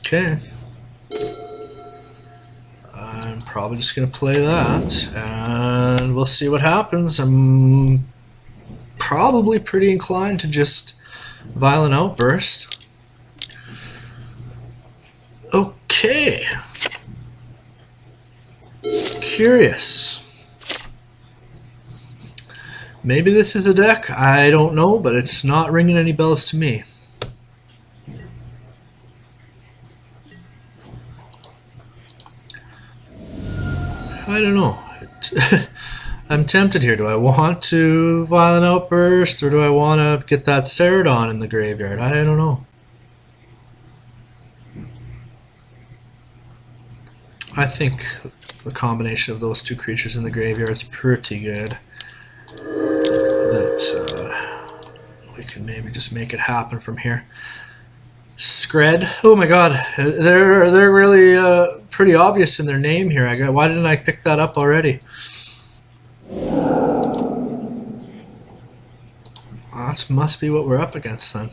Okay. I'm probably just going to play that, and we'll see what happens. I'm probably pretty inclined to just Violent Outburst. Okay. Curious. Maybe this is a deck, I don't know, but it's not ringing any bells to me. I don't know. I'm tempted here. Do I want to Violent Outburst, or do I want to get that Ceradon in the graveyard? I don't know. I think the combination of those two creatures in the graveyard is pretty good. That we can maybe just make it happen from here. Scred. Oh my god, they're really pretty obvious in their name here. Why didn't I pick that up already? That must be what we're up against then.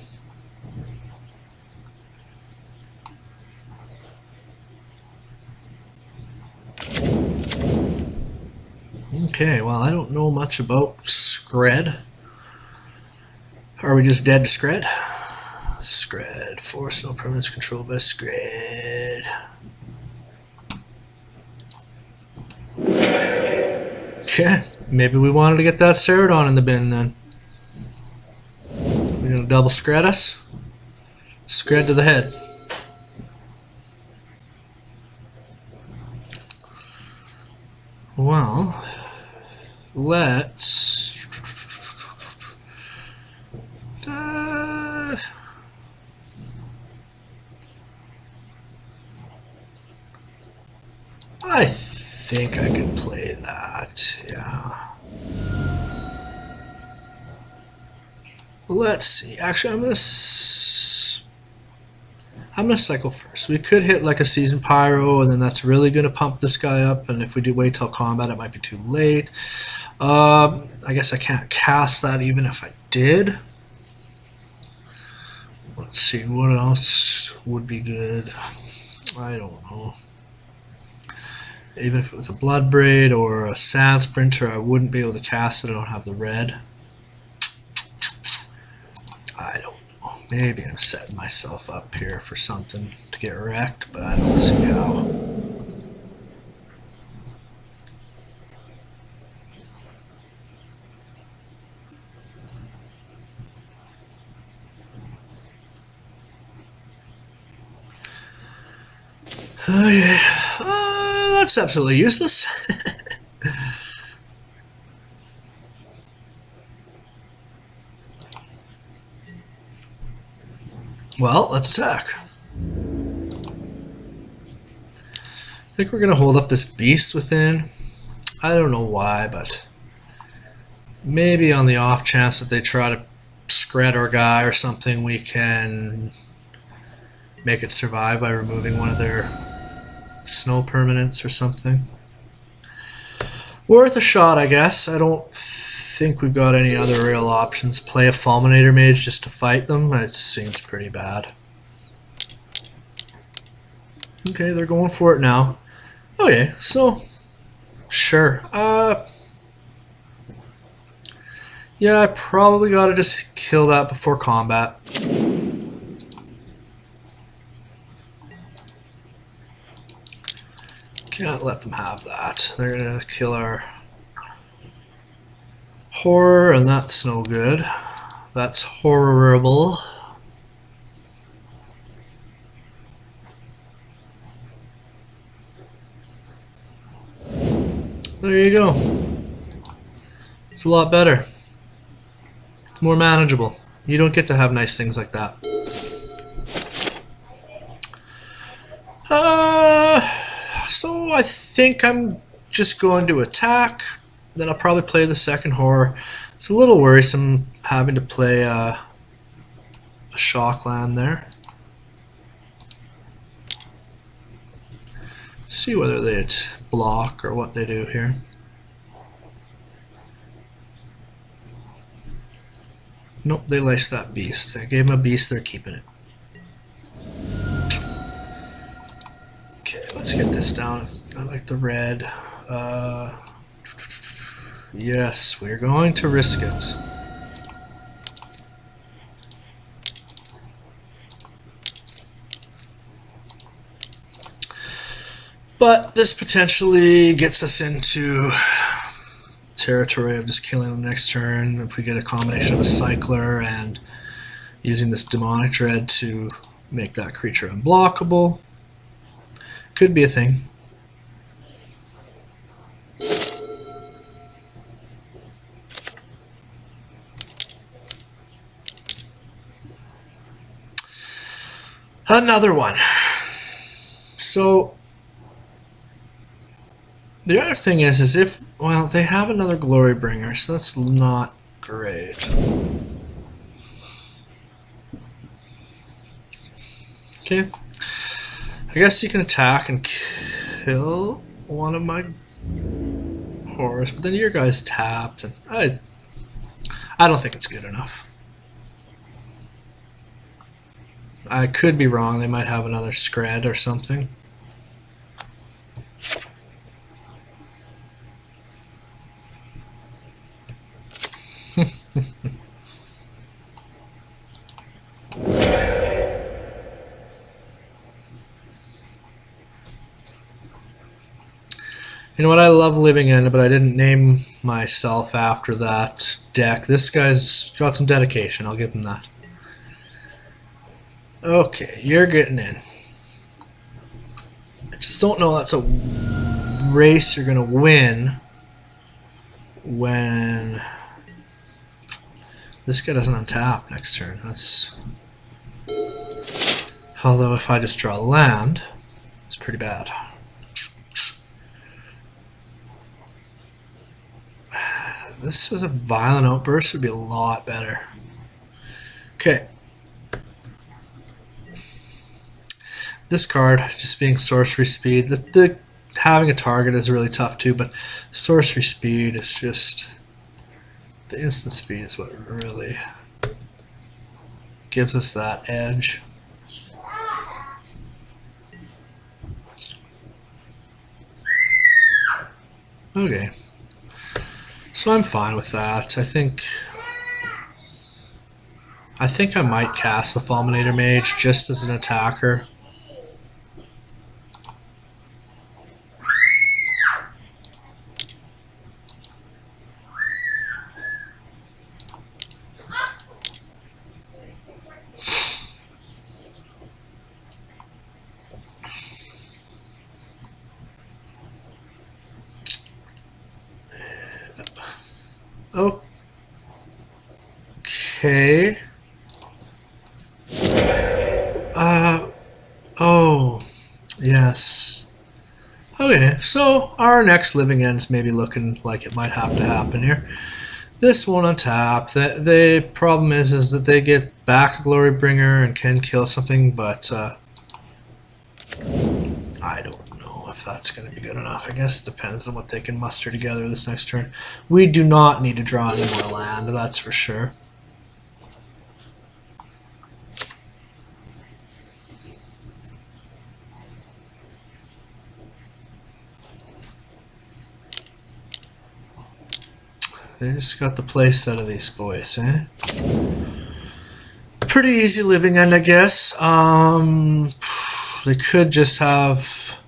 Okay, well, I don't know much about Scred. Are we just dead to Scred? Scred. Force no permanence controlled by Scred. Okay, maybe we wanted to get that Ceradon in the bin then. We're gonna double Scred us. Scred to the head. Well, let's... I think I can play that, yeah. Let's see. Actually, I'm gonna cycle first. We could hit like a Season Pyro, and then that's really gonna pump this guy up. And if we do wait till combat, it might be too late. I guess I can't cast that even if I did. Let's see, what else would be good? I don't know. Even if it was a Bloodbraid or a Sand Sprinter, I wouldn't be able to cast it. I don't have the red. I don't know. Maybe I'm setting myself up here for something to get wrecked, but I don't see how. Okay. That's absolutely useless. Well, let's attack. I think we're going to hold up this beast within. I don't know why, but maybe on the off chance that they try to scred our guy or something, we can make it survive by removing one of their snow permanents or something. Worth a shot, I guess. I don't think we've got any other real options. Play a Fulminator Mage just to fight them? It seems pretty bad. Okay, they're going for it now. Okay, so sure. Yeah, I probably gotta just kill that before combat. Can't let them have that. They're gonna kill our horror, and that's no good. That's horrible. There you go. It's a lot better. It's more manageable. You don't get to have nice things like that. So I think I'm just going to attack. Then I'll probably play the second horror. It's a little worrisome having to play a shock land there. See whether they block or what they do here. Nope, they laced that beast. I gave them a beast, they're keeping it. Okay, let's get this down. I like the red. Yes, we're going to risk it. But this potentially gets us into territory of just killing them next turn. If we get a combination of a cycler and using this demonic dread to make that creature unblockable. Could be a thing. Another one. So the other thing is if, well, they have another Glorybringer, so that's not great. Okay. I guess you can attack and kill one of my horrors, but then your guy's tapped, and I don't think it's good enough. I could be wrong. They might have another scred or something. You know what, I love Living End, but I didn't name myself after that deck. This guy's got some dedication, I'll give him that. Okay, you're getting in. I just don't know that's a race you're going to win when this guy doesn't untap next turn. That's... Although if I just draw land, it's pretty bad. This was a Violent Outburst would be a lot better. Okay. This card, just being sorcery speed, the having a target is really tough too, but sorcery speed is just... The instant speed is what really gives us that edge. Okay. So I'm fine with that. I think I might cast the Fulminator Mage just as an attacker. Okay. Oh, yes. Okay, so our next Living End's maybe looking like it might have to happen here. This one on tap. The problem is that they get back a Glorybringer and can kill something, but I don't know if that's going to be good enough. I guess it depends on what they can muster together this next turn. We do not need to draw any more land, that's for sure. They just got the play set of these boys, eh? Pretty easy Living End, I guess. They could just have,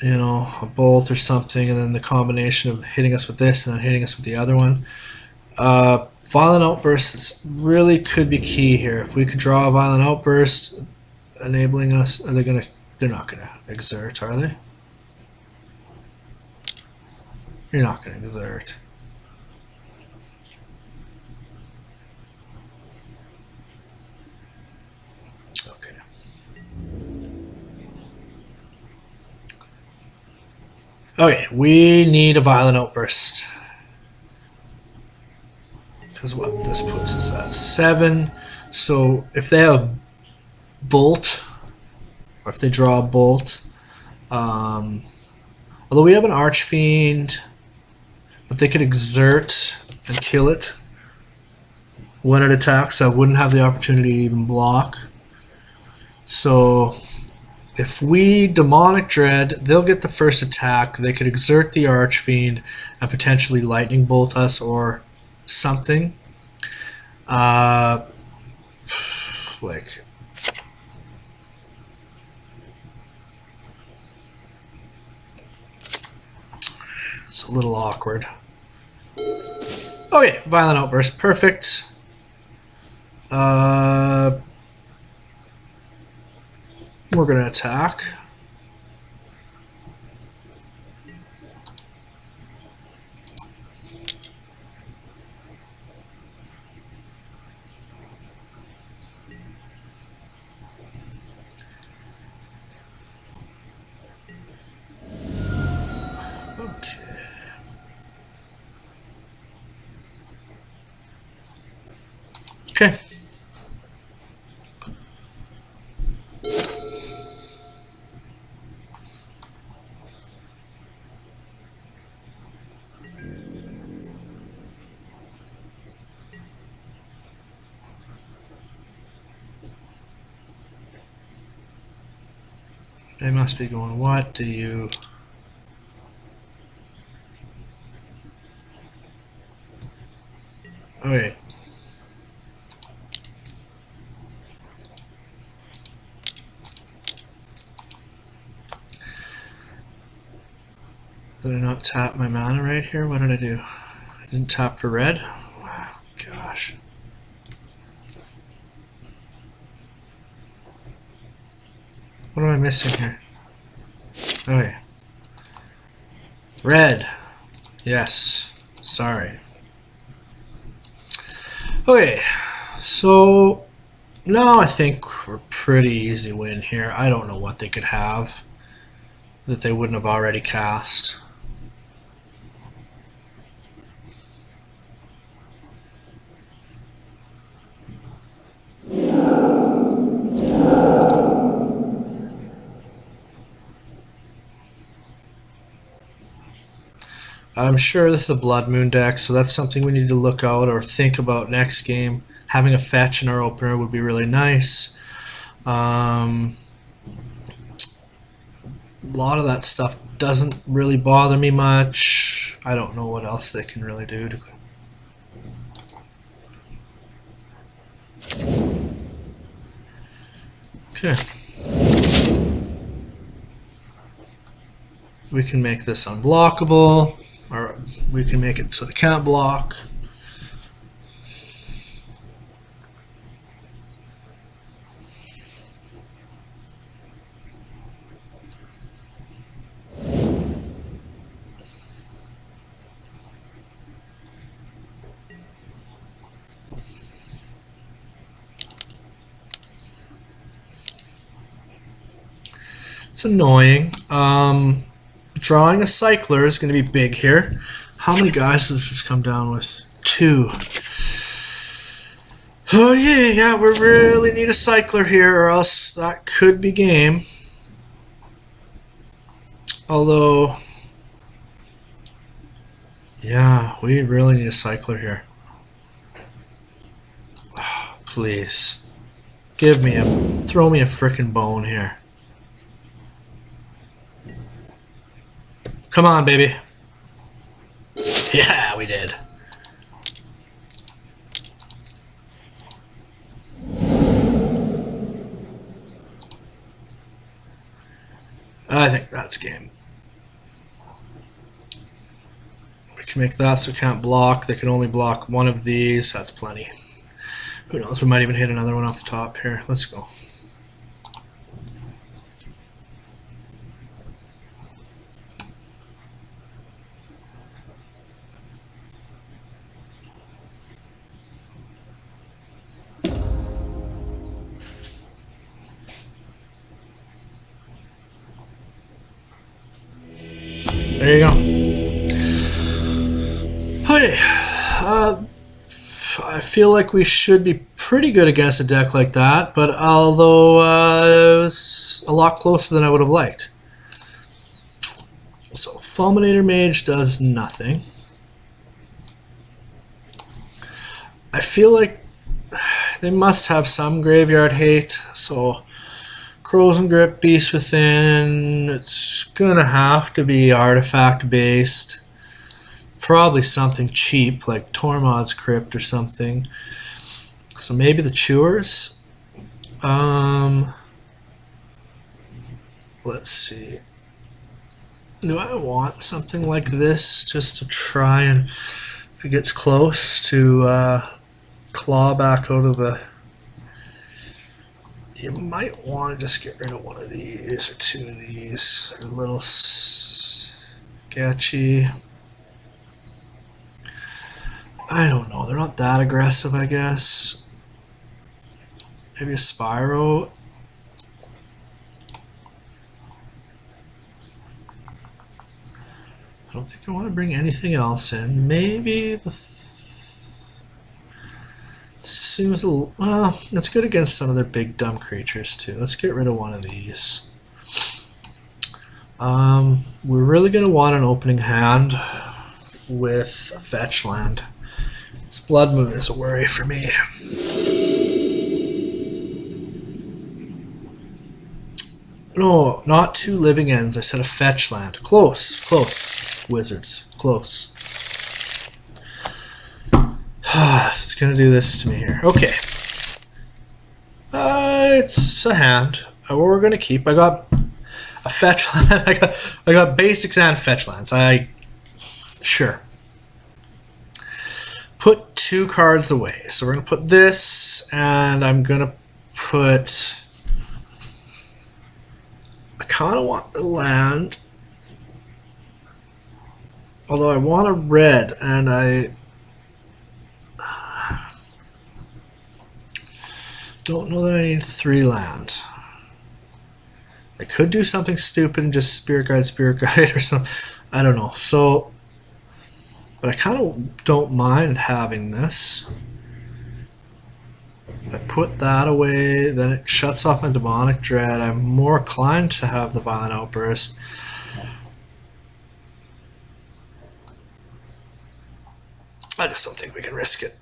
you know, a bolt or something, and then the combination of hitting us with this and then hitting us with the other one. Violent Outbursts really could be key here. If we could draw a Violent Outburst, enabling us, are they gonna? They're not gonna exert, are they? You're not gonna exert. Okay, we need a Violent Outburst. Because what this puts us at 7. So if they have Bolt, or if they draw a Bolt, although we have an Archfiend, but they could exert and kill it when it attacks, so I wouldn't have the opportunity to even block. So if we Demonic Dread, they'll get the first attack. They could exert the Archfiend and potentially Lightning Bolt us or something. Like, it's a little awkward. Okay, Violent Outburst, perfect. We're going to attack. Okay. They must be going, what do you... Okay. Did I not tap my mana right here? What did I do? I didn't tap for red? Wow, gosh. What am I missing here? Oh yeah. Red. Yes. Sorry. Okay. So now I think we're pretty easy win here. I don't know what they could have that they wouldn't have already cast. I'm sure this is a Blood Moon deck, so that's something we need to look out or think about next game. Having a fetch in our opener would be really nice. A lot of that stuff doesn't really bother me much. I don't know what else they can really do. Okay. We can make this unblockable, or we can make it so they can't block. It's annoying. Drawing a cycler is going to be big here. How many guys does this come down with? 2. Oh yeah, we really need a cycler here, or else that could be game. Although, yeah, we really need a cycler here. Oh, please, throw me a frickin' bone here. Come on, baby. Yeah, we did. I think that's game. We can make that so it can't block. They can only block one of these. That's plenty. Who knows? We might even hit another one off the top here. Let's go. There you go. Okay. I feel like we should be pretty good against a deck like that, but although it's a lot closer than I would have liked. So Fulminator Mage does nothing. I feel like they must have some graveyard hate, so Crows and Grip, Beast Within, it's gonna have to be artifact based. Probably something cheap like Tormod's Crypt or something. So maybe the Chewers. Let's see. Do I want something like this just to try and, if it gets close, to claw back out of the... You might want to just get rid of one of these or 2 of these. They're a little sketchy. I don't know. They're not that aggressive, I guess. Maybe a Spyro. I don't think I want to bring anything else in. Maybe the... Seems a little... Well, it's good against some of their big dumb creatures too. Let's get rid of one of these. We're really going to want an opening hand with a fetch land. This Blood Moon is a worry for me. No, not 2 living ends. I said a fetch land. Close, close. Wizards, close. It's gonna do this to me here. Okay. It's a hand. We're gonna keep. I got a fetch land. I got basics and fetch lands. Sure. Put 2 cards away. So we're gonna put this, and I'm gonna put... I kind of want the land. Although I want a red, and I don't know that I need 3 land. I could do something stupid and just Spirit Guide, or something. I don't know. So, but I kind of don't mind having this. I put that away, then it shuts off my Demonic Dread. I'm more inclined to have the Violent Outburst. I just don't think we can risk it.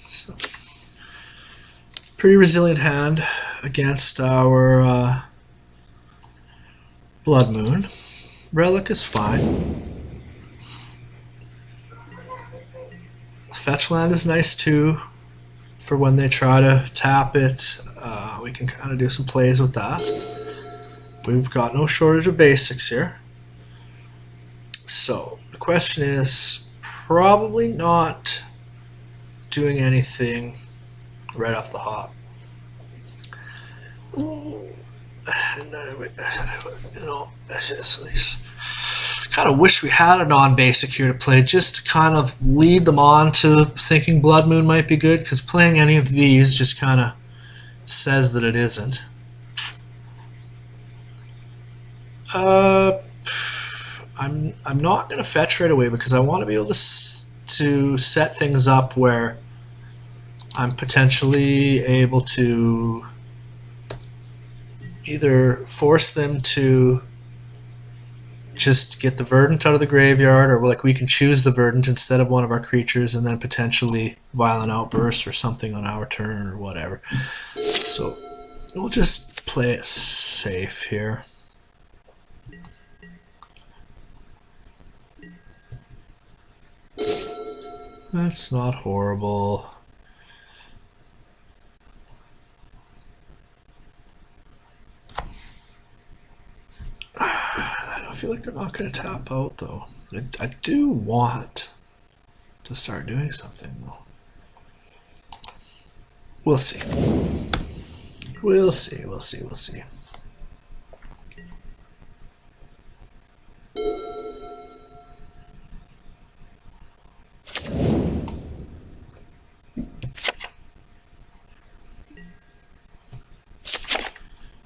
So, pretty resilient hand against our Blood Moon. Relic is fine. Fetch land is nice too for when they try to tap it. We can kind of do some plays with that. We've got no shortage of basics here. So the question is probably not doing anything right off the hop. You know, kind of wish we had a non-basic here to play just to kind of lead them on to thinking Blood Moon might be good, because playing any of these just kind of says that it isn't. I'm not going to fetch right away because I want to be able to set things up where I'm potentially able to either force them to just get the Verdant out of the graveyard, or like we can choose the Verdant instead of one of our creatures and then potentially Violent Outburst or something on our turn or whatever. So we'll just play it safe here. That's not horrible. I don't feel like they're not going to tap out though. I do want to start doing something though. We'll see. We'll see. We'll see. We'll see.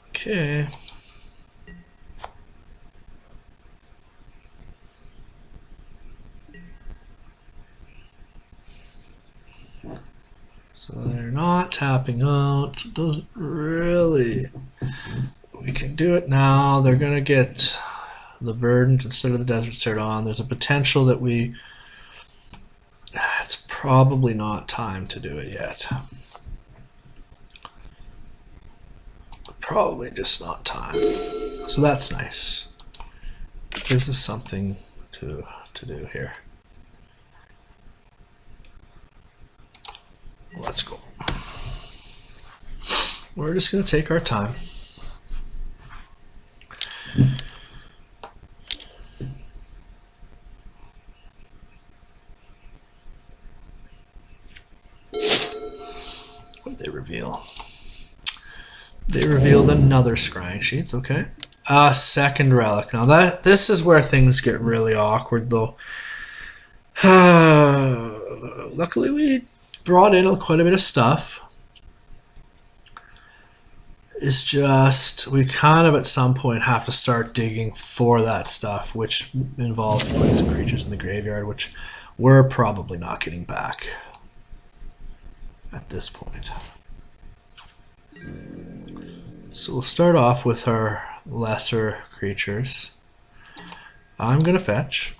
Okay. So they're not tapping out. It doesn't really. We can do it now. They're going to get the Verdant instead of the Desert Cerdon. There's a potential that we. It's probably not time to do it yet. Probably just not time. So that's nice. Gives us something to do here. Let's go. We're just going to take our time. What did they reveal? They revealed another Scrying Sheets, okay. Second Relic. Now this is where things get really awkward though. Luckily we brought in quite a bit of stuff. It's just we kind of at some point have to start digging for that stuff, which involves putting some creatures in the graveyard, which we're probably not getting back at this point. So we'll start off with our lesser creatures. I'm going to fetch.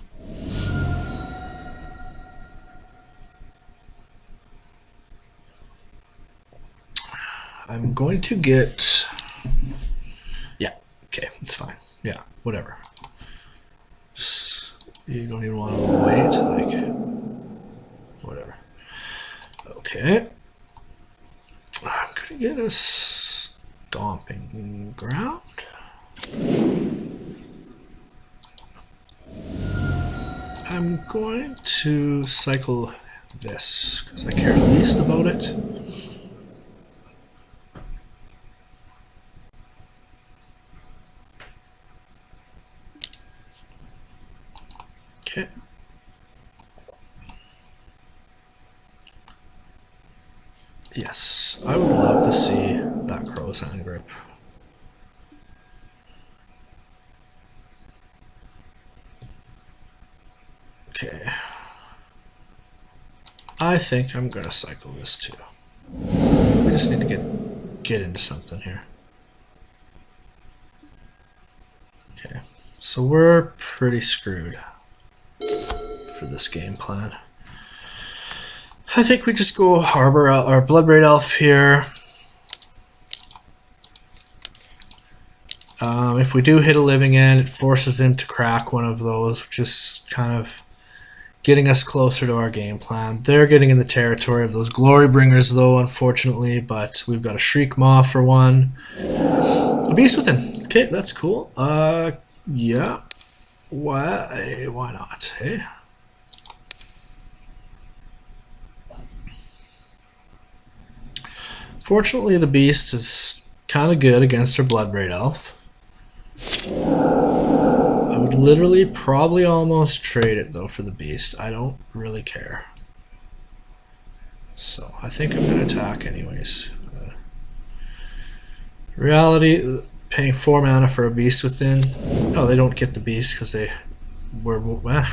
I'm going to get... Yeah, okay, it's fine. Yeah, whatever. You don't even want to wait, like... Whatever. Okay. I'm going to get a Stomping Ground. I'm going to cycle this because I care least about it. Okay. Yes, I would love to see that Crow's Hand grip. Okay. I think I'm gonna cycle this too. We just need to get into something here. Okay, so we're pretty screwed for this game plan. I think we just go Harbor or Bloodbraid Elf here. If we do hit a Living End, it forces him to crack one of those, which is kind of getting us closer to our game plan. They're getting in the territory of those Glory Bringers, though, unfortunately, but we've got a Shriek Maw for one. A Beast Within. Okay, that's cool. Yeah. Why not, hey? Fortunately, the Beast is kind of good against our Bloodbraid Elf. I would literally probably almost trade it, though, for the Beast. I don't really care. So, I think I'm going to attack anyways. Reality, paying 4 mana for a Beast Within. Oh, they don't get the Beast because they were... Well,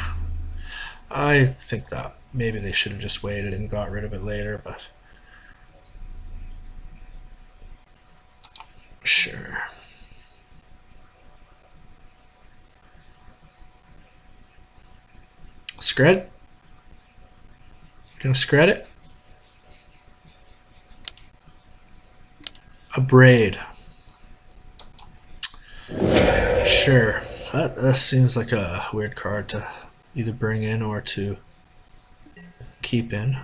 I think that maybe they should have just waited and got rid of it later, but... Sure. Scred? Gonna scred it? A Braid. Sure. That seems like a weird card to either bring in or to keep in.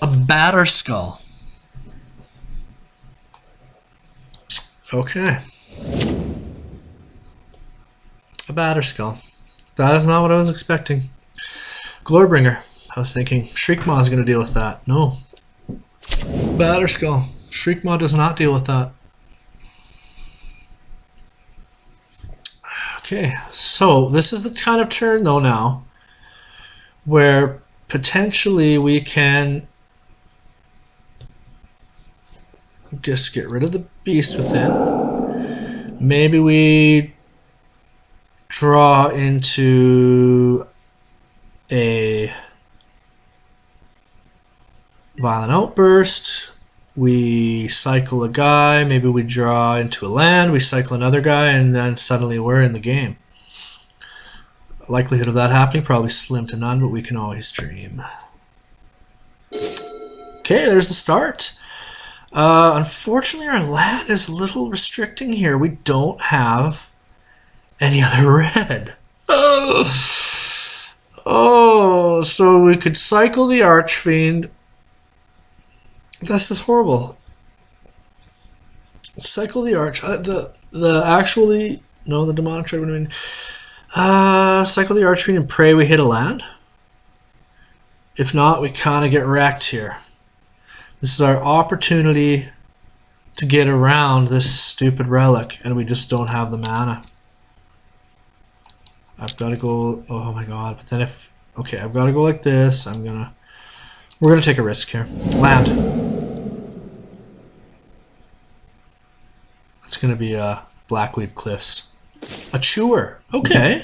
A Batterskull. Okay. A Batterskull. That is not what I was expecting. Glorybringer. I was thinking Shriekmaw is going to deal with that. No. Batterskull. Shriekmaw does not deal with that. Okay, so this is the kind of turn, though, now where potentially we can just get rid of the Beast Within. Maybe we draw into a Violent Outburst. We cycle a guy. Maybe we draw into a land. We cycle another guy, and then suddenly we're in the game. Likelihood of that happening probably slim to none, but we can always dream. Okay, there's the start. Unfortunately, our land is a little restricting here. We don't have any other red. Oh, so we could cycle the Archfiend. This is horrible. Cycle the Arch. The Demonic Trade. Cycle the Archfiend and pray we hit a land. If not, we kind of get wrecked here. This is our opportunity to get around this stupid relic, and we just don't have the mana. I've got to go... Oh my god. But then if... Okay, I've got to go like this. We're going to take a risk here. Land. It's going to be Blackleaf Cliffs. A Chewer. Okay.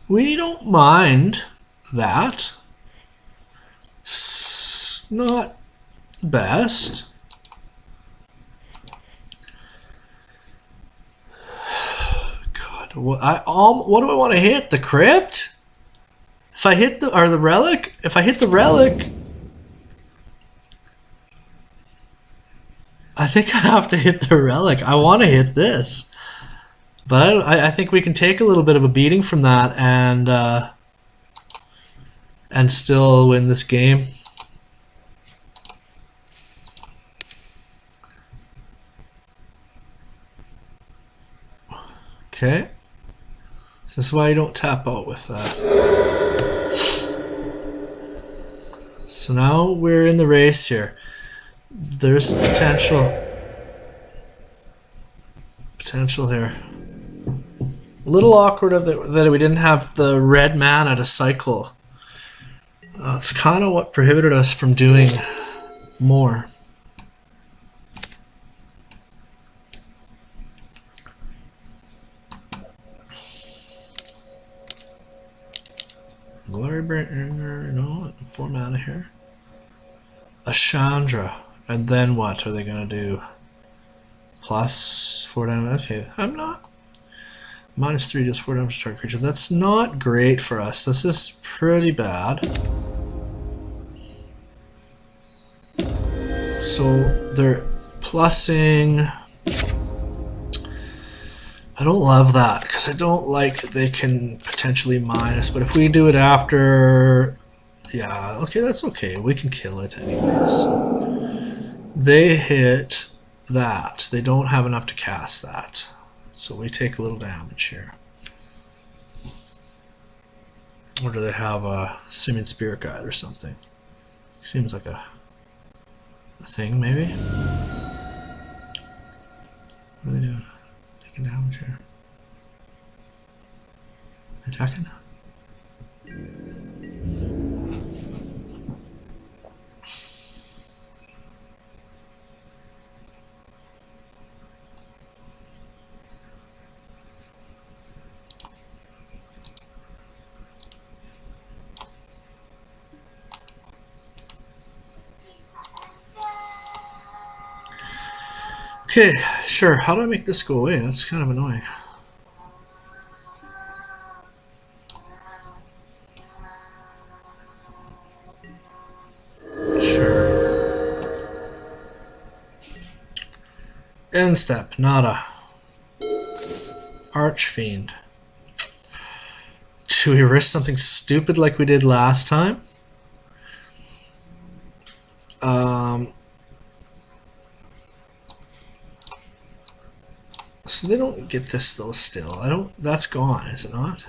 We don't mind that. Not the best. God, what do I want to hit? The Crypt? If I hit the Relic? If I hit the Relic, I think I have to hit the Relic. I want to hit this. But I think we can take a little bit of a beating from that and still win this game. Okay. This is why you don't tap out with that. So now we're in the race here. There's potential here. A little awkward that we didn't have the red mana to cycle. It's kind of what prohibited us from doing more. Glorybringer, no, 4 mana here. A Chandra, and then what are they gonna do? Plus 4 damage. Okay, I'm not. -3 does 4 damage to target creature. That's not great for us. This is pretty bad. So they're plussing. I don't love that because I don't like that they can potentially minus, but if we do it after, yeah, okay, that's okay. We can kill it anyways. They hit that. They don't have enough to cast that. So we take a little damage here. Or do they have a Simian Spirit Guide or something? Seems like a thing, maybe? What are they doing? Taking damage here. Attacking? Okay, sure. How do I make this go away? That's kind of annoying. Sure. End step, nada. Archfiend. Do we risk something stupid like we did last time? So they don't get this though still. I don't, that's gone, is it not?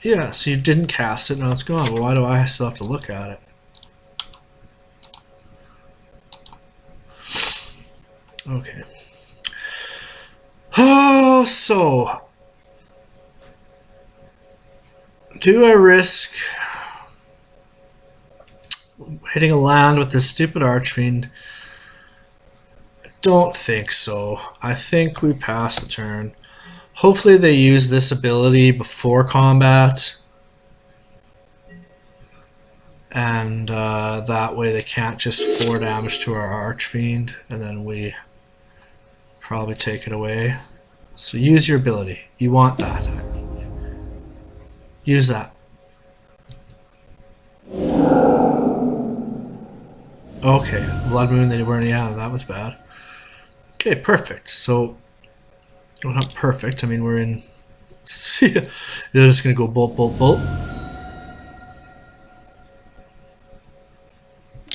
Yeah, so you didn't cast it, now it's gone. Well, why do I still have to look at it? Okay. Oh, so do I risk hitting a land with this stupid Archfiend? I don't think so. I think we pass the turn. Hopefully they use this ability before combat. And that way they can't just 4 damage to our Archfiend, and then we probably take it away. So use your ability. You want that. Use that. Okay, Blood Moon, they weren't, yeah, that was bad. Okay, perfect. So, well, not perfect, I mean, we're in, they're just gonna go bolt, bolt, bolt.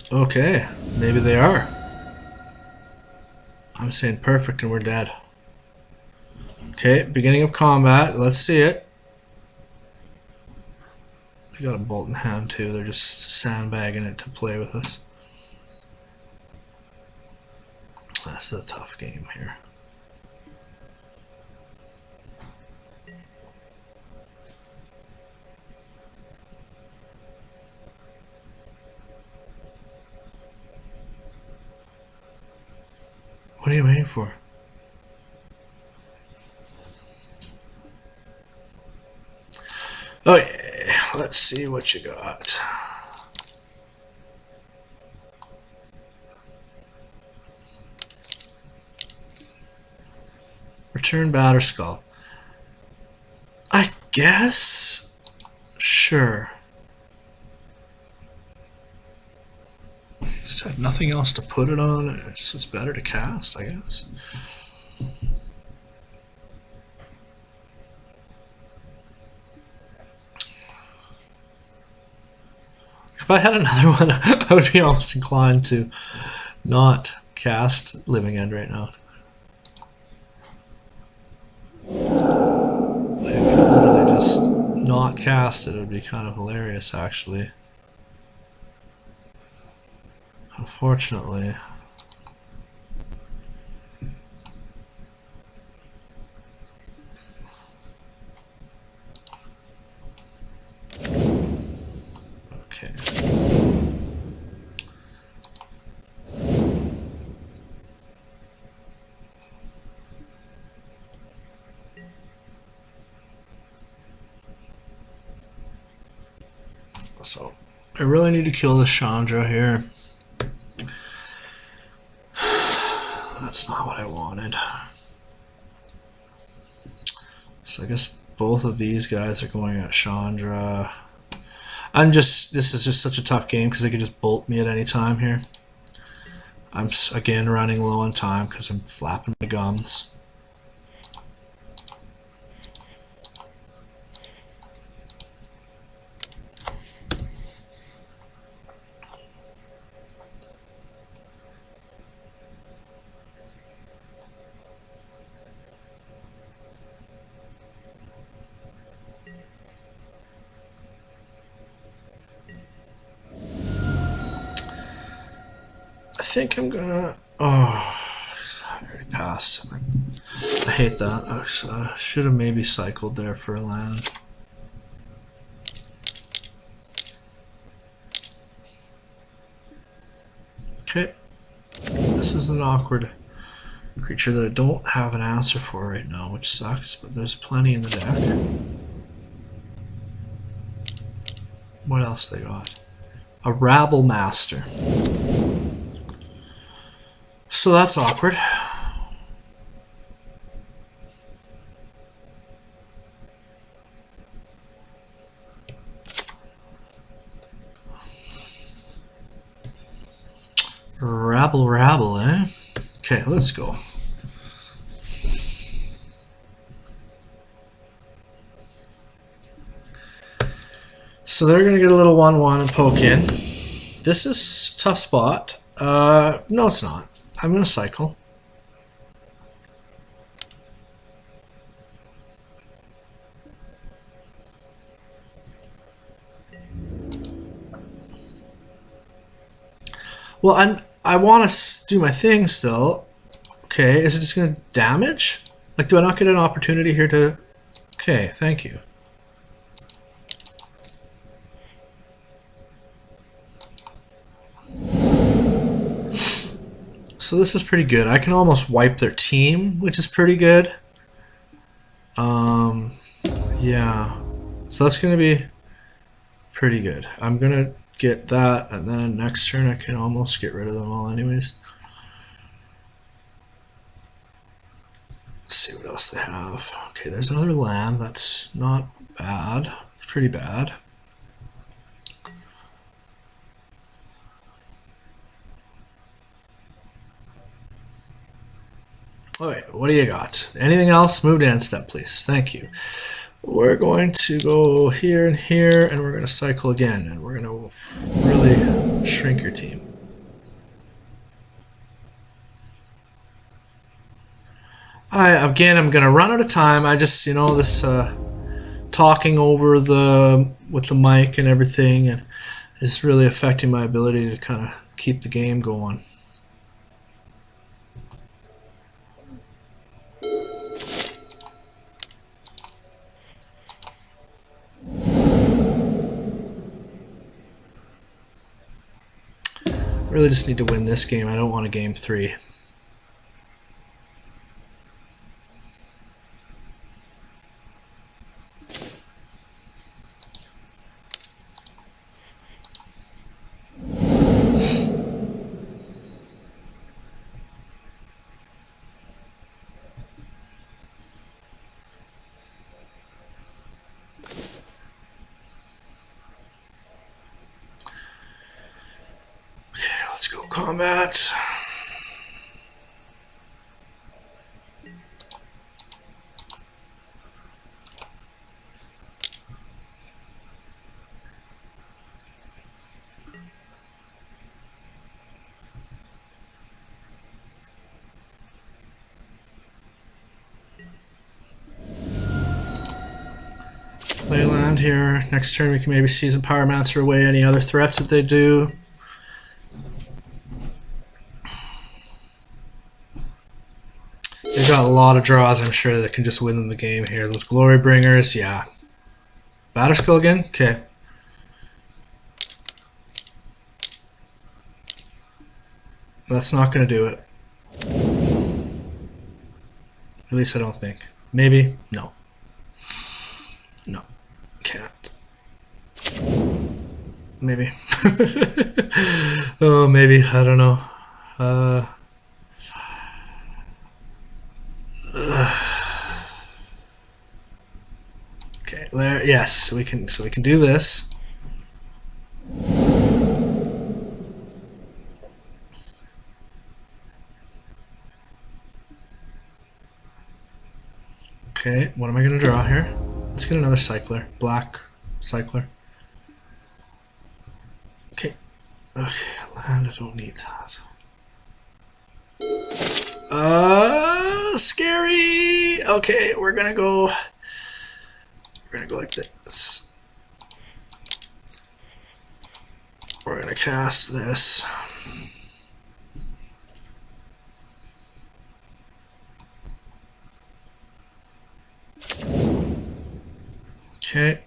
Okay, maybe they are. I'm saying perfect and we're dead. Okay, beginning of combat, let's see it. They got a bolt in hand too, they're just sandbagging it to play with us. That's a tough game here. What are you waiting for? Okay, let's see what you got. Return Batterskull. I guess? Sure. Just have nothing else to put it on. It's just better to cast, I guess. If I had another one, I would be almost inclined to not cast Living End right now. not cast it, it would be kind of hilarious, actually. Unfortunately. Okay. So, I really need to kill the Chandra here. That's not what I wanted. So I guess both of these guys are going at Chandra. This is just such a tough game because they could just bolt me at any time here. I'm, again, running low on time because I'm flapping my gums. I think I'm gonna... Oh, I already passed. I hate that. I should have maybe cycled there for a land. Okay. This is an awkward creature that I don't have an answer for right now, which sucks, but there's plenty in the deck. What else they got? A Rabble Master. So that's awkward. Rabble, eh? Okay, let's go. So they're going to get a little 1-1 and poke in. This is a tough spot. No, it's not. I'm going to cycle. Well, I want to do my thing still. Okay, is it just going to damage? Like, do I not get an opportunity here to... Okay, thank you. So this is pretty good. I can almost wipe their team, which is pretty good. Yeah. So that's going to be pretty good. I'm going to get that, and then next turn I can almost get rid of them all anyways. Let's see what else they have. Okay, there's another land. That's not bad. Pretty bad. Okay, what do you got? Anything else? Move to end step, please. Thank you. We're going to go here and here, and we're going to cycle again, and we're going to really shrink your team. Again, I'm going to run out of time. I just, this talking over with the mic and everything, and is really affecting my ability to kind of keep the game going. Really just need to win this game. I don't want a game 3. Let's go combat. Play land hand here. Next turn we can maybe Season Pyromancer away any other threats that they do. They've got a lot of draws, I'm sure, that can just win them the game here. Those Glory Bringers, yeah. Batterskull again? Okay. That's not going to do it. At least I don't think. Maybe? No. No. Can't. Maybe. Oh, maybe. I don't know. Okay, there. Yes, we can. So we can do this. Okay, what am I going to draw here? Let's get another cycler. Black cycler. Okay. Okay, land, I don't need that. Scary! Okay, we're gonna go like this. We're gonna cast this. Okay.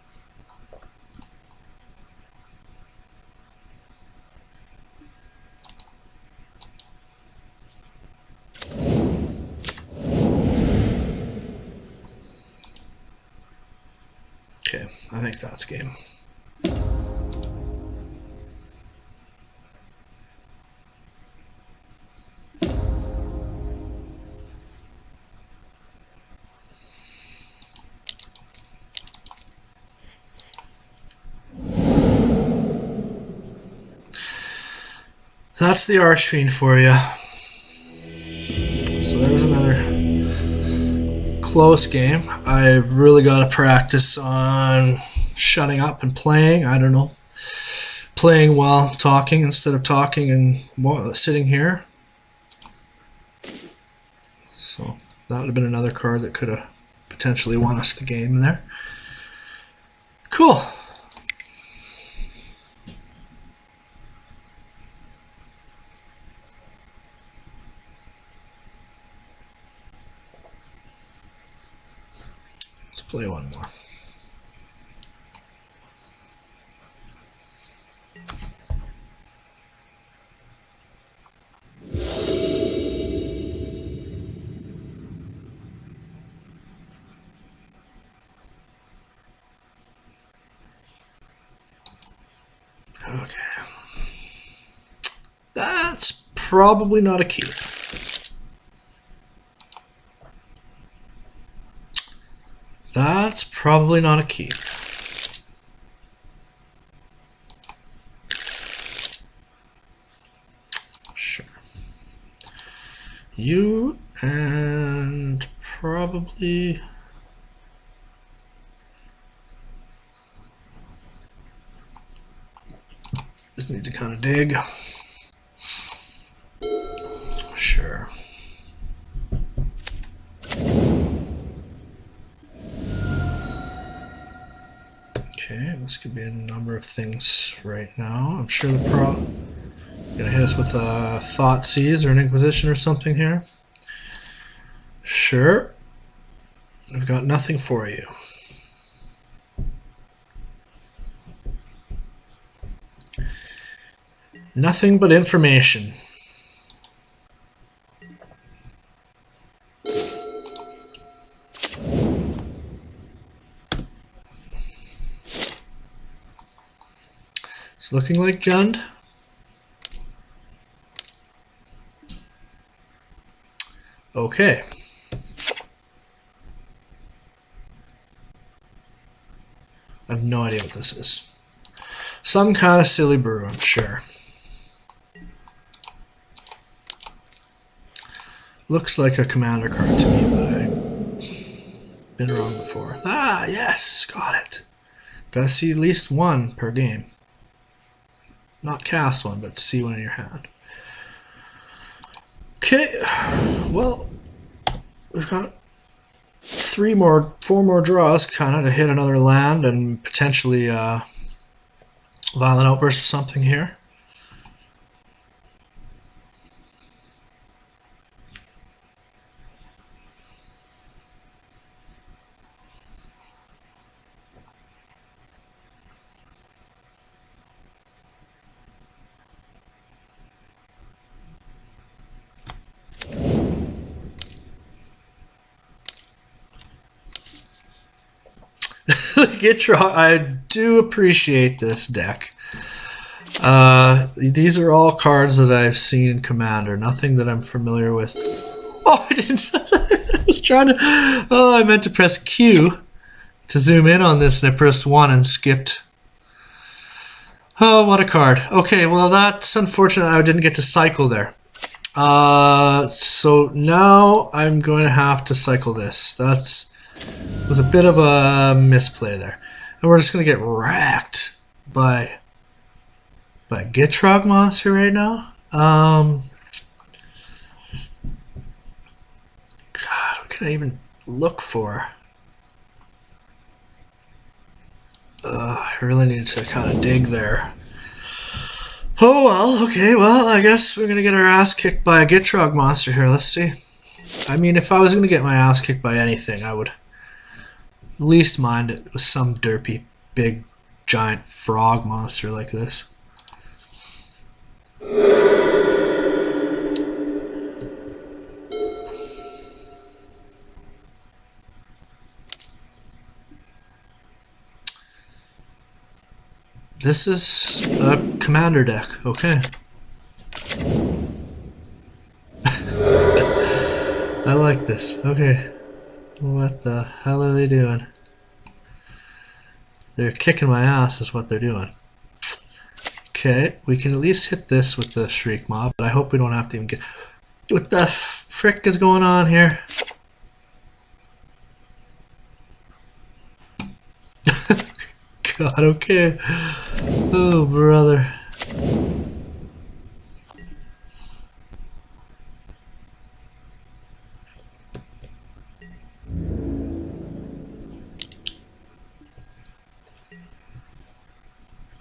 Okay, I think that's game. That's the Archfiend for you. So there's another close game. I've really got to practice on shutting up and playing. I don't know. Playing while talking instead of talking and sitting here. So that would have been another card that could have potentially won us the game there. Cool. Let's play one more. Okay. That's probably not a key. That's probably not a key. Sure. You and probably... Just need to kind of dig. Sure. Okay, this could be a number of things right now. I'm sure the gonna hit us with a Thought Seize or an Inquisition or something here. Sure. I've got nothing for you. Nothing but information. It's looking like Jund. Okay. I have no idea what this is. Some kind of silly brew, I'm sure. Looks like a commander card to me, but I've been wrong before. Ah, yes, got it. Gotta see at least one per game. Not cast one, but see one in your hand. Okay, well, we've got 4 more draws, kind of to hit another land and potentially Violent Outburst or something here. Gitrog, I do appreciate this deck. These are all cards that I've seen in Commander, nothing that I'm familiar with. Oh, I didn't. I was trying to. Oh, I meant to press Q to zoom in on this, and I pressed 1 and skipped. Oh, what a card. Okay, well, that's unfortunate I didn't get to cycle there. So now I'm going to have to cycle this. Was a bit of a misplay there. And we're just going to get wrecked by Gitrog monster right now. God, what can I even look for? I really need to kind of dig there. Oh well, okay, well, I guess we're going to get our ass kicked by a Gitrog monster here. Let's see. I mean, if I was going to get my ass kicked by anything, I would least mind it with some derpy, big, giant frog monster like this. This is a commander deck, okay. I like this, okay. What the hell are they doing? They're kicking my ass is what they're doing. Okay, we can at least hit this with the Shriek Mob, but I hope we don't have to even get... What the frick is going on here? God, okay. Oh, brother.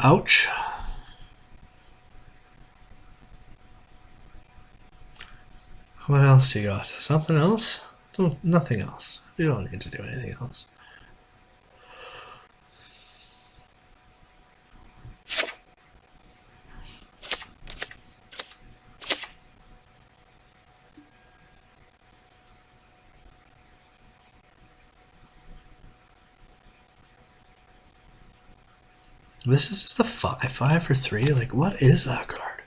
Ouch. What else you got? Something else? Nothing else. You don't need to do anything else. This is just a 5/5 for 3. Like, what is that card?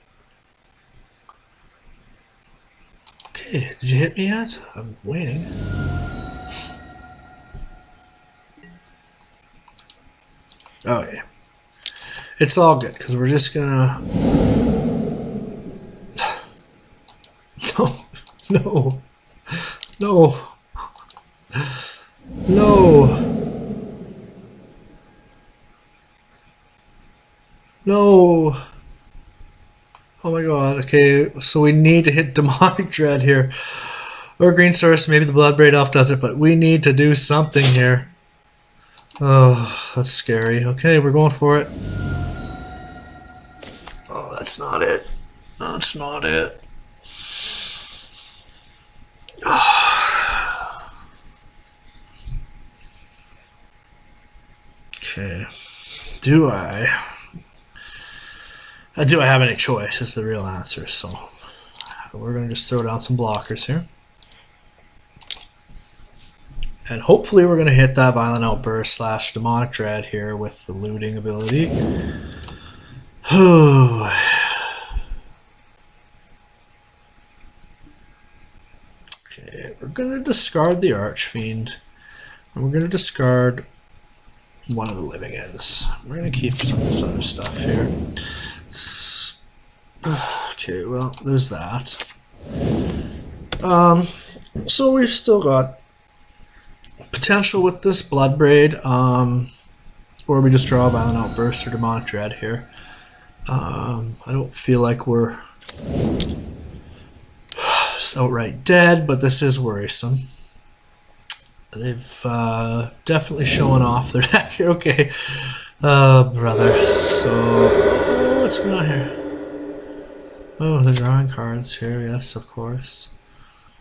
Okay, did you hit me yet? I'm waiting. Oh yeah, it's all good because we're just gonna. No, no, no, no. No! Oh my god, okay, so we need to hit Demonic Dread here. Or Green Source, maybe the Bloodbraid Elf does it, but we need to do something here. Oh, that's scary. Okay, we're going for it. Oh, that's not it. That's not it. Okay. Do I have any choice is the real answer, so we're going to just throw down some blockers here. And hopefully we're going to hit that Violent Outburst / Demonic Dread here with the looting ability. Okay, we're going to discard the Archfiend. And we're going to discard one of the Living Ends. We're going to keep some of this other stuff here. Okay, well, there's that. So we've still got potential with this Bloodbraid, or we just draw a Violent Outburst or Demonic Dread here. I don't feel like we're outright dead, but this is worrisome. They've definitely showing off their deck here. Okay. Brother. So, what's going on here? Oh, they're drawing cards here. Yes, of course.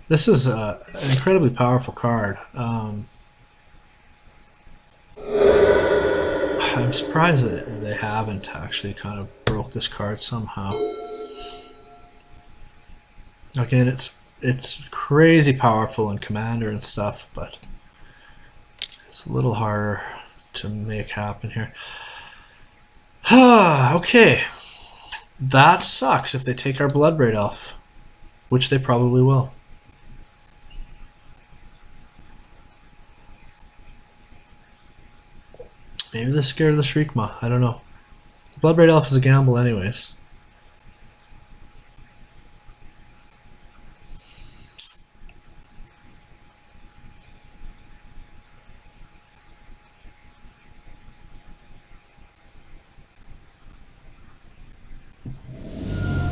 This is an incredibly powerful card. I'm surprised that they haven't actually kind of broke this card somehow. Again, it's crazy powerful in Commander and stuff, but it's a little harder to make happen here. Okay. That sucks if they take our Bloodbraid Elf, which they probably will. Maybe they're scared of the Shriekmaw. I don't know. The Bloodbraid Elf is a gamble anyways.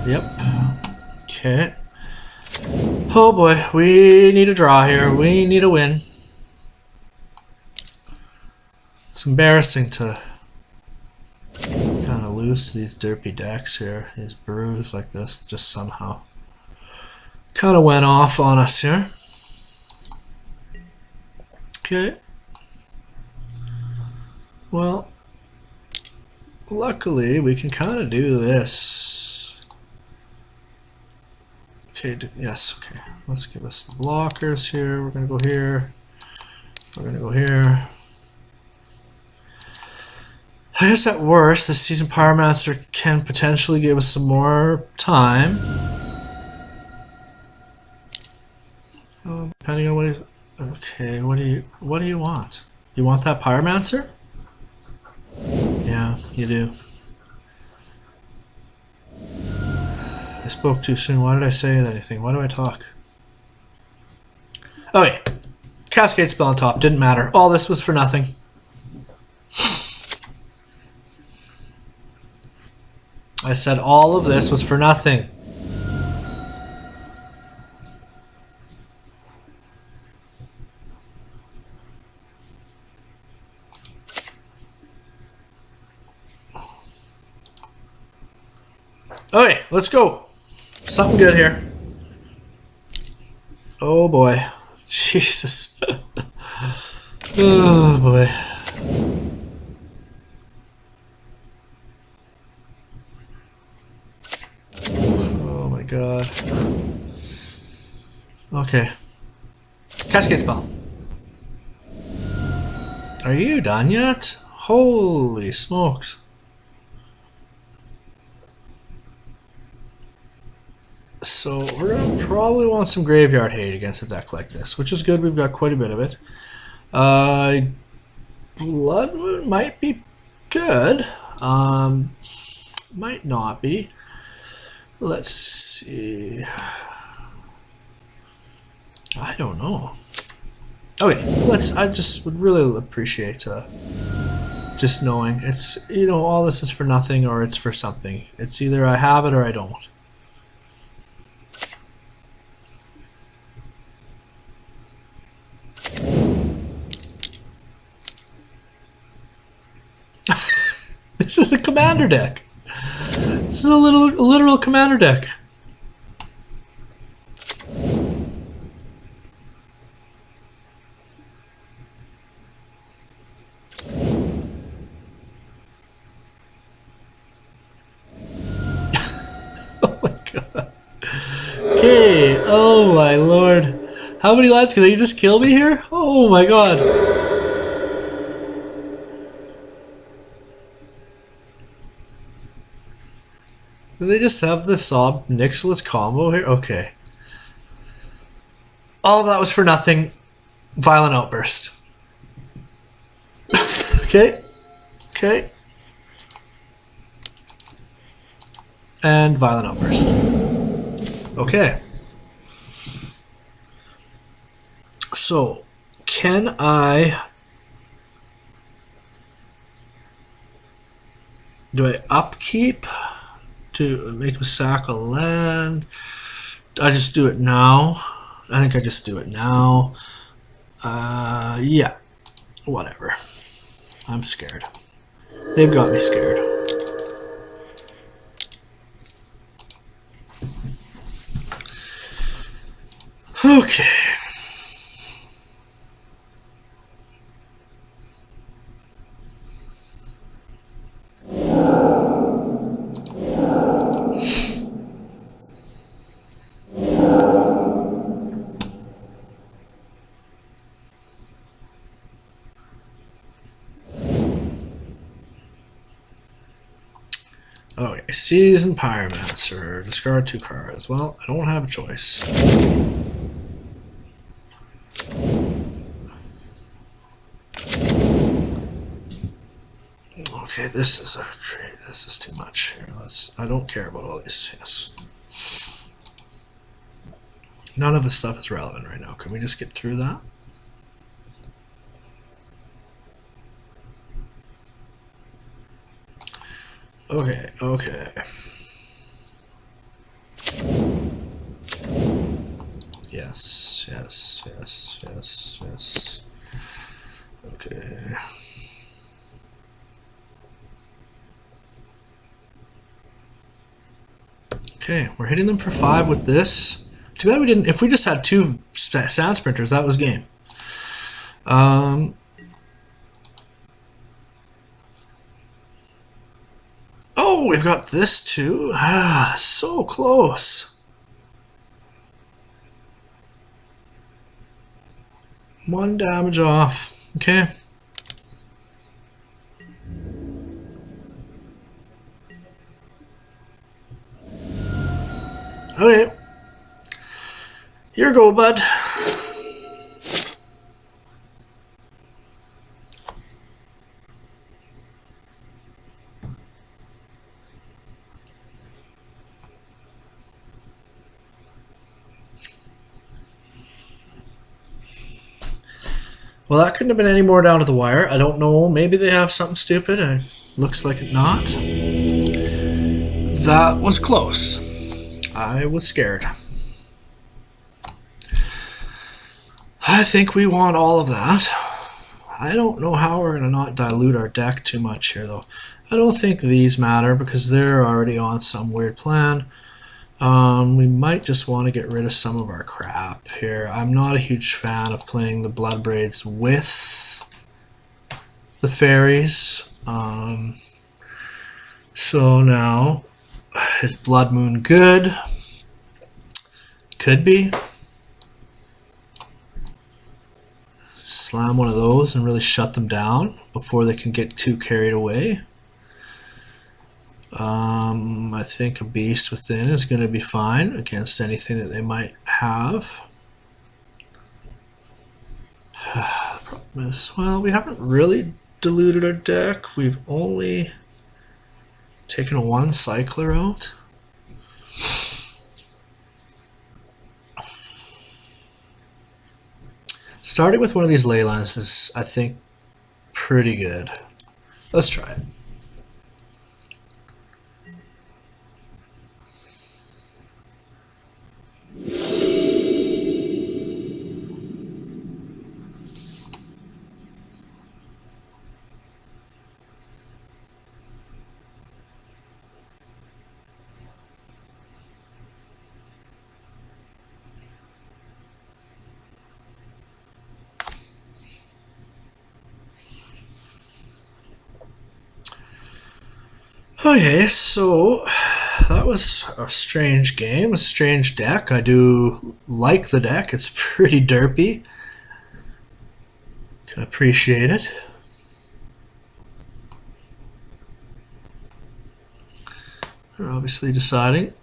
Yep. Okay. Oh boy, we need a draw here. We need a win. It's embarrassing to kind of lose to these derpy decks here. These brews like this just somehow kind of went off on us here. Okay. Well, luckily we can kind of do this. Okay, yes, okay. Let's give us the blockers here. We're going to go here. We're going to go here. I guess at worst, the Season Pyromancer can potentially give us some more time. Oh, depending on what he's... Okay, what do you want? You want that Pyromancer? Yeah, you do. I spoke too soon. Why did I say anything? Why do I talk? Okay. Cascade spell on top. Didn't matter. All this was for nothing. I said all of this was for nothing. Okay, let's go. Something good here. Oh boy. Jesus. Oh boy. Oh my god. Okay. Cascade spell. Are you done yet? Holy smokes. So we're going to probably want some graveyard hate against a deck like this, which is good. We've got quite a bit of it. Blood Moon might be good. Might not be. Let's see. I don't know. Okay, I just would really appreciate just knowing it's, you know, all this is for nothing or it's for something. It's either I have it or I don't. This is a commander deck. This is a literal commander deck. Oh my god. Okay, oh my lord. How many lands can they just kill me here? Oh my god. Do they just have the Sob Nixilis combo here? Okay. All of that was for nothing. Violent Outburst. Okay. Okay. And Violent Outburst. Okay. So, can I... Do I upkeep to make him sack a land? I just do it now. I think I just do it now. Yeah. Whatever. I'm scared. They've got me scared. Okay. Okay, Seasoned Pyromancer. Discard 2 cards. Well, I don't have a choice. Okay, this is too much here. I don't care about all these. Yes. None of this stuff is relevant right now. Can we just get through that? Okay, okay. Yes, yes, yes, yes, yes. Okay. Okay, we're hitting them for 5 with this. Too bad we didn't. If we just had 2 Sand Sprinters, that was game. Oh, we've got this too. Ah, so close. 1 damage off. Okay. Okay. Here you go, bud. Well, that couldn't have been any more down to the wire. I don't know. Maybe they have something stupid. It looks like it not. That was close. I was scared. I think we want all of that. I don't know how we're going to not dilute our deck too much here, though. I don't think these matter because they're already on some weird plan. We might just want to get rid of some of our crap here. I'm not a huge fan of playing the Blood Braids with the fairies. So now, is Blood Moon good? Could be. Slam one of those and really shut them down before they can get too carried away. I think a Beast Within is going to be fine against anything that they might have. The problem is, well, we haven't really diluted our deck. We've only taken 1 cycler out. Starting with one of these ley lines is, I think, pretty good. Let's try it. Okay, so that was a strange game, a strange deck. I do like the deck. It's pretty derpy. Can appreciate it. They're obviously deciding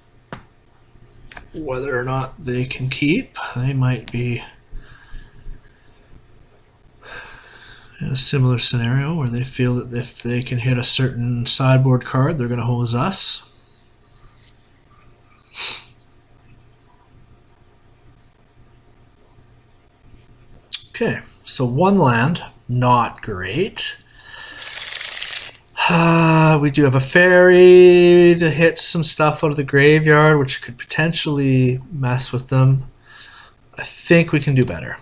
whether or not they can keep. They might be in a similar scenario where they feel that if they can hit a certain sideboard card, they're going to hose us. Okay, so 1 land, not great. We do have a fairy to hit some stuff out of the graveyard, which could potentially mess with them. I think we can do better.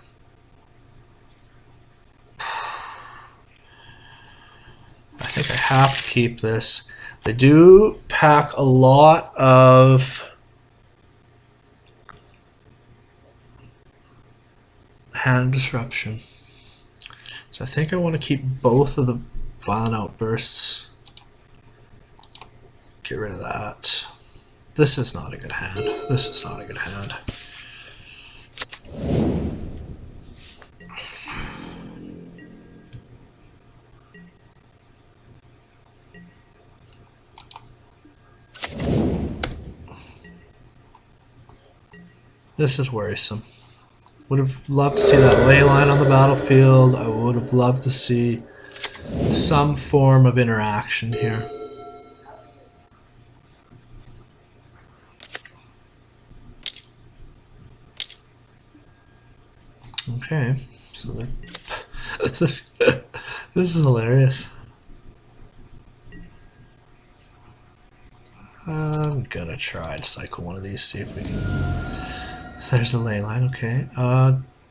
think I have to keep this. They do pack a lot of hand disruption. So I think I want to keep both of the violent outbursts. Get rid of that. This is not a good hand. This is not a good hand. This is worrisome. Would have loved to see that ley line on the battlefield. I would have loved to see some form of interaction here. Okay, so this is hilarious. I'm gonna try to cycle one of these, see if we can. There's a ley line, okay.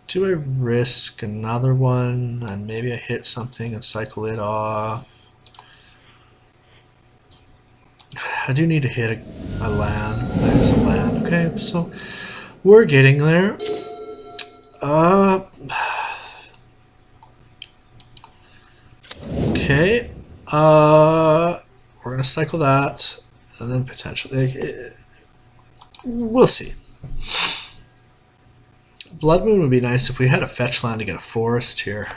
Do I risk another one and maybe I hit something and cycle it off? I do need to hit a land. There's a land, okay, so we're getting there. Okay, we're gonna cycle that, and then potentially, we'll see. Blood Moon would be nice if we had a fetch land to get a forest here.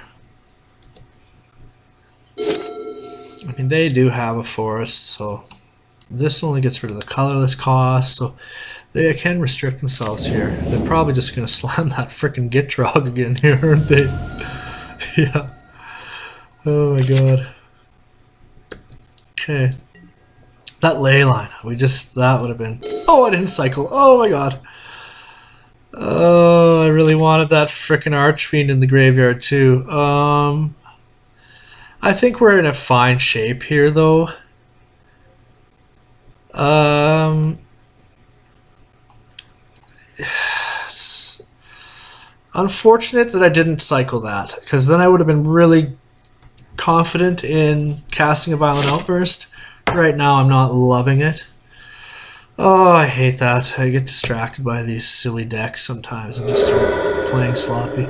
I mean, they do have a forest, so this only gets rid of the colorless cost, so they can restrict themselves here. They're probably just gonna slam that frickin' Gitrog again here, aren't they? Yeah. Oh my god. Okay. That ley line. That would have been... Oh, I didn't cycle. Oh my god. Oh, I really wanted that frickin' Archfiend in the graveyard too. I think we're in a fine shape here though. Unfortunate that I didn't cycle that, because then I would have been really confident in casting a Violent Outburst. Right now I'm not loving it. Oh, I hate that. I get distracted by these silly decks sometimes and just start playing sloppy.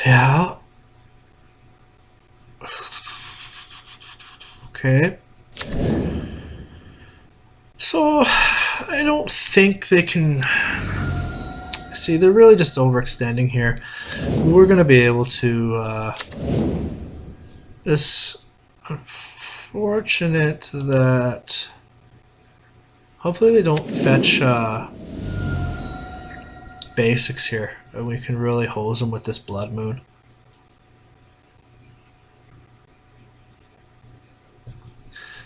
Yeah. Okay. So, I don't think they can... See, they're really just overextending here. We're going to be able to... It's unfortunate that... Hopefully they don't fetch basics here, and we can really hose them with this Blood Moon.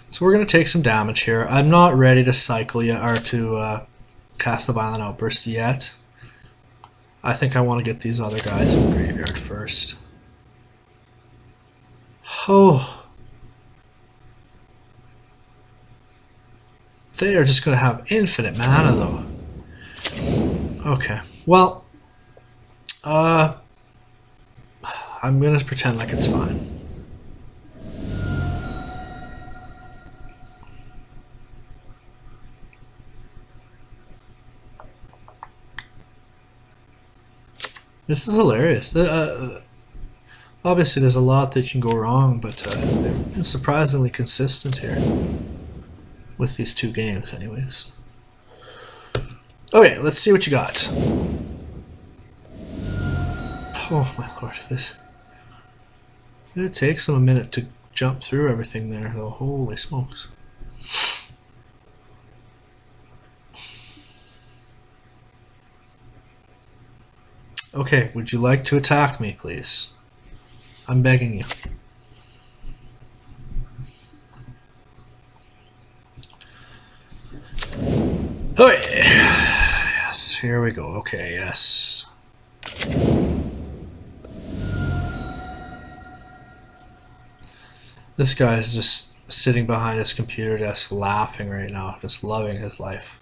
So we're going to take some damage here. I'm not ready to cycle yet, or to cast the Violent Outburst yet. I think I want to get these other guys in the graveyard first. Oh. They are just going to have infinite mana though. Okay, well, I'm going to pretend like it's fine. This is hilarious. Obviously, there's a lot that can go wrong, but they've been surprisingly consistent here with these two games, anyways. Okay, let's see what you got. Oh my lord, it takes them a minute to jump through everything there, though. Holy smokes. Okay, would you like to attack me, please? I'm begging you. Okay. Yes, here we go. Okay, yes. This guy is just sitting behind his computer desk laughing right now, just loving his life.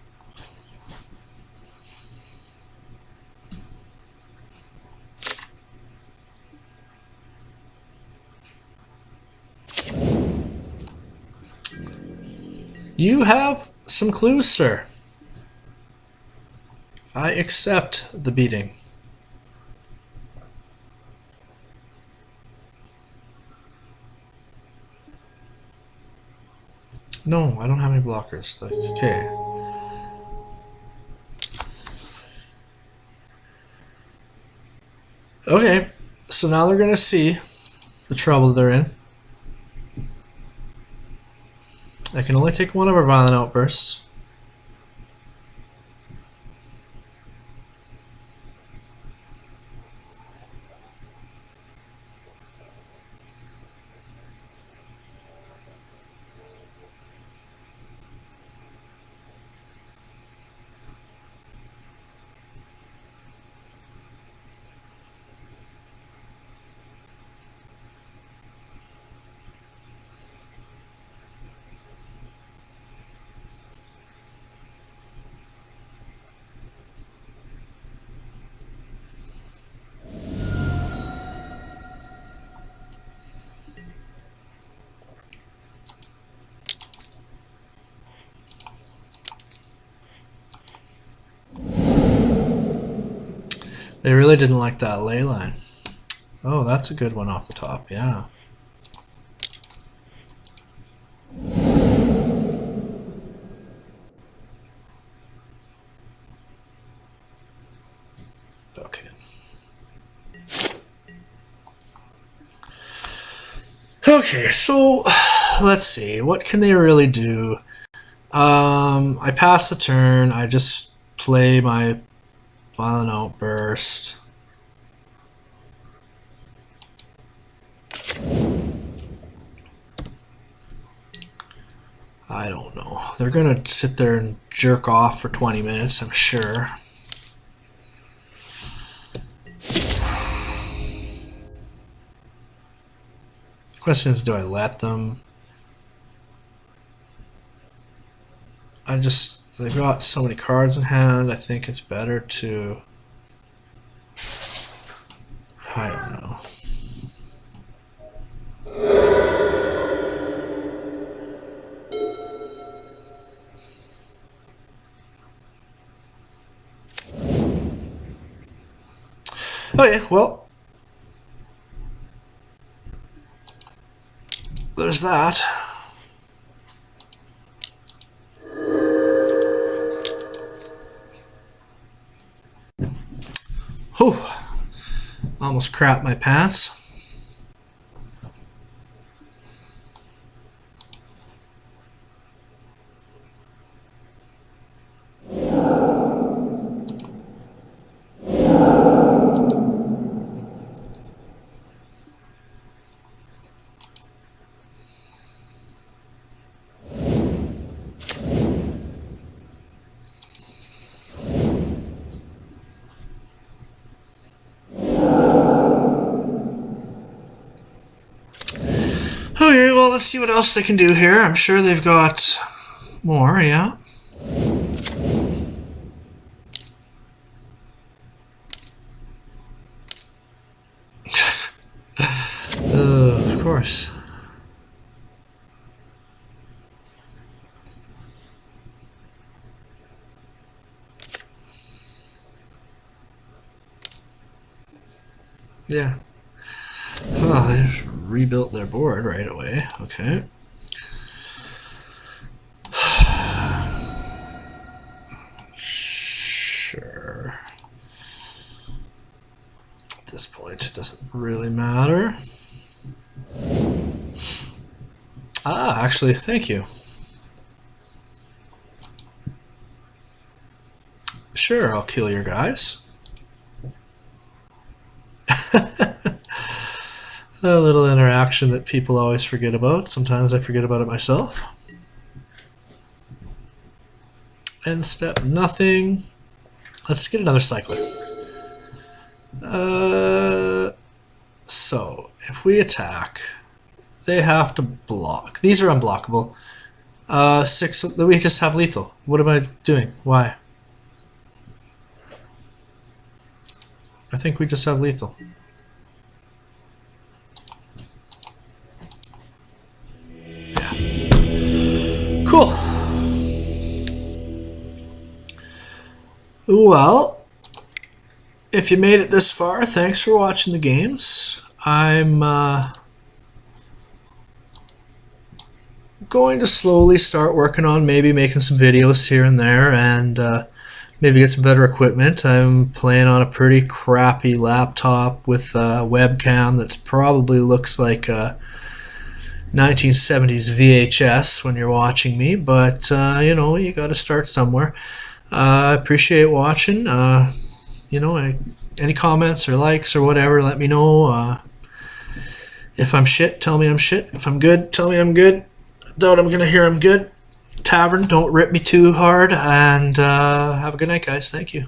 You have some clues, sir. I accept the beating. No, I don't have any blockers. Okay. Okay, so now they're going to see the trouble they're in. I can only take one of our violent outbursts. They really didn't like that ley line. Oh, that's a good one off the top, yeah. Okay. Okay, so let's see. What can they really do? I pass the turn. I just play my violent outburst. I don't know. They're gonna sit there and jerk off for 20 minutes, I'm sure. Question is, do I let them? They've got so many cards in hand, I think it's better to, I don't know. Okay, well, there's that. Whew. Almost crapped my pants. Okay, well, let's see what else they can do here. I'm sure they've got more, yeah. Of course. Yeah. Oh, they rebuilt their board right away. Okay. Sure. At this point, it doesn't really matter. Ah, actually, thank you. Sure, I'll kill your guys. A little interaction that people always forget about. Sometimes I forget about it myself. End step, nothing. Let's get another cycler. So, if we attack, they have to block. These are unblockable. 6, we just have lethal. What am I doing? Why? I think we just have lethal. Yeah. Cool. Well, if you made it this far, thanks for watching the games. I'm going to slowly start working on maybe making some videos here and there, and maybe get some better equipment. I'm playing on a pretty crappy laptop with a webcam that's probably looks like a 1970s VHS when you're watching me, but you know, you got to start somewhere. I appreciate watching. You know, any comments or likes or whatever, let me know. If I'm shit, tell me I'm shit. If I'm good, tell me I'm good. Doubt I'm gonna hear I'm good. Tavern, don't rip me too hard, and have a good night, guys. Thank you.